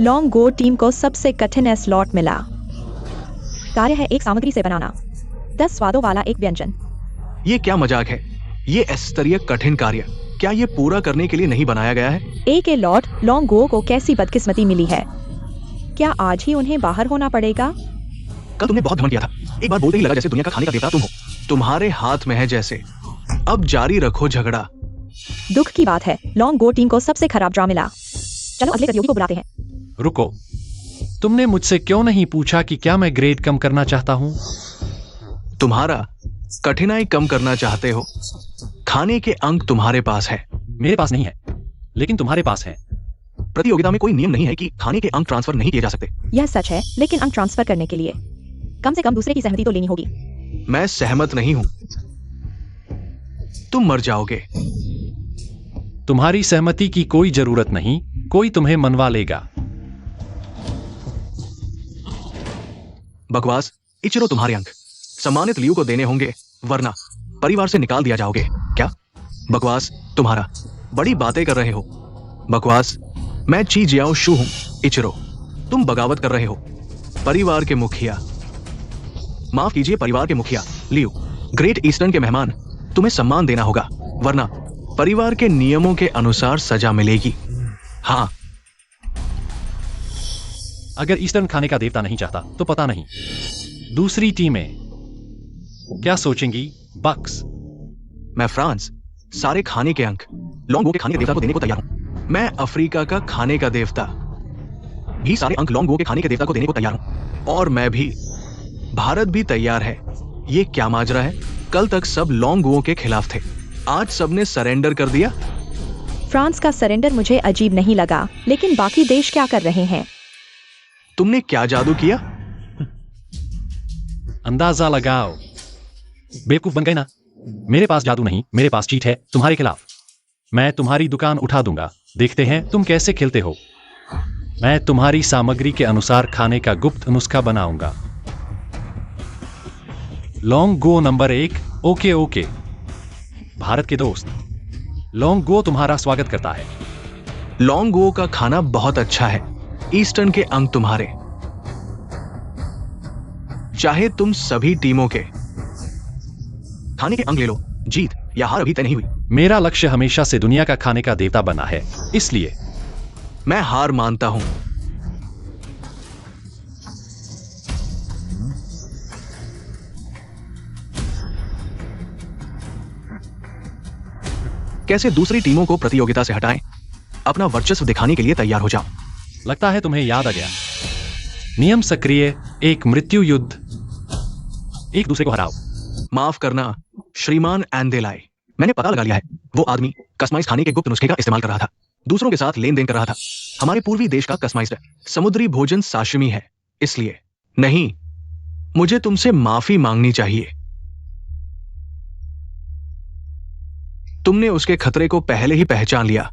लॉन्ग गो टीम को सबसे कठिन स्लॉट मिला। कार्य है एक सामग्री से बनाना 10 स्वादों वाला एक व्यंजन। ये क्या मजाक है? ये स्तरीय कठिन कार्य क्या ये पूरा करने के लिए नहीं बनाया गया है? एक लॉर्ड लॉन्ग गो को कैसी बदकिस्मती मिली है। क्या आज ही उन्हें बाहर होना पड़ेगा? कल तुमने बहुत घमंड किया था। एक बार बोलते ही लगा जैसे दुनिया का खाने का देवता तुम हो। तुम्हारे हाथ में है जैसे। अब जारी रखो झगड़ा। दुख की बात है, लॉन्ग गो टीम को सबसे खराब ड्रा मिला। चलो अगले प्रतियोगी को बुलाते हैं। रुको, तुमने मुझसे क्यों नहीं पूछा कि क्या मैं ग्रेड कम करना चाहता हूं? तुम्हारा कठिनाई कम करना चाहते हो। खाने के अंक तुम्हारे पास है। मेरे पास नहीं है, लेकिन तुम्हारे पास है। प्रतियोगिता में कोई नियम नहीं है कि खाने के अंक ट्रांसफर नहीं किए जा सकते। यह सच है, लेकिन अंक ट्रांसफर करने के लिए कम से कम दूसरे की सहमति तो लेनी होगी। मैं सहमत नहीं हूं। तुम मर जाओगे। तुम्हारी सहमति की कोई जरूरत नहीं, कोई तुम्हें मनवा लेगा। बकवास। इचिरो तुम्हारे अंक सम्मानित लियू को देने होंगे, वरना परिवार से निकाल दिया जाओगे। क्या? बकवास तुम्हारा। बड़ी बातें कर रहे हो। बकवास। मैं ची जियाओ शू हूं। इचिरो, तुम बगावत कर रहे हो। परिवार के मुखिया, माफ कीजिए, परिवार के मुखिया लियू, ग्रेट ईस्टर्न के मेहमान, तुम्हें सम्मान देना होगा, वरना परिवार के नियमों के अनुसार सजा मिलेगी। हाँ। अगर ईस्टर्न खाने का देवता नहीं चाहता तो पता नहीं दूसरी टीमें क्या सोचेंगी। बक्स। मैं फ्रांस सारे खाने के अंक लॉन्ग गो के खाने के देवता को देने को तैयार हूं। मैं अफ्रीका का खाने का देवता भी सारे अंक लॉन्ग गो के खाने के देवता को देने को तैयार हूं। और मैं भी। भारत भी तैयार है। ये क्या माजरा है? कल तक सब लॉन्ग गो के खिलाफ थे, आज सबने सरेंडर कर दिया। फ्रांस का सरेंडर मुझे अजीब नहीं लगा, लेकिन बाकी देश क्या कर रहे हैं? तुमने क्या जादू किया? अंदाजा लगाओ। बेवकूफ बन गए ना। मेरे पास जादू नहीं, मेरे पास चीट है तुम्हारे खिलाफ। मैं तुम्हारी दुकान उठा दूंगा। देखते हैं तुम कैसे खेलते हो। मैं तुम्हारी सामग्री के अनुसार खाने का गुप्त नुस्खा बनाऊंगा। लॉन्ग गो नंबर 1। Okay okay. भारत के दोस्त, लॉन्ग गो तुम्हारा स्वागत करता है। लॉन्ग गो का खाना बहुत अच्छा है। ईस्टर्न के अंग तुम्हारे। चाहे तुम सभी टीमों के खाने के अंग ले लो, जीत या हार अभी तय नहीं हुई। मेरा लक्ष्य हमेशा से दुनिया का खाने का देवता बनना है, इसलिए मैं हार मानता हूं। कैसे दूसरी टीमों को प्रतियोगिता से हटाएं? अपना वर्चस्व दिखाने के लिए तैयार हो जाओ। लगता है तुम्हें याद आ गया। नियम सक्रिय, एक मृत्यु युद्ध, एक दूसरे को हराओ। माफ करना श्रीमान एंडेलाई, मैंने पता लगा लिया है। वो आदमी कस्टमाइज खाने के गुप्त नुस्खे का इस्तेमाल कर रहा था, दूसरों के साथ लेन देन कर रहा था। हमारे पूर्वी देश का कस्टमाइज्ड समुद्री भोजन साशिमी है, इसलिए नहीं, मुझे तुमसे माफी मांगनी चाहिए। तुमने उसके खतरे को पहले ही पहचान लिया,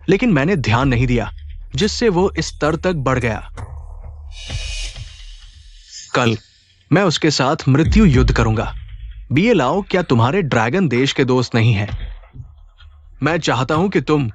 लेकिन मैंने ध्यान नहीं दिया, जिससे वो इस स्तर तक बढ़ गया। कल मैं उसके साथ मृत्यु युद्ध करूंगा। बीए लाओ क्या तुम्हारे ड्रैगन देश के दोस्त नहीं हैं? मैं चाहता हूं कि तुम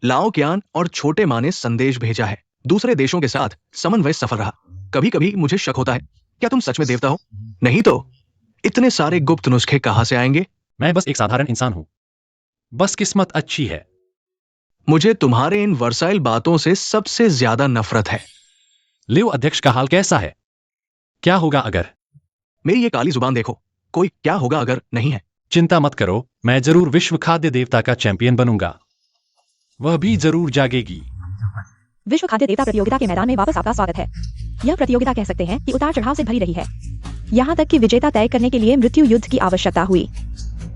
लाओ क्यान और छोटे माँ ने संदेश भेजा है। दूसरे देशों के साथ समन्वय सफल रहा। कभी कभी मुझे शक होता है, क्या तुम सच में देवता हो? नहीं तो इतने सारे गुप्त नुस्खे कहां से आएंगे? मैं बस एक साधारण इंसान हूं, बस किस्मत अच्छी है। मुझे तुम्हारे इन वर्साइल बातों से सबसे ज्यादा नफरत है। लिव अध्यक्ष का हाल कैसा है? क्या होगा अगर? मेरी ये काली जुबान देखो, कोई क्या होगा अगर नहीं है। चिंता मत करो, मैं जरूर विश्व खाद्य देवता का चैंपियन बनूंगा। वह भी जरूर जागेगी। विश्व खाद्य देवता प्रतियोगिता के मैदान में वापस आपका स्वागत है। यह प्रतियोगिता कह सकते हैं कि उतार चढ़ाव से भरी रही है, यहाँ तक कि विजेता तय करने के लिए मृत्यु युद्ध की आवश्यकता हुई।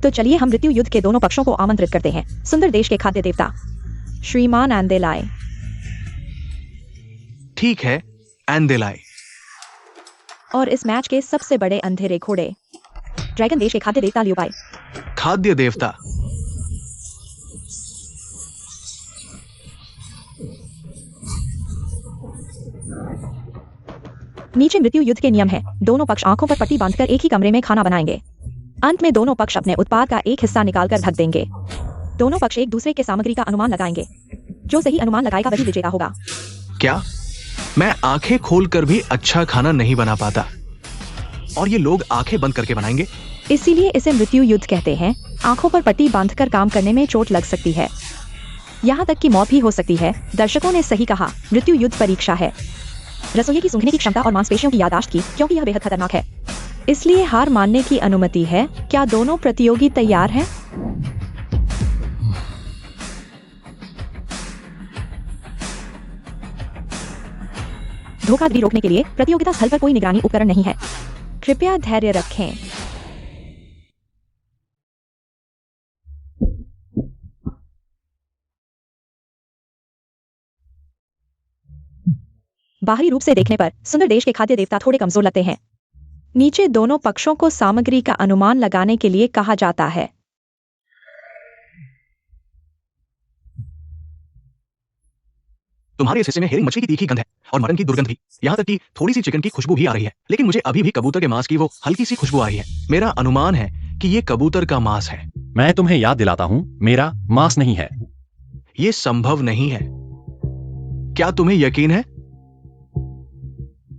तो चलिए हम मृत्यु युद्ध के दोनों पक्षों को आमंत्रित करते हैं। सुंदर देश के खाद्य देवता श्रीमान एंडेलाई। ठीक है एंडेलाई। और इस मैच के सबसे बड़े अंधेरे घोड़े ड्रैगन देश के खाद्य देवता लियोपाई। खाद्य देवता, नीचे मृत्यु युद्ध के नियम हैं। दोनों पक्ष आंखों पर पट्टी बांधकर एक ही कमरे में खाना बनाएंगे। अंत में दोनों पक्ष अपने उत्पाद का एक हिस्सा निकालकर ढक देंगे। दोनों पक्ष एक दूसरे के सामग्री का अनुमान लगाएंगे। जो सही अनुमान लगाएगा वही विजेता होगा। क्या मैं आंखें खोलकर भी अच्छा खाना नहीं बना पाता, और ये लोग आंखें बंद करके बनाएंगे? इसीलिए इसे मृत्यु युद्ध कहते हैं। आंखों पर पट्टी बांधकर काम करने में चोट लग सकती है, यहाँ तक कि मौत भी हो सकती है। दर्शकों ने सही कहा, मृत्यु युद्ध परीक्षा है। रसोई की सूंघने की क्षमता और मांसपेशियों की याददाश्त की, क्योंकि यह बेहद खतरनाक है। इसलिए हार मानने की अनुमति है। क्या दोनों प्रतियोगी तैयार हैं? धोखाधड़ी रोकने के लिए प्रतियोगिता स्थल पर कोई निगरानी उपकरण नहीं है। कृपया धैर्य रखें। बाहरी रूप से देखने पर सुंदर देश के खाद्य देवता थोड़े कमजोर लगते हैं। नीचे दोनों पक्षों को सामग्री का अनुमान लगाने के लिए कहा जाता है। तुम्हारे इस हिस्से में हेरिंग मछली की तीखी गंध है और मटन की दुर्गंध भी, यहाँ तक कि थोड़ी सी चिकन की खुशबू भी आ रही है। लेकिन मुझे अभी भी कबूतर के मांस की वो हल्की सी खुशबू आ रही है। मेरा अनुमान है कि ये कबूतर का मांस है। मैं तुम्हें याद दिलाता हूं, मेरा मांस नहीं है। ये संभव नहीं है। क्या तुम्हें यकीन है?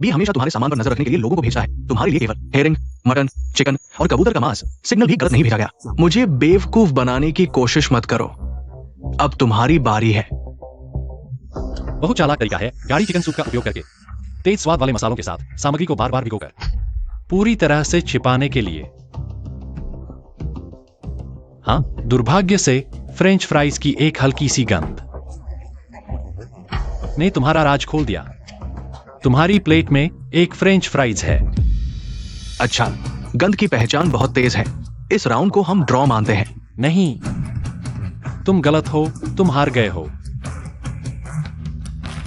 बी हमेशा तुम्हारे सामान पर नजर रखने के लिए लोगों को भेजा है। तुम्हारे लिए केवल हेरिंग, मटन, चिकन और कबूतर का मांस सिग्नल भी गलत नहीं भेजा गया। मुझे बेवकूफ बनाने की कोशिश मत करो। अब तुम्हारी बारी है। बहुत चालाक तरीका है गाढ़ी चिकन सूप का उपयोग करके तेज स्वाद वाले मसालों के साथ सामग्री को बार बार भिगोकर पूरी तरह से छिपाने के लिए। हाँ, दुर्भाग्य से फ्रेंच फ्राइज की एक हल्की सी गंध ने तुम्हारा राज खोल दिया। तुम्हारी प्लेट में एक फ्रेंच फ्राइज है। अच्छा, गंध की पहचान बहुत तेज है। इस राउंड को हम ड्रॉ मानते हैं। नहीं, तुम गलत हो, तुम हार गए हो।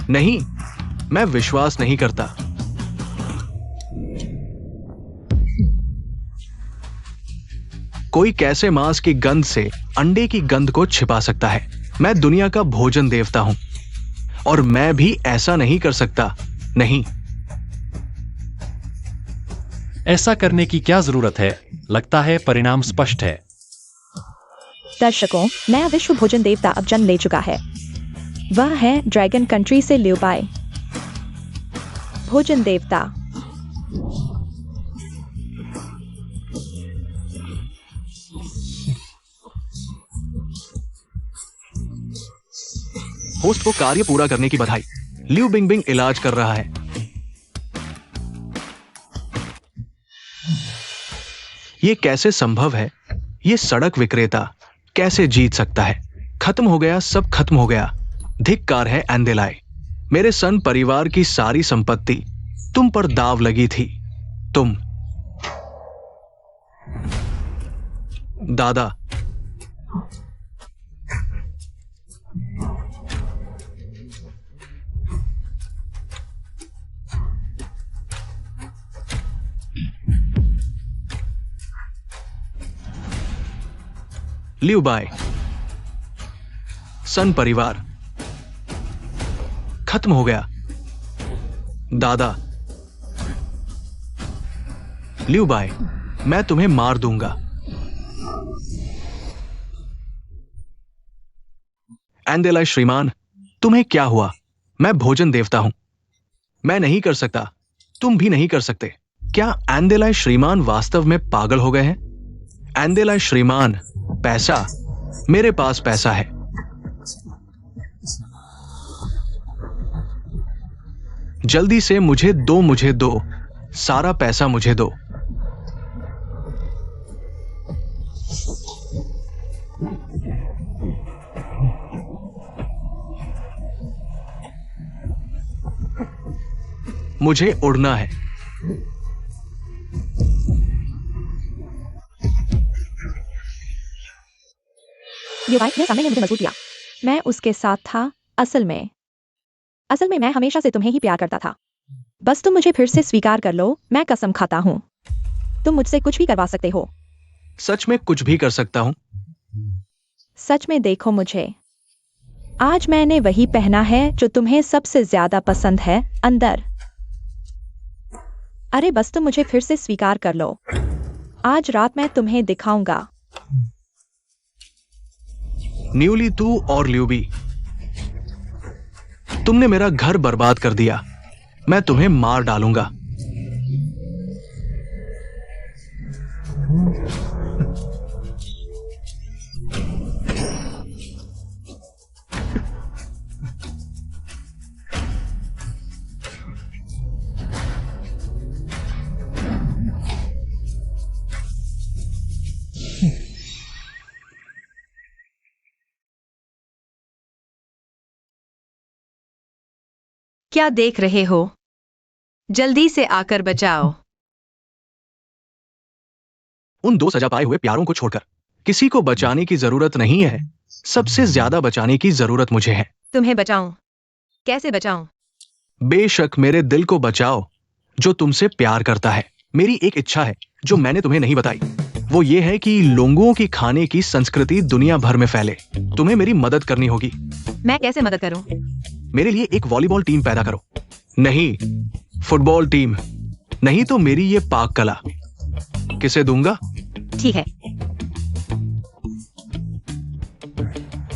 नहीं, मैं विश्वास नहीं करता। कोई कैसे मांस की गंध से अंडे की गंध को छिपा सकता है? मैं दुनिया का भोजन देवता हूं और मैं भी ऐसा नहीं कर सकता। नहीं। ऐसा करने की क्या जरूरत है? लगता है परिणाम स्पष्ट है। दर्शकों, नया विश्व भोजन देवता अब जन्म ले चुका है। वह है ड्रैगन कंट्री से लिउ बाई। भोजन देवता। होस्ट को कार्य पूरा करने की बधाई। लिउ बिंगबिंग इलाज कर रहा है। ये कैसे संभव है? ये सड़क विक्रेता कैसे जीत सकता है? खत्म हो गया, सब खत्म हो गया। धिक्कार है एंडेलाई। मेरे सन परिवार की सारी संपत्ति तुम पर दाव लगी थी। तुम दादा। लिउ बाई, सन परिवार खत्म हो गया। दादा। लिउ बाई, मैं तुम्हें मार दूंगा। एंडेलाई श्रीमान, तुम्हें क्या हुआ? मैं भोजन देवता हूं। मैं नहीं कर सकता, तुम भी नहीं कर सकते। क्या एंडेलाई श्रीमान वास्तव में पागल हो गए हैं? एंडेलाई श्रीमान, पैसा, मेरे पास पैसा है। जल्दी से मुझे दो, सारा पैसा मुझे दो। मुझे उड़ना है। लिउ बाई, मेरे सामने ने मुझे मजबूर किया। मैं उसके साथ था। असल में मैं हमेशा से तुम्हें ही प्यार करता था। बस तुम मुझे फिर से स्वीकार कर लो। मैं कसम खाता हूं, तुम मुझसे कुछ भी करवा सकते हो। सच में कुछ भी कर सकता हूं। सच में देखो मुझे। आज मैंने वही पहना है जो तुम्हें सबसे ज्यादा पसंद है अंदर। अरे बस तुम मुझे फिर से स्वीकार कर लो। आज रात मैं तुम्हें दिखाऊंगा। न्यूली तू और ल्यूबी, तुमने मेरा घर बर्बाद कर दिया। मैं तुम्हें मार डालूंगा। क्या देख रहे हो? जल्दी से आकर बचाओ। उन दो सजा पाए हुए प्यारों को छोड़कर किसी को बचाने की जरूरत नहीं है। सबसे ज्यादा बचाने की जरूरत मुझे है। तुम्हें बचाऊं? कैसे बचाऊं? बेशक मेरे दिल को बचाओ जो तुमसे प्यार करता है। मेरी एक इच्छा है जो मैंने तुम्हें नहीं बताई। वो ये है कि लोगों की खाने की संस्कृति दुनिया भर में फैले। तुम्हें मेरी मदद करनी होगी। मैं कैसे मदद करूं? मेरे लिए एक वॉलीबॉल टीम पैदा करो। नहीं, फुटबॉल टीम। नहीं तो मेरी ये पाक कला। किसे दूंगा? ठीक है,